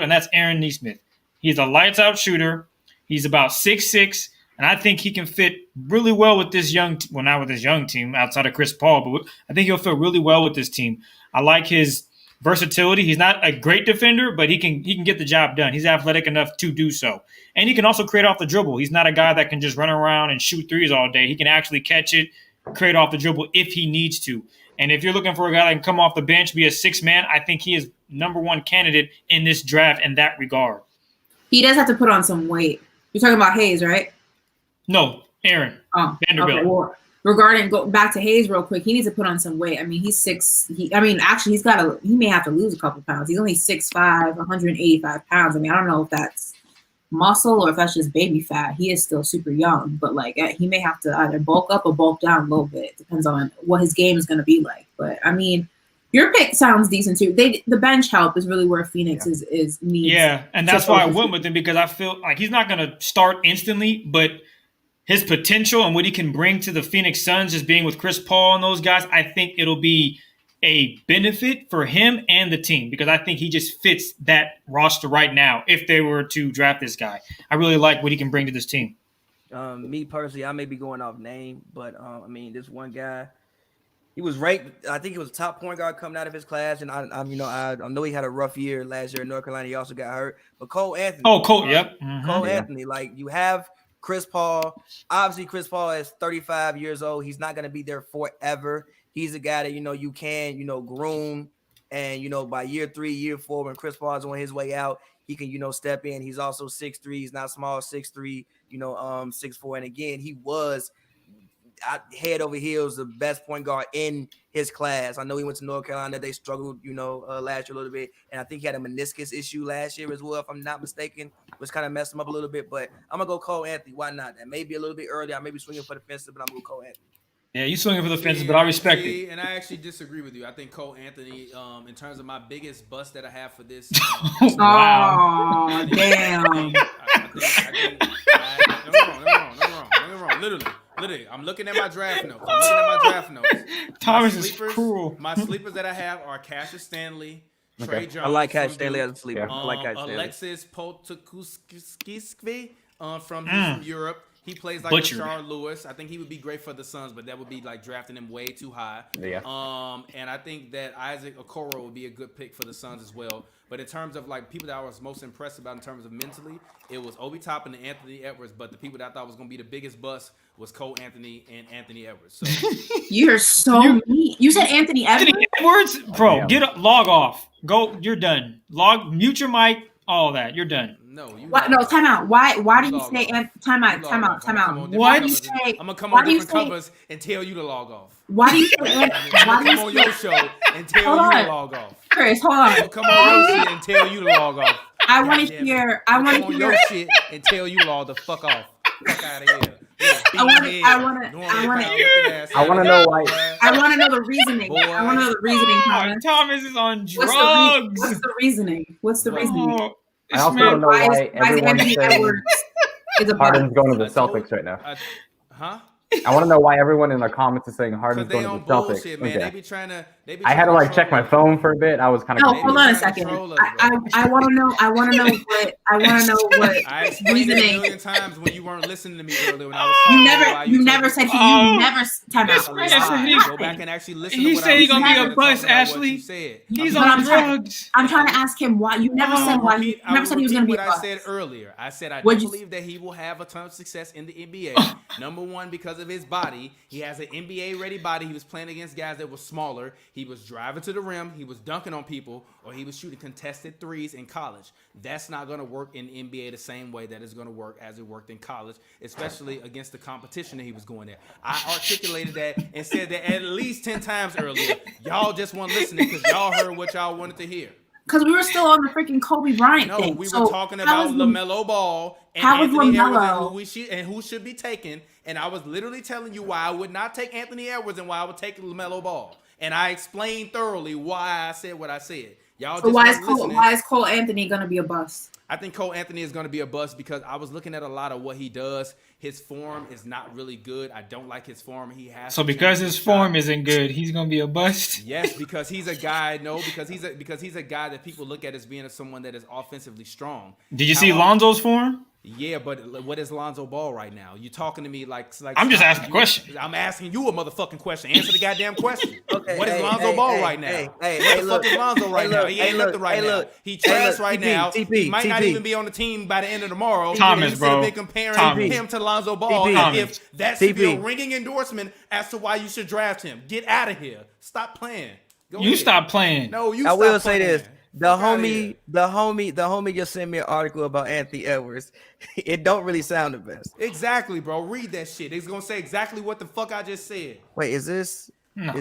and that's Aaron Nesmith. He's a lights out shooter. He's about 6'6", and I think he can fit really well with this young. Well, not with this young team outside of Chris Paul, but I think he'll fit really well with this team. I like his versatility. He's not a great defender, but he can get the job done. He's athletic enough to do so. And he can also create off the dribble. He's not a guy that can just run around and shoot threes all day. He can actually catch it, create off the dribble if he needs to. And if you're looking for a guy that can come off the bench, be a six-man, I think he is number one candidate in this draft in that regard. He does have to put on some weight. You're talking about Hayes, right? No, Aaron. Vanderbilt. Okay. Well, go back to Hayes real quick. He needs to put on some weight. I mean, he's he may have to lose a couple pounds. He's only 6'5", 185 pounds. I mean, I don't know if that's muscle or if that's just baby fat. He is still super young, but like he may have to either bulk up or bulk down a little bit. Depends on what his game is going to be like. But I mean, your pick sounds decent too. The bench help is really where Phoenix is needs. Yeah, and that's why I went with him because I feel like he's not going to start instantly, but his potential and what he can bring to the Phoenix Suns, just being with Chris Paul and those guys, I think it'll be a benefit for him and the team because I think he just fits that roster right now if they were to draft this guy. I really like what he can bring to this team. Me personally, I may be going off name, but I mean, this one guy, he was ranked. I think he was a top point guard coming out of his class, and I know he had a rough year last year in North Carolina. He also got hurt, but Cole Anthony. Oh, Cole, yep. Mm-hmm. Cole Anthony, like you have Chris Paul. Obviously, Chris Paul is 35 years old. He's not going to be there forever. He's a guy that, you can, groom. And, by year 3, year 4, when Chris Paul is on his way out, he can, step in. He's also 6'3". He's not small, 6'3", 6'4". And again, he was head over heels the best point guard in his class. I know he went to North Carolina. They struggled, last year a little bit. And I think he had a meniscus issue last year as well, if I'm not mistaken, which kind of messed him up a little bit. But I'm going to go Cole Anthony. Why not? That may be a little bit early. I may be swinging for the fences, but I'm going to go Cole Anthony. Yeah, you swinging for the fences, but I respect it. And I actually disagree with you. I think Cole Anthony, in terms of my biggest bust that I have for this. Wow. Oh, damn. No wrong. Literally, I'm looking at my draft notes. Thomas is cruel. My sleepers that I have are Cassius Stanley, Trey Jones. I like Cash from Stanley Duke, as a sleeper. I like Cash Stanley. Alexis Potakuskisky from Europe. He plays like Butchered. Rashard Lewis. I think he would be great for the Suns, but that would be like drafting him way too high. Yeah. And I think that Isaac Okoro would be a good pick for the Suns as well. But in terms of like people that I was most impressed about in terms of mentally, it was Obi Toppin and Anthony Edwards. But the people that I thought was going to be the biggest bust was Cole Anthony and Anthony Edwards. So You're so mean. You said Anthony Edwards? Anthony Edwards, bro, log off. Go, you're done. Mute your mic, all that. You're done. no, you. What? No, time out. Why do you log say off. time out? You Time log out. off. Time I'm out. gonna come on Why different do you covers say? I'm gonna come why on do you different say? covers and tell you to log off. Why do you say? I'm Why gonna do come on you your say? show and tell Hold you on. to log off. Chris, hold I'm on. gonna come on your shit and tell you to log off. I want to Goddamn it. hear. I I'm want gonna come to on hear. your shit and tell you to log the fuck off. Fuck out of here. I want to know why. I want to know the reasoning. I want to know the reasoning, Oh, Thomas. Thomas is on What's drugs. the reasoning? What's the reasoning? Oh, I this also man- don't know Why why is everyone's Anthony saying Edwards is a Harden's bust? going to the I told- Celtics right now. Huh? I want to know why everyone in the comments is saying Because Harden's they going to on the Celtics. bullshit, man. Okay. They be trying to. I had to like check my phone for a bit. I was kind of No, Maybe hold on a trying to second. troll us, I want to know. I want to know what I explained it a reasoning. million times when you weren't listening to me earlier when I was talking You about why never. You never told me- said he. Oh. You never. Time This out. man Lie. said he's- Go back and actually listen He to what said I was he gonna saying be a instead of bust, talking about what Ashley. you said. He's But on I'm trying- drugs. I'm trying to ask him why. You never said why. You never said he was going to be a what bust. I said earlier. I said I What'd do you- believe that he will have a ton of success in the NBA. Number one, because of his body. He has an NBA ready body. He was playing against guys that were smaller. He was driving to the rim. He was dunking on people, or he was shooting contested threes in college. That's not going to work in the NBA the same way that it's going to work as it worked in college, especially against the competition that he was going at. I articulated that and said that at least 10 times earlier. Y'all just weren't listening because y'all heard what y'all wanted to hear. Because we were still on the freaking Kobe Bryant No, thing. we So were talking how about was LaMelo Ball and how was Anthony Edwards LaMelo? and who should be taken. And I was literally telling you why I would not take Anthony Edwards and why I would take LaMelo Ball. And I explained thoroughly why I said what I said. Y'all So just why is weren't Cole? listening. Why is Cole Anthony going to be a bust? I think Cole Anthony is going to be a bust because I was looking at a lot of what he does. His form is not really good. I don't like his form. He has So to because change his shot. form isn't good, he's gonna be a bust. Yes, because he's a guy. No, because he's a guy that people look at as being someone that is offensively strong. Did you see How- Lonzo's form? Yeah, but what is Lonzo Ball right now? You talking to me like I'm just asking a question. I'm asking you a motherfucking question. Answer the goddamn question. Okay, What is hey, Lonzo hey, Ball hey, right now? hey, What the fuck look. is Lonzo right Hey, now? look, He ain't hey, nothing look, right hey, now. look. He Hey, trash look, right TP, now. He might not TP. even be on the team by the end of tomorrow. Thomas, Instead bro. of been comparing Thomas. him to Lonzo Ball, TP. as if that should be a TP. ringing endorsement as to why you should draft him. Get out of here. Stop playing. Go You ahead. stop playing. No, you. I stop will say playing. this. The Fuck outta here. homie just sent me an article about Anthony Edwards. It don't really sound the best. Exactly, bro. Read that shit. It's gonna say exactly what the fuck I just said. Wait, is this? No. Am I for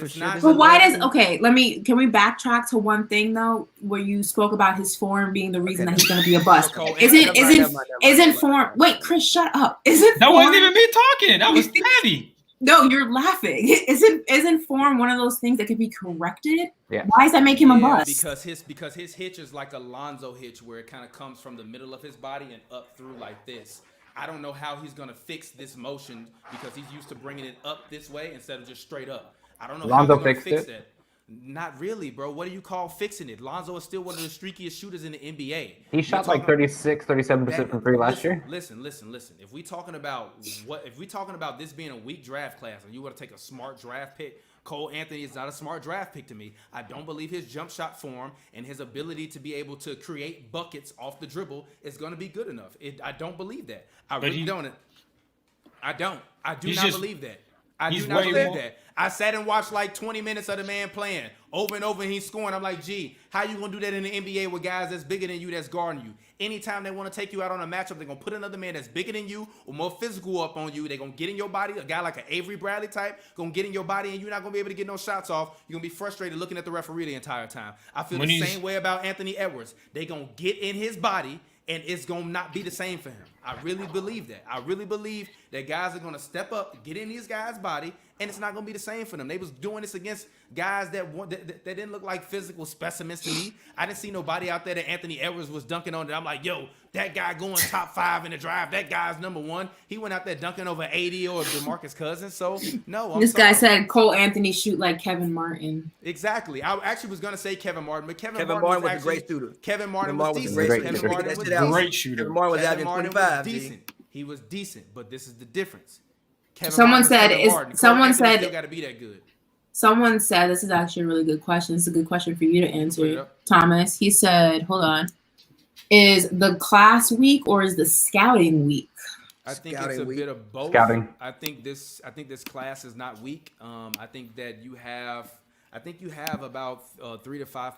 It's sure? not- this But is why does Anthony? can we backtrack to one thing though, where you spoke about his form being the reason Okay. that he's going to be a bust? Cole Isn't Anthony- Never mind. isn't form? Wait, Chris, shut up. Isn't That form, wasn't even me talking. That was Pavy. No, you're laughing. Isn't form one of those things that could be corrected? Yeah. Why does that make him a Yeah, bust? because his hitch is like a Lonzo hitch where it kind of comes from the middle of his body and up through like this. I don't know how he's gonna fix this motion because he's used to bringing it up this way instead of just straight up. I don't know Lonzo how he's gonna fixed fix it? that. Not really, bro. What do you call fixing it? Lonzo is still one of the streakiest shooters in the NBA. He shot like 37% from free last year. Listen. If we talking about this being a weak draft class and you want to take a smart draft pick, Cole Anthony is not a smart draft pick to me. I don't believe his jump shot form and his ability to be able to create buckets off the dribble is going to be good enough. I don't believe that. I really don't. I don't. I do He's not just- believe that. I he's do not way believe more- that. I sat and watched like 20 minutes of the man playing over and over and he's scoring. I'm like, gee, how you gonna do that in the NBA with guys that's bigger than you, that's guarding you? Anytime they want to take you out on a matchup, they're gonna put another man that's bigger than you or more physical up on you. They're gonna get in your body. A guy like an Avery Bradley type gonna get in your body and you're not gonna be able to get no shots off. You're gonna be frustrated looking at the referee the entire time. I feel When the he's- same way about Anthony Edwards. They gonna get in his body and it's gonna not be the same for him. I really believe that. I really believe that guys are gonna step up, get in these guys' body, and it's not gonna be the same for them. They was doing this against guys that didn't look like physical specimens to me. I didn't see nobody out there that Anthony Edwards was dunking on. That I'm like, yo, that guy going top 5 in the draft. That guy's number 1. He went out there dunking over 80 or DeMarcus Cousins. So no, This guy said Cole Anthony shoot like Kevin Martin. Exactly. I actually was gonna say Kevin Martin, but Kevin Martin was a great shooter. Kevin Martin was decent. Great Kevin shooter. Martin was Great shooter. Kevin Martin was Kevin averaging Martin 25. was decent. He was decent, but this is the difference. Kevin Someone Martin was said, Kevin is- Martin. Cole someone Anthony said- still got to be that good. Someone said, this is actually a really good question. It's a good question for you to Put it answer, up. Thomas. He said, hold on. Is the class week or is the scouting week? I think Scouting it's a week. bit of both. Scouting. I think this class is not weak. I think that you have about 3 to 5,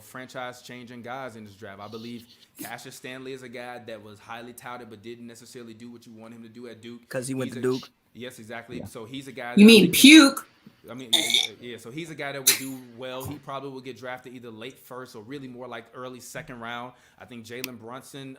franchise changing guys in this draft. I believe Cassius Stanley is a guy that was highly touted but didn't necessarily do what you want him to do at Duke. Because he went He's to a- Duke. Yes, exactly. So he's a guy. You that I mean think- puke? I mean, yeah. So he's a guy that would do well. He probably will get drafted either late first or really more like early second round. I think Jalen Brunson,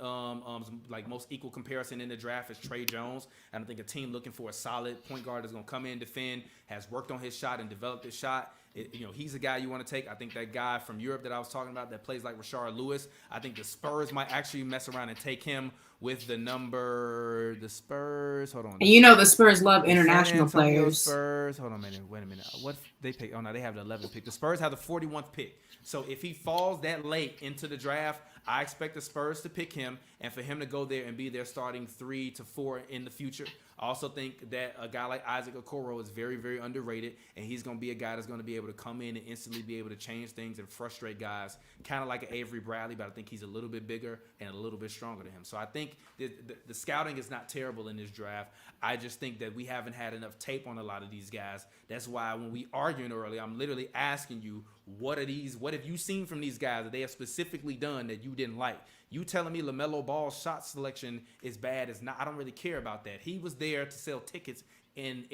like most equal comparison in the draft is Trey Jones. And I think a team looking for a solid point guard that's going to come in, defend, has worked on his shot and developed his shot. He's a guy you want to take. I think that guy from Europe that I was talking about that plays like Rashard Lewis. I think the Spurs might actually mess around and take him with the Spurs. Hold on. And the Spurs love San international Antonio players. Spurs. Hold on a minute. Wait a minute. What they pick? Oh no, they have the 11th pick. The Spurs have the 41th pick. So if he falls that late into the draft, I expect the Spurs to pick him and for him to go there and be their starting 3 to 4 in the future. I also think that a guy like Isaac Okoro is very, very underrated, and he's going to be a guy that's going to be able to come in and instantly be able to change things and frustrate guys, kind of like an Avery Bradley, but I think he's a little bit bigger and a little bit stronger than him. So I think the scouting is not terrible in this draft. I just think that we haven't had enough tape on a lot of these guys. That's why when we arguing earlier, I'm literally asking you, what have you seen from these guys that they have specifically done that you didn't like? You telling me LaMelo Ball's shot selection is bad is not. I don't really care about that. He was there to sell tickets in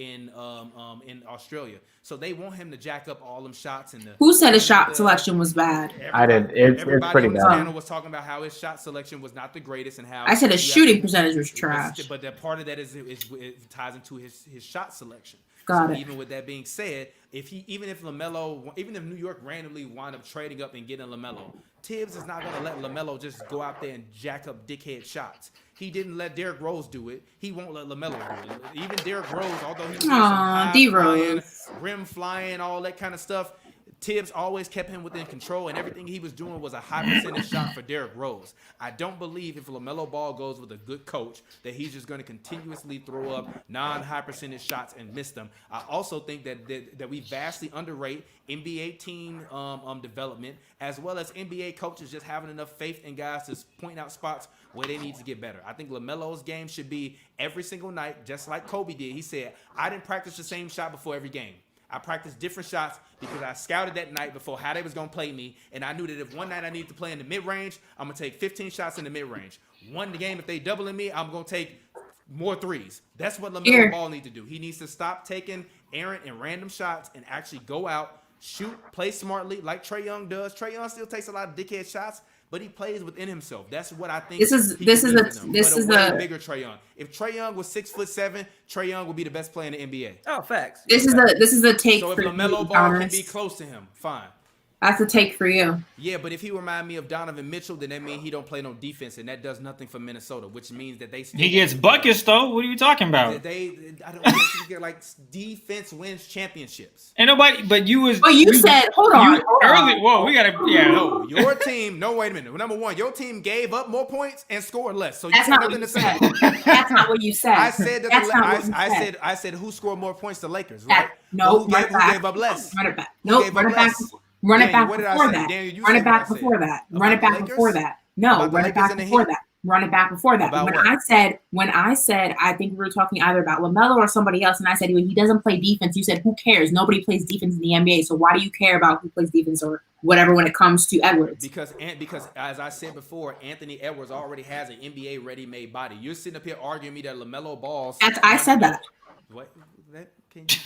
Australia, so they want him to jack up all them shots. Who said his shot selection was bad? I did. It's Everybody pretty on this bad. panel was talking about how his shot selection was not the greatest and how I said his you shooting have to- percentage was trash. But that part of that is it ties into his shot selection. Got So it. even with that being said, even if New York randomly wind up trading up and getting LaMelo, Tibbs is not going to let LaMelo just go out there and jack up dickhead shots. He didn't let Derrick Rose do it. He won't let LaMelo do it. Even Derrick Rose, although he was doing some high D-Rose. flying, rim flying, all that kind of stuff, Tibbs always kept him within control, and everything he was doing was a high percentage shot for Derrick Rose. I don't believe if LaMelo Ball goes with a good coach that he's just going to continuously throw up non-high percentage shots and miss them. I also think that we vastly underrate NBA team development, as well as NBA coaches just having enough faith in guys to point out spots where they need to get better. I think LaMelo's game should be every single night, just like Kobe did. He said, I didn't practice the same shot before every game. I practiced different shots because I scouted that night before how they was going to play me, and I knew that if one night I needed to play in the mid-range, I'm going to take 15 shots in the mid-range. One game, if they doubling me, I'm going to take more threes. That's what LaMelo Ball needs to do. He needs to stop taking errant and random shots and actually go out, shoot, play smartly like Trae Young does. Trae Young still takes a lot of dickhead shots, but he plays within himself. That's what I think. This is a bigger Trae Young. If Trae Young was 6'7", Trae Young would be the best player in the NBA. Oh, facts. This is a take So if for you, LaMelo Ball Thomas. can be close to him, fine. That's a take for you. Yeah, but if he remind me of Donovan Mitchell, then that means he don't play no defense, and that does nothing for Minnesota, which means that they still He gets buckets though. What are you talking about? I don't think you get like defense wins championships. Ain't nobody. But you was. But you said, hold on. Early. Whoa, we gotta. Yeah. No, your team. No, wait a minute. Number one, your team gave up more points and scored less. So you That's got not nothing what to you say. said. That's not what you said. I said that. That's not what you said. I said who scored more points? The Lakers, right? No, Who gave up less? Run it back. Who No, gave run up it back. less? Run it Daniel, back what did I before say? that. Daniel, you Run said it back what I said. before that. About Run it the back Lakers? before that. No, About the run it Lakers back and the before Heat? that. Run it back before that. About When what? I said, I think we were talking either about LaMelo or somebody else, and I said he doesn't play defense. You said, who cares? Nobody plays defense in the NBA. So why do you care about who plays defense or whatever when it comes to Edwards? Because as I said before, Anthony Edwards already has an NBA ready-made body. You're sitting up here arguing me that LaMelo Ball's. I said that. What?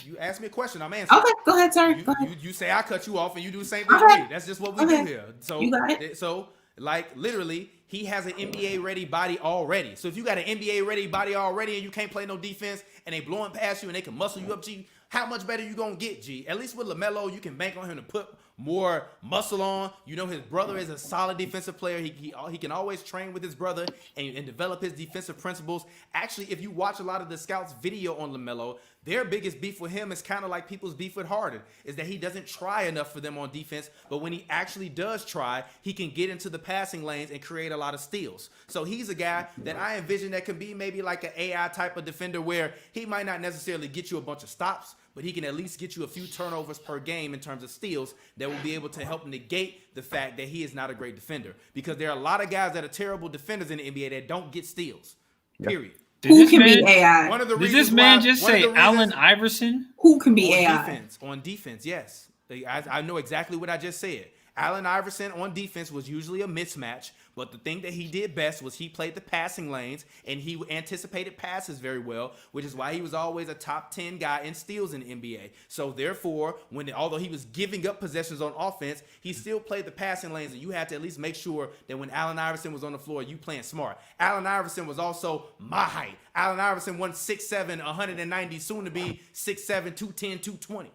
You asked me a question. I'm answering. Okay, go ahead, sorry. Go ahead. You say I cut you off, and you do the same thing Okay. to me. That's just what we Okay. do here. So You got it. So Like literally, he has an NBA ready body already. So if you got an NBA ready body already and you can't play no defense and they blowing past you and they can muscle you up, G, how much better you gonna get, G? At least with LaMelo, you can bank on him to put more muscle on. You know his brother is a solid defensive player. He can always train with his brother and develop his defensive principles. Actually, if you watch a lot of the scouts' video on LaMelo, their biggest beef with him is kind of like people's beef with Harden, is that he doesn't try enough for them on defense, but when he actually does try, he can get into the passing lanes and create a lot of steals. So he's a guy that I envision that could be maybe like an AI type of defender where he might not necessarily get you a bunch of stops, but he can at least get you a few turnovers per game in terms of steals that will be able to help negate the fact that he is not a great defender. Because there are a lot of guys that are terrible defenders in the NBA that don't get steals, period. Who can be AI? One of the Did reasons this man why- just one of say the Allen reasons- Iverson? Who can be AI? On defense, yes. I know exactly what I just said. Allen Iverson on defense was usually a mismatch, but the thing that he did best was he played the passing lanes and he anticipated passes very well, which is why he was always a top 10 guy in steals in the NBA. So therefore, although he was giving up possessions on offense, he still played the passing lanes, and you had to at least make sure that when Allen Iverson was on the floor, you playing smart. Allen Iverson was also my height. Allen Iverson won 6'7", 190, soon to be 6'7", 210, 220.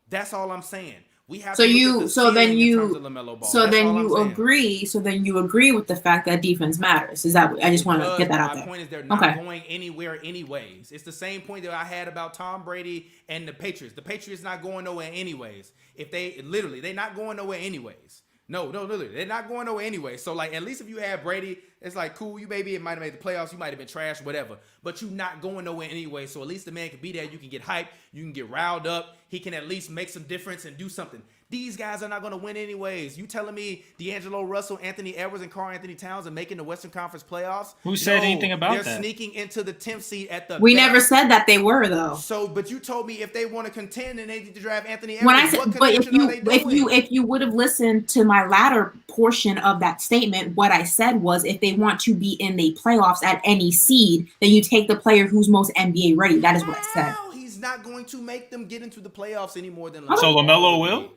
That's all I'm saying. We have So to look you, at the so then ceiling in you, terms of LaMelo Ball. so That's then all I'm you saying. agree. So then you agree with the fact that defense matters. Is that? I just want to Because get that out my there. point is they're not Okay. going anywhere anyways. It's the same point that I had about Tom Brady and the Patriots. The Patriots not going nowhere anyways. They're not going nowhere anyways. No, literally, they're not going nowhere anyway. So, like, at least if you had Brady, it's like, cool, it might have made the playoffs, you might have been trash, whatever. But you're not going nowhere anyway. So at least the man can be there. You can get hyped. You can get riled up. He can at least make some difference and do something. These guys are not going to win anyways. You telling me D'Angelo Russell, Anthony Edwards, and Karl Anthony Towns are making the Western Conference playoffs? Who said anything about they're that? They're sneaking into the 10th seed at the We best. never said that they were though. So, but you told me if they want to contend and they need to draft Anthony Edwards, When I said, what but connection are they doing? if you would have listened to my latter portion of that statement, what I said was if they want to be in the playoffs at any seed, then you take the player who's most NBA ready. That is what I said. No, he's not going to make them get into the playoffs any more than So LaMelo will?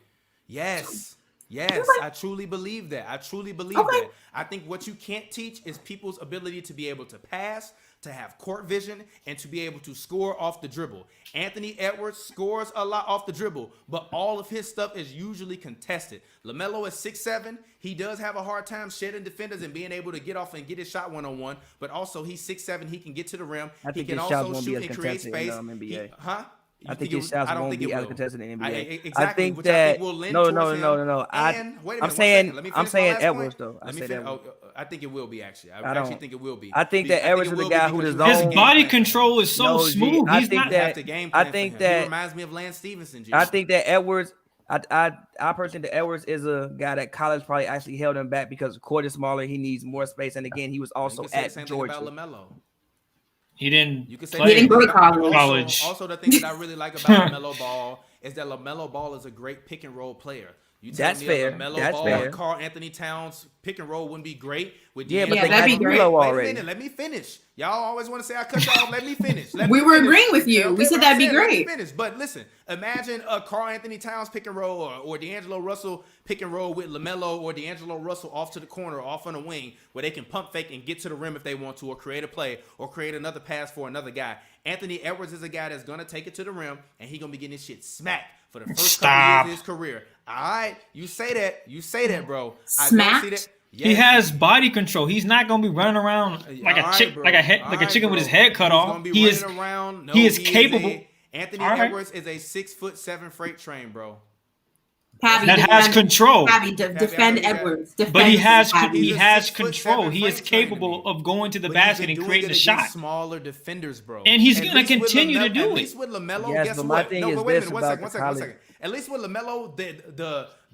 Yes, I truly believe that. Okay. That. I think what you can't teach is people's ability to be able to pass, to have court vision, and to be able to score off the dribble. Anthony Edwards scores a lot off the dribble, but all of his stuff is usually contested. LaMelo is 6'7". He does have a hard time shedding defenders and being able to get off and get his shot one-on-one, but also he's 6'7". He can get to the rim. I think he can his shots also won't be shoot as and create contested in space. NBA. I think his shots won't be as contested in the NBA. Exactly. I think which that I think will lend towards him. no. Wait a minute, I'm one saying second. Let me I'm finish saying my last Edwards point. though. I Let me said finish. Edwards. I think it will be actually. I I don't- actually think it will be. I think that Edwards is the guy who does His Zone. body control is so No, G, smooth. I He's think not. that- The game I plan think for him. that- He reminds me of Lance Stevenson. G. I think that Edwards. I personally think that Edwards is a guy that college probably actually held him back because the court is smaller. He needs more space, and again, he was You also can say the at same Georgia. thing about LaMelo. He didn't. You can say play. He didn't go to Also- college. Also, the thing that I really like about LaMelo Ball is that LaMelo Ball is a great pick and roll player. You tell That's me fair. LaMelo That's Ball fair. and Karl Anthony Towns pick and roll wouldn't be great with Yeah, but Yeah, they that'd got be great. D'Lo Wait a already. minute, let me finish. Y'all always want to say I cut y'all off. Let me finish. We were agreeing with you. We said but I'm that'd be saying, let me great. finish. But listen, imagine a Karl Anthony Towns pick and roll or D'Angelo Russell pick and roll with LaMelo or D'Angelo Russell off to the corner or off on the wing where they can pump fake and get to the rim if they want to or create a play or create another pass for another guy. Anthony Edwards is a guy that's going to take it to the rim and he's going to be getting his shit smacked for the first couple years of his career. All right, you say that, bro. Smacked? I don't see that. He Yes. has body control. He's not gonna be running around like All a right, chick, bro. like a All like a right, chicken with bro. his head cut He's off. gonna be He is running around. No, he is capable. Anthony All right. Edwards is a 6'7" freight train, bro. Pavy, that has defend- control. Pavy, defend Pavy, Edwards. But he Defend has Pavy. he He's a has 6'7" control. He is freight train to capable me. of going to the But he's basket been and doing creating it the against shot. smaller defenders, bro. And he's At gonna least with continue to LaMelo- do At it. least with LaMelo, Yes, guess but my what? thing No, is but wait a this minute. One about second. the college. At least with LaMelo,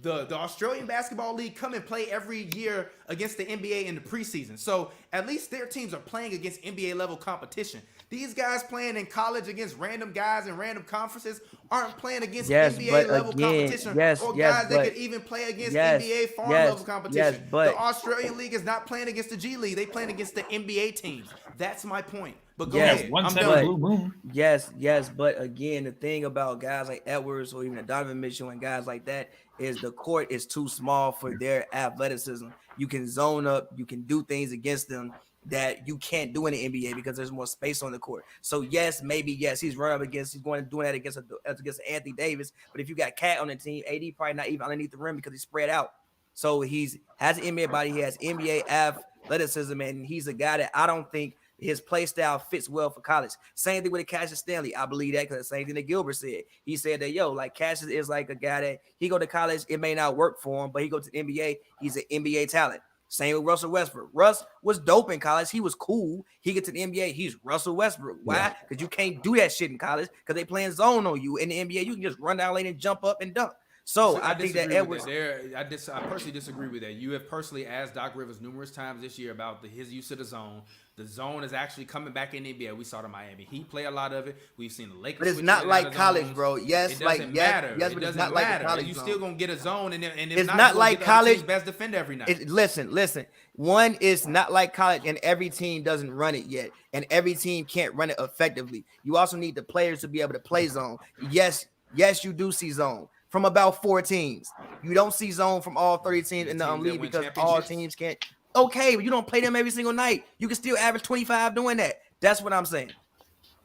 the Australian Basketball League come and play every year against the NBA in the preseason. So at least their teams are playing against NBA level competition. These guys playing in college against random guys in random conferences aren't playing against Yes, NBA but level again, competition yes, or yes, guys that but could even play against yes, NBA farm yes, level competition. yes, but the Australian League is not playing against the G League. They playing against the NBA teams. That's my point. But go yes, ahead. One I'm seven done. Blue Moon. yes, but again, the thing about guys like Edwards or even a Donovan Mitchell and guys like that is the court is too small for their athleticism. You can zone up, you can do things against them that you can't do in the NBA because there's more space on the court. So yes, maybe yes, he's running up against, he's going to doing that against Anthony Davis. But if you got Cat on the team, AD probably not even underneath the rim because he's spread out. So he's has an NBA body, he has NBA athleticism, and he's a guy that I don't think his play style fits well for college. Same thing with Cassius Stanley. I believe that because the same thing that Gilbert said. He said that, like Cassius is like a guy that he go to college, it may not work for him, but he go to the NBA, he's an NBA talent. Same with Russell Westbrook. Russ was dope in college. He was cool. He get to the NBA, he's Russell Westbrook. Why? Because you can't do that shit in college because they playing zone on you. In the NBA, you can just run down lane and jump up and dunk. So I think that Edwards. I personally disagree with that. You have personally asked Doc Rivers numerous times this year about his use of the zone. The zone is actually coming back in the NBA. We saw the Miami Heat play a lot of it. We've seen the Lakers. But it's not like college, bro. Yes, it doesn't matter. Yes, it but doesn't it's not matter. like college. You zone. still gonna get a zone, and if it's not, not like college. Best defender every night. Listen. One is not like college, and every team doesn't run it yet, and every team can't run it effectively. You also need the players to be able to play zone. Yes, you do see zone from about 4 teams. You don't see zone from all 30 teams in the league because all teams can't. Okay, but you don't play them every single night. You can still average 25 doing that. That's what I'm saying.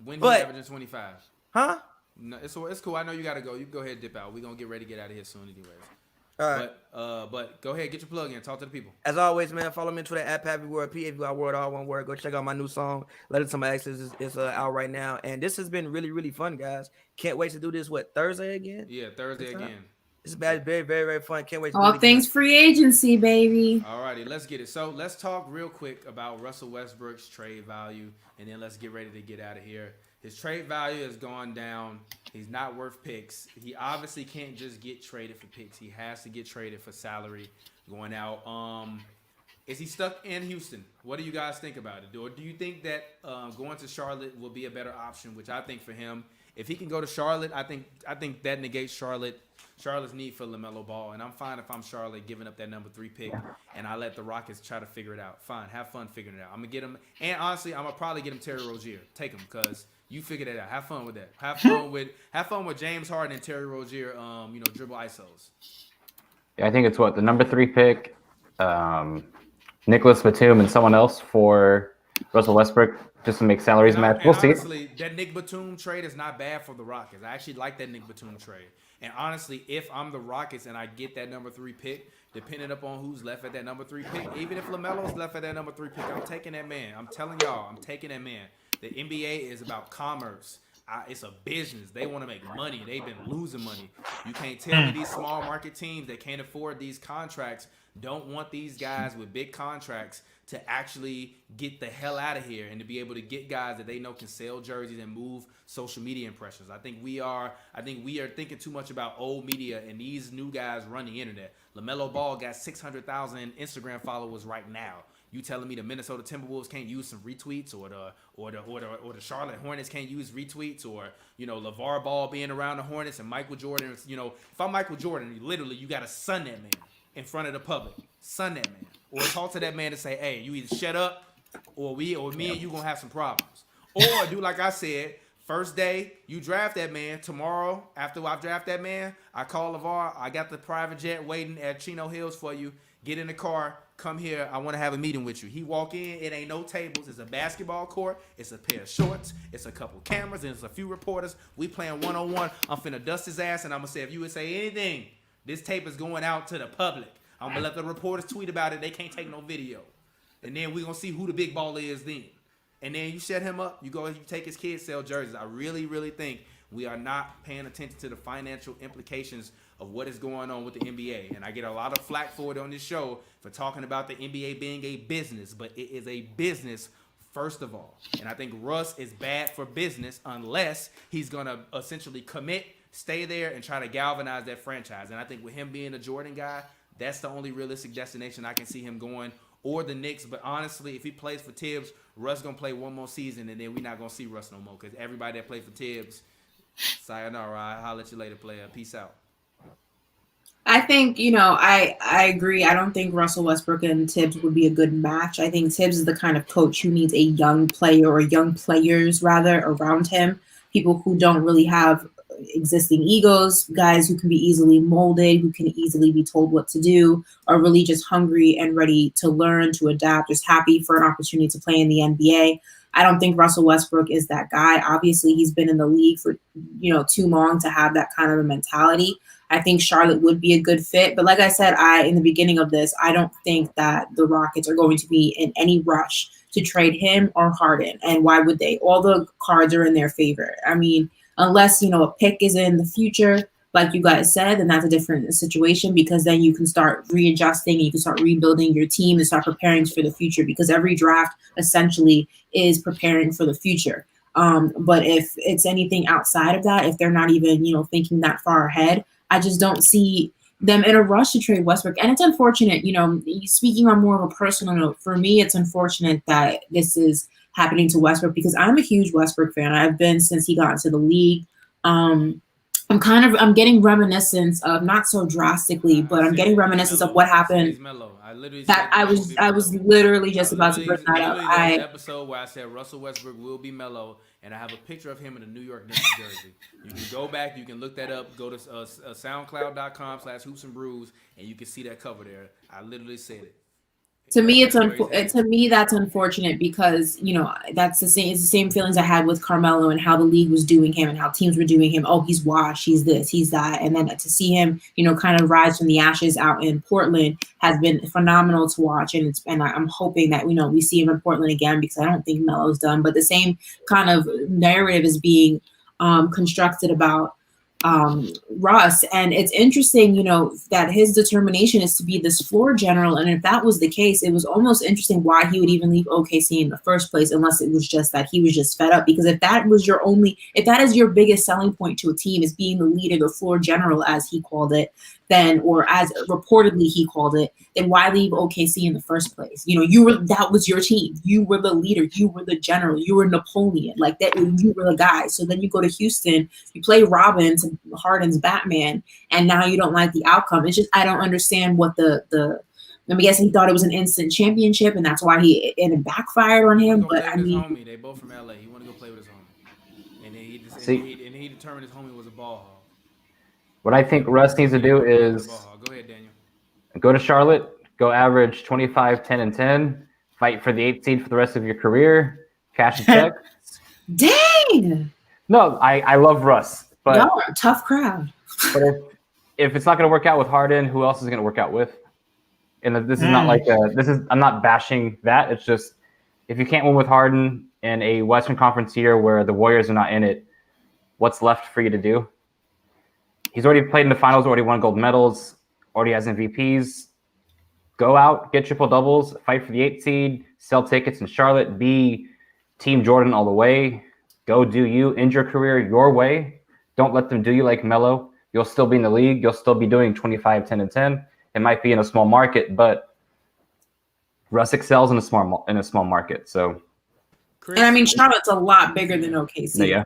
When he averages 25. Huh? No, it's cool. I know you gotta go. You go ahead and dip out. We're gonna get ready to get out of here soon anyways. All right. But go ahead, get your plug in. Talk to the people. As always, man, follow me on Twitter at Pavy World, P-A-V-Y World, all one word. Go check out my new song, Let It Somebody Access. It's out right now. And this has been really, really fun, guys. Can't wait to do this, Thursday again? Yeah, Thursday again. It's very, very, very fun. Can't wait to All do it things again. free agency, baby. All righty, let's get it. So let's talk real quick about Russell Westbrook's trade value, and then let's get ready to get out of here. His trade value has gone down. He's not worth picks. He obviously can't just get traded for picks. He has to get traded for salary going out. Is he stuck in Houston? What do you guys think about it? Or do you think that going to Charlotte will be a better option, which I think for him, if he can go to Charlotte, I think that negates Charlotte's need for LaMelo Ball. And I'm fine if I'm Charlotte giving up that number 3 pick and I let the Rockets try to figure it out. Fine. Have fun figuring it out. I'm going to get him. And honestly, I'm going to probably get him Terry Rozier. Take him because you figured it out. Have fun with that. Have fun with James Harden and Terry Rozier, dribble ISOs. Yeah, I think it's the number 3 pick, Nicholas Batum and someone else for Russell Westbrook just to make salaries match. We'll see. Honestly, that Nick Batum trade is not bad for the Rockets. I actually like that Nick Batum trade. And honestly, if I'm the Rockets and I get that number 3 pick, depending upon who's left at that number 3 pick, even if LaMelo's left at that number 3 pick, I'm taking that man. I'm telling y'all, I'm taking that man. The NBA is about commerce. It's a business. They want to make money. They've been losing money. You can't tell me these small market teams that can't afford these contracts don't want these guys with big contracts to actually get the hell out of here and to be able to get guys that they know can sell jerseys and move social media impressions. I think we are thinking too much about old media, and these new guys run the internet. LaMelo Ball got 600,000 Instagram followers right now. You telling me the Minnesota Timberwolves can't use some retweets, or the Charlotte Hornets can't use retweets, or LeVar Ball being around the Hornets and Michael Jordan? If I'm Michael Jordan, literally you gotta sun that man in front of the public, sun that man, or talk to that man and say, hey, you either shut up, or me and you gonna have some problems, or do like I said. First day, you draft that man. Tomorrow, after I draft that man, I call LeVar. I got the private jet waiting at Chino Hills for you. Get in the car. Come here. I want to have a meeting with you. He walk in. It ain't no tables. It's a basketball court. It's a pair of shorts. It's a couple cameras. And it's a few reporters. We playing one-on-one. I'm finna dust his ass, and I'm going to say, if you would say anything, this tape is going out to the public. I'm going to let the reporters tweet about it. They can't take no video. And then we're going to see who the big baller is then. And then you set him up. You take his kids, sell jerseys. I really, really think we are not paying attention to the financial implications of what is going on with the NBA. And I get a lot of flack for it on this show for talking about the NBA being a business, but it is a business first of all. And I think Russ is bad for business unless he's going to essentially commit, stay there, and try to galvanize that franchise. And I think with him being a Jordan guy, that's the only realistic destination I can see him going, or the Knicks. But honestly, if he plays for Tibbs, Russ going to play one more season, and then we're not going to see Russ no more because everybody that played for Tibbs Sayonara. I'll holler at you later, player. Peace out. I think, I agree. I don't think Russell Westbrook and Tibbs would be a good match. I think Tibbs is the kind of coach who needs a young player or young players rather around him, people who don't really have existing egos, guys who can be easily molded, who can easily be told what to do, are really just hungry and ready to learn, to adapt, just happy for an opportunity to play in the NBA. I don't think Russell Westbrook is that guy. Obviously, he's been in the league for, too long to have that kind of a mentality. I think Charlotte would be a good fit. But like I said, in the beginning of this, I don't think that the Rockets are going to be in any rush to trade him or Harden. And why would they? All the cards are in their favor. I mean, unless, a pick is in the future, like you guys said, then that's a different situation, because then you can start readjusting and you can start rebuilding your team and start preparing for the future, because every draft essentially is preparing for the future. But if it's anything outside of that, if they're not even, thinking that far ahead, I just don't see them in a rush to trade Westbrook. And it's unfortunate, speaking on more of a personal note, for me, it's unfortunate that this is happening to Westbrook, because I'm a huge Westbrook fan. I've been since he got into the league. I'm getting reminiscence of, not so drastically, but I'm getting reminiscence of what happened. I was literally just about to bring that up. An episode where I said Russell Westbrook will be Melo, and I have a picture of him in a New York Knicks jersey. You can go back, you can look that up. Go to SoundCloud.com/hoopsandbrews, and you can see that cover there. I literally said it. To me, that's unfortunate, because that's the same. It's the same feelings I had with Carmelo and how the league was doing him and how teams were doing him. Oh, he's washed, he's this, he's that, and then to see him, kind of rise from the ashes out in Portland has been phenomenal to watch. And I'm hoping that we see him in Portland again, because I don't think Melo's done. But the same kind of narrative is being constructed about Russ, and it's interesting, that his determination is to be this floor general. And if that was the case, it was almost interesting why he would even leave OKC in the first place, unless it was just that he was just fed up. Because if that is your biggest selling point to a team, is being the leader, the floor general, as he called it, then, or as reportedly he called it, then why leave OKC in the first place? That was your team. You were the leader. You were the general. You were Napoleon. Like that, you were the guy. So then you go to Houston, you play Robin to Harden's Batman, and now you don't like the outcome. It's just, I don't understand what I guess he thought it was an instant championship, and that's why it backfired on him. But I mean, homie, they both from LA. He want to go play with his homie, and he determined his homie was a ball hog. What I think Russ needs to do is go ahead, Daniel. Go to Charlotte, go average 25, 10, and 10, fight for the 8th seed for the rest of your career, cash a check. Dang! No, I love Russ. But y'all are a tough crowd. But if it's not going to work out with Harden, who else is going to work out with? And this is not I'm not bashing that. It's just, if you can't win with Harden in a Western Conference year where the Warriors are not in it, what's left for you to do? He's already played in the finals, already won gold medals, already has MVPs. Go out, get triple doubles, fight for the 8th seed, sell tickets in Charlotte, be Team Jordan all the way. Go do you, end your career your way. Don't let them do you like Melo. You'll still be in the league. You'll still be doing 25, 10, and 10. It might be in a small market, but Russ excels in a small market. So, and I mean, Charlotte's a lot bigger than OKC. Yeah.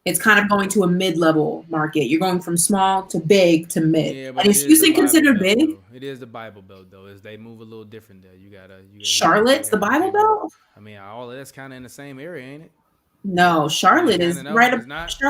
It's kind of going to a mid-level market. You're going from small to big to mid. Yeah, and is Houston considered big? Though. It is the Bible Belt, though. Is they move a little different there. You gotta Charlotte's the Bible Belt? I mean, all of that's kind of in the same area, ain't it? No, Charlotte is right up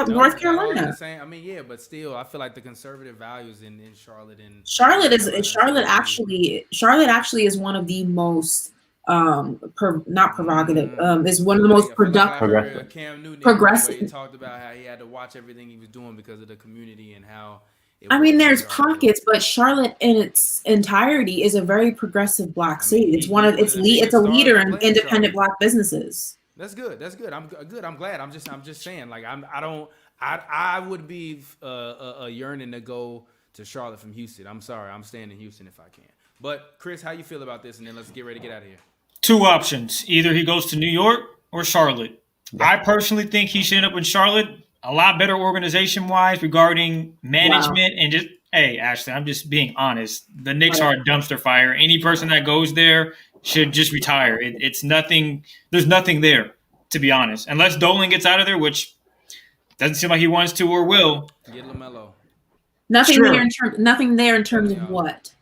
North Carolina. I mean, yeah, but still, I feel like the conservative values in Charlotte and Charlotte actually is one of the most not prerogative. Is one of the most productive. Cam Newton, progressive. He talked about how he had to watch everything he was doing because of the community and how. I mean, there's pockets, but Charlotte in its entirety is a very progressive black city. It's it's a leader in independent black businesses. That's good. That's good. I'm good. I'm glad. I'm just saying. Like I would be a yearning to go to Charlotte from Houston. I'm sorry. I'm staying in Houston if I can. But Chris, how you feel about this? And then let's get ready to get out of here. Two options. Either he goes to New York or Charlotte. Yeah. I personally think he should end up in Charlotte. A lot better organization-wise regarding management and just, hey, Ashley, I'm just being honest. The Knicks are a dumpster fire. Any person that goes there should just retire. It's nothing. There's nothing there, to be honest. Unless Dolan gets out of there, which Doesn't seem like he wants to or will. Get LaMelo. Nothing Sure. there in terms of what?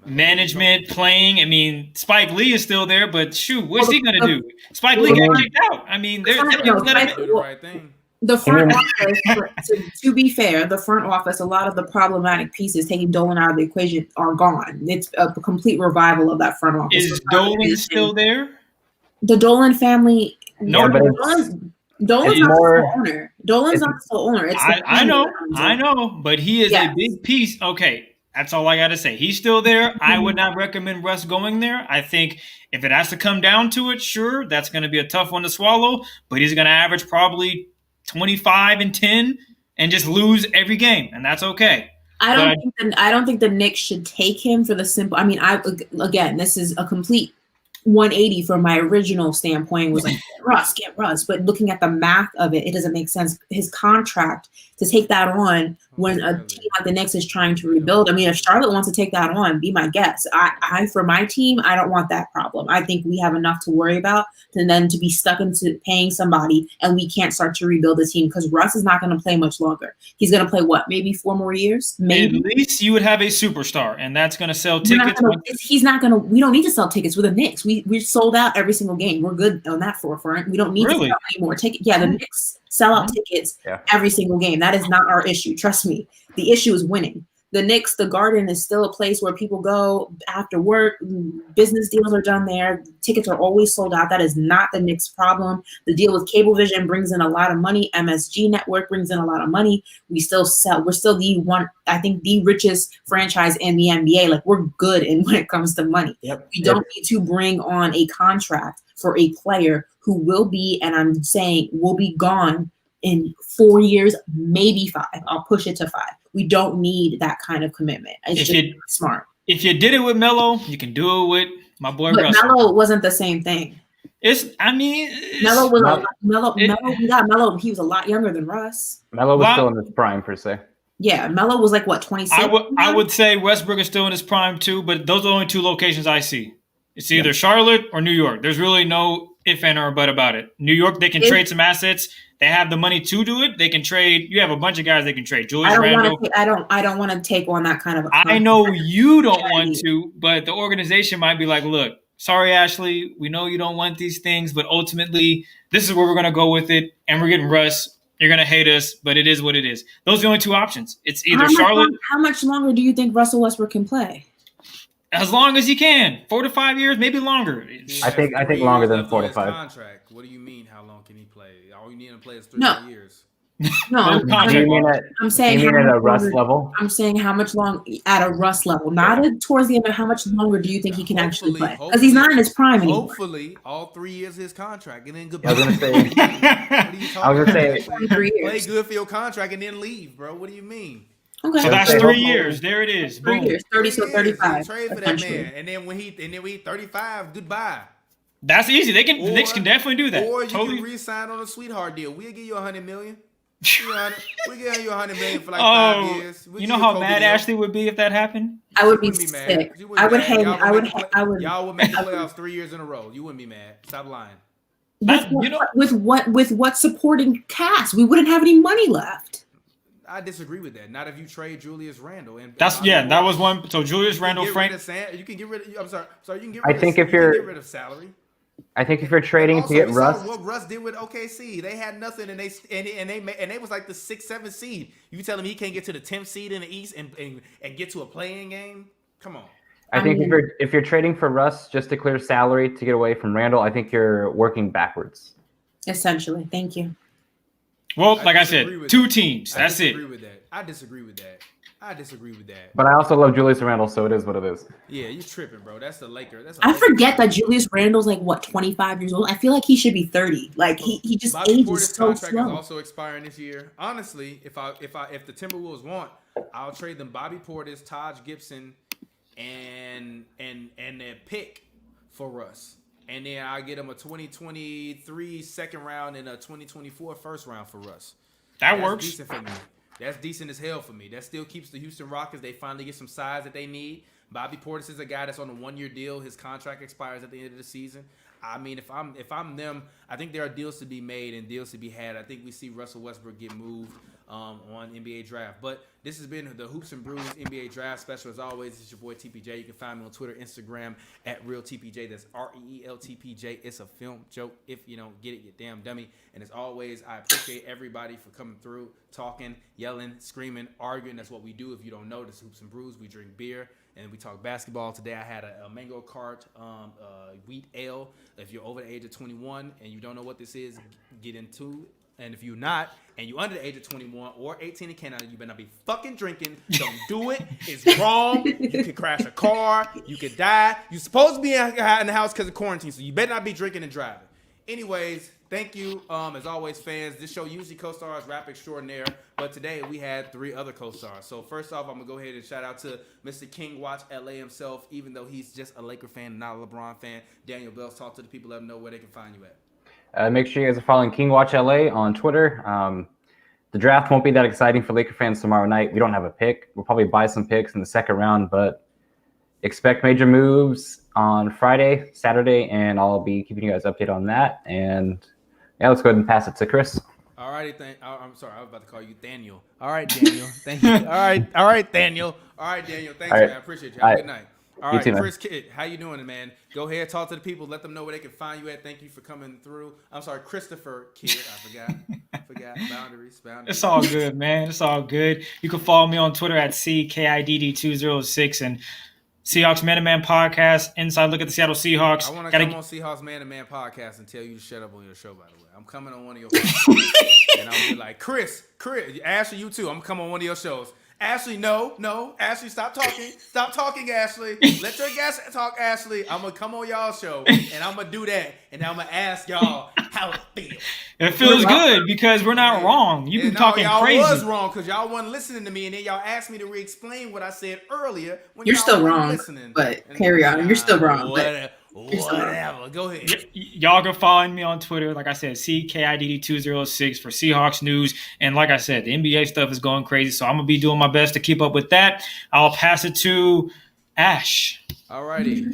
Management, playing. I mean, Spike Lee is still there, but shoot, what's he gonna do? Spike Lee well, got kicked out. I mean, they're no, let him. Do the right thing. The front office, to be fair, the front office, a lot of the problematic pieces taking Dolan out of the equation are gone. It's a complete revival of that front office. Is Dolan still there? The Dolan family. No, but Dolan's not the sole owner. Dolan's not the sole owner. It's I know, but he is a big piece. Okay, that's all I got to say. He's still there. I would not recommend Russ going there. I think if it has to come down to it, sure, that's going to be a tough one to swallow, but he's going to average probably 25 and 10 and just lose every game, and that's okay. I don't think the Knicks should take him for the simple. I mean, again, this is a complete 180 from my original standpoint. Was like get Russ, but looking at the math of it, it doesn't make sense. His contract to take that on when a team like the Knicks is trying to rebuild. I mean, if Charlotte wants to take that on, be my guest. I for my team, I don't want that problem. I think we have enough to worry about and then to be stuck into paying somebody and we can't start to rebuild the team because Russ is not going to play much longer. He's going to play what, maybe 4 more years? Maybe. At least you would have a superstar, and that's going to sell tickets. He's not going to. We don't need to sell tickets with the Knicks. We're sold out every single game. We're good on that forefront. We don't need to sell any more tickets. Yeah, the Knicks sell out tickets every single game. That is not our issue. Trust me. The issue is winning. The Knicks, the Garden is still a place where people go after work. Business deals are done there. Tickets are always sold out. That is not the Knicks' problem. The deal with Cablevision brings in a lot of money. MSG Network brings in a lot of money. We still sell. We're still the richest franchise in the NBA. Like, we're good when it comes to money. We don't need to bring on a contract for a player who will be, and I'm saying will be gone in 4 years, maybe 5. I'll push it to 5. We don't need that kind of commitment. It's just smart. If you did it with Melo, you can do it with my boy But Russell. Melo wasn't the same thing. Melo was we got Melo. He was a lot younger than Russ. Melo was still in his prime per se. Yeah, Melo was like what, 26? I would say Westbrook is still in his prime too, but those are the only 2 locations I see. It's either Charlotte or New York. There's really no if and or but about it. New York, they can trade some assets. They have the money to do it. They can trade. You have a bunch of guys they can trade. Julius Randle. I don't want to take on that kind of. I know you don't want to, but the organization might be like, look, sorry, Ashley, we know you don't want these things, but ultimately, this is where we're going to go with it, and we're getting Russ. You're going to hate us, but it is what it is. Those are the only 2 options. It's either Charlotte. How much longer do you think Russell Westbrook can play? As long as he can. 4 to 5 years, maybe longer. I think longer than 4 to 5. Contract. What do you mean? How long can he play? All you need to play is 3 years. No, I'm saying at a Russ level. I'm saying how much long at a Russ level, not towards the end. But how much longer do you think he can actually play? Because he's not in his prime anymore. Hopefully, all 3 years of his contract, and then goodbye. I was gonna say. Play good for your contract and then leave, bro. What do you mean? Okay. So that's 3 years. There it is. 3 years, 30 to 35. Trade for that man, and then when he 35, goodbye. That's easy. The Knicks can definitely do that. Or you can re-sign on a sweetheart deal. We'll give you $100 million. We'll give you $100 million for like 5 years. You know how mad Ashley would be if that happened? I would be sick. I would hang. Y'all would make the playoffs 3 years in a row. You wouldn't be mad. Stop lying. With what supporting cast? We wouldn't have any money left. I disagree with that. Not if you trade Julius Randle. And that was one. So Julius Randle, you can get rid of. I'm sorry. You can get rid. Get rid of salary. I think if you're trading to get Russ, what Russ did with OKC, they had nothing, and they was like the 6th, 7th seed. You telling me he can't get to the 10th seed in the East and get to a playing game? Come on. I think if you're trading for Russ just to clear salary to get away from Randle, I think you're working backwards. Essentially, thank you. Well, like I said, 2 teams. That's it. I disagree with that. But I also love Julius Randle, so it is what it is. Yeah, you tripping, bro. That's the Laker. I forget that Julius Randle's like what, 25 years old. I feel like he should be 30. Like he just ages so contract slow. is also expiring this year. Honestly, if the Timberwolves want, I'll trade them Bobby Portis, Taj Gibson, and their pick for Russ. And then I'll get him a 2023 second round and a 2024 first round for Russ. That works. Decent for me. That's decent as hell for me. That still keeps the Houston Rockets. They finally get some size that they need. Bobby Portis is a guy that's on a 1-year deal. His contract expires at the end of the season. I mean, if I'm them, I think there are deals to be made and deals to be had. I think we see Russell Westbrook get moved on NBA Draft. But this has been the Hoops and Brews NBA Draft Special. As always, it's your boy TPJ. You can find me on Twitter, Instagram at RealTPJ. That's ReelTPJ. It's a film joke. If you don't get it, you damn dummy. And as always, I appreciate everybody for coming through, talking, yelling, screaming, arguing. That's what we do. If you don't know, this Hoops and Brews. We drink beer and we talk basketball. Today I had a mango cart wheat ale. If you're over the age of 21 and you don't know what this is, get into it. And if you're not, and you're under the age of 21 or 18 and Canada, you better not be fucking drinking. Don't do it. It's wrong. You could crash a car. You could die. You're supposed to be in the house because of quarantine, so you better not be drinking and driving. Anyways, thank you. As always, fans, this show usually co-stars rap extraordinaire, but today we had 3 other co-stars. So first off, I'm going to go ahead and shout out to Mr. King Watch LA himself, even though he's just a Laker fan and not a LeBron fan. Daniel Beltz, talk to the people, let them know where they can find you at. Make sure you guys are following King Watch LA on Twitter. The draft won't be that exciting for Laker fans tomorrow night. We don't have a pick. We'll probably buy some picks in the second round, but expect major moves on Friday, Saturday, and I'll be keeping you guys updated on that. And yeah, let's go ahead and pass it to Chris. All righty, I'm sorry, I was about to call you Daniel. All right, Daniel. Thank you. All right, Daniel. All right, Daniel. Thanks, man. I appreciate you. Have a good night. All right, Chris Kidd, how you doing, man? Go ahead, talk to the people. Let them know where they can find you at. Thank you for coming through. I'm sorry, Christopher Kidd. I forgot. Boundaries. It's all good, man. It's all good. You can follow me on Twitter at CKIDD206 and Seahawks Man to Man Podcast, Inside Look at the Seattle Seahawks. I want to come on Seahawks Man to Man Podcast and tell you to shut up on your show, by the way. I'm coming on one of your podcasts. And I'll be like, Chris, Ashley, you too. I'm going to come on one of your shows. Ashley, no. Ashley, stop talking. Stop talking, Ashley. Let your guest talk, Ashley. I'm going to come on y'all's show, and I'm going to do that, and I'm going to ask y'all how it feels. It feels good because we're not wrong. You've been talking y'all crazy. Y'all was wrong because y'all wasn't listening to me, and then y'all asked me to re-explain what I said earlier. When You're y'all still wrong, listening. but carry on. You're still wrong. Whatever. Go ahead. Y'all can follow me on Twitter. Like I said, CKIDD206 for Seahawks news. And like I said, the NBA stuff is going crazy, so I'm going to be doing my best to keep up with that. I'll pass it to Ash. All righty.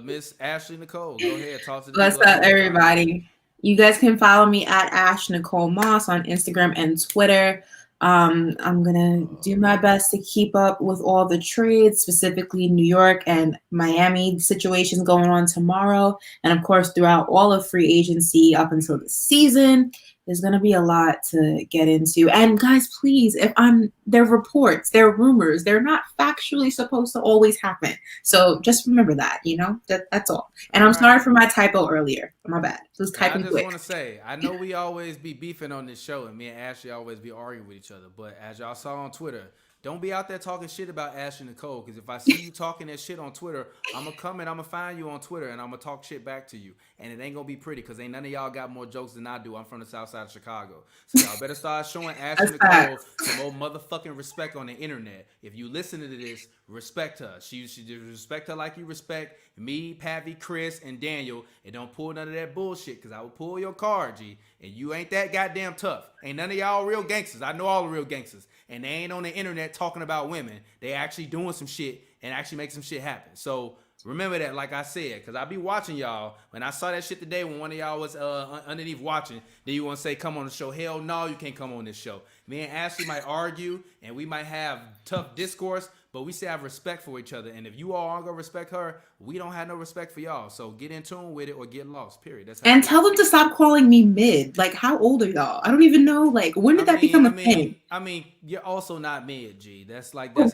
Miss Ashley Nicole, go ahead. Talk to the What's up, everybody? You guys can follow me at Ash Nicole Moss on Instagram and Twitter. I'm going to do my best to keep up with all the trades, specifically New York and Miami situations going on tomorrow. And of course, throughout all of free agency up until the season, there's going to be a lot to get into. And guys, please, they're reports, they're rumors, they're not factually supposed to always happen. So just remember that, that's all. And I'm sorry for my typo earlier. My bad. It was typing quick. I just want to say, I know we always be beefing on this show, and me and Ashley always be arguing with each other. But as y'all saw on Twitter, don't be out there talking shit about Ashley Nicole, because if I see you talking that shit on Twitter, I'm going to come and I'm going to find you on Twitter, and I'm going to talk shit back to you. And it ain't going to be pretty, because ain't none of y'all got more jokes than I do. I'm from the south side of Chicago. So y'all better start showing Ashley Nicole some more motherfucking respect on the internet. If you listen to this, respect her. She should respect her like you respect me, Pavy, Chris, and Daniel, and don't pull none of that bullshit, because I will pull your card, G. And you ain't that goddamn tough. Ain't none of y'all real gangsters. I know all the real gangsters. And they ain't on the internet talking about women. They actually doing some shit and actually make some shit happen. So remember that, like I said, because I be watching y'all. When I saw that shit today, when one of y'all was underneath watching, then you want to say, come on the show. Hell no, you can't come on this show. Me and Ashley might argue, and we might have tough discourse, but we still have respect for each other. And if you all aren't going to respect her, we don't have no respect for y'all. So get in tune with it or get lost, period. That's how and tell them to stop calling me mid. Like, how old are y'all? I don't even know. Like, when did that become a thing? I mean, you're also not mid, G. That's like... Is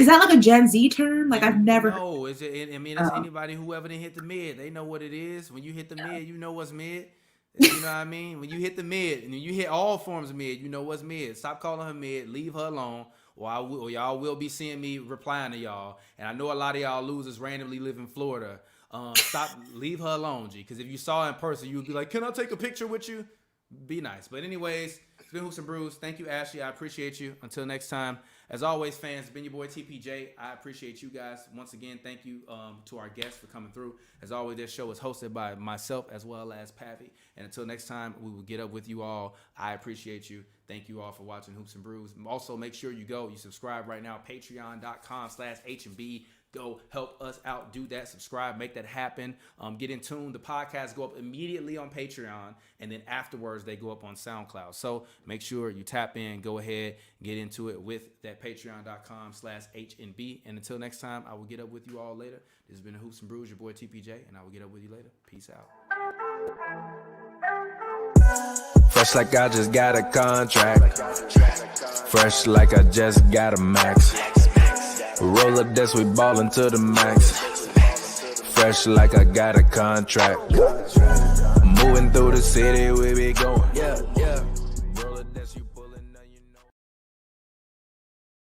that like a Gen Z term? Like, I've never... No, it's anybody who ever didn't hit the mid. They know what it is. When you hit the mid, you know what's mid. You know what I mean? When you hit the mid, and you hit all forms of mid, you know what's mid. Stop calling her mid. Leave her alone. Or y'all will be seeing me replying to y'all. And I know a lot of y'all losers randomly live in Florida. Leave her alone, G. Because if you saw her in person, you would be like, can I take a picture with you? Be nice. But anyways, it's been Hoops and Brews. Thank you, Ashley. I appreciate you. Until next time. As always, fans, it's been your boy TPJ. I appreciate you guys. Once again, thank you to our guests for coming through. As always, this show is hosted by myself as well as Pavy. And until next time, we will get up with you all. I appreciate you. Thank you all for watching Hoops and Brews. Also, make sure you subscribe right now, patreon.com/HNB Go help us out. Do that. Subscribe. Make that happen. Get in tune. The podcasts go up immediately on Patreon, and then afterwards they go up on SoundCloud. So make sure you tap in. Go ahead, get into it with that patreon.com/HNB. And until next time, I will get up with you all later. This has been Hoops and Brews, your boy TPJ, and I will get up with you later. Peace out. Fresh like I just got a contract. Fresh like I just got a max. Roll up this, we ballin' to the max. Fresh like I got a contract. Moving through the city, we be going.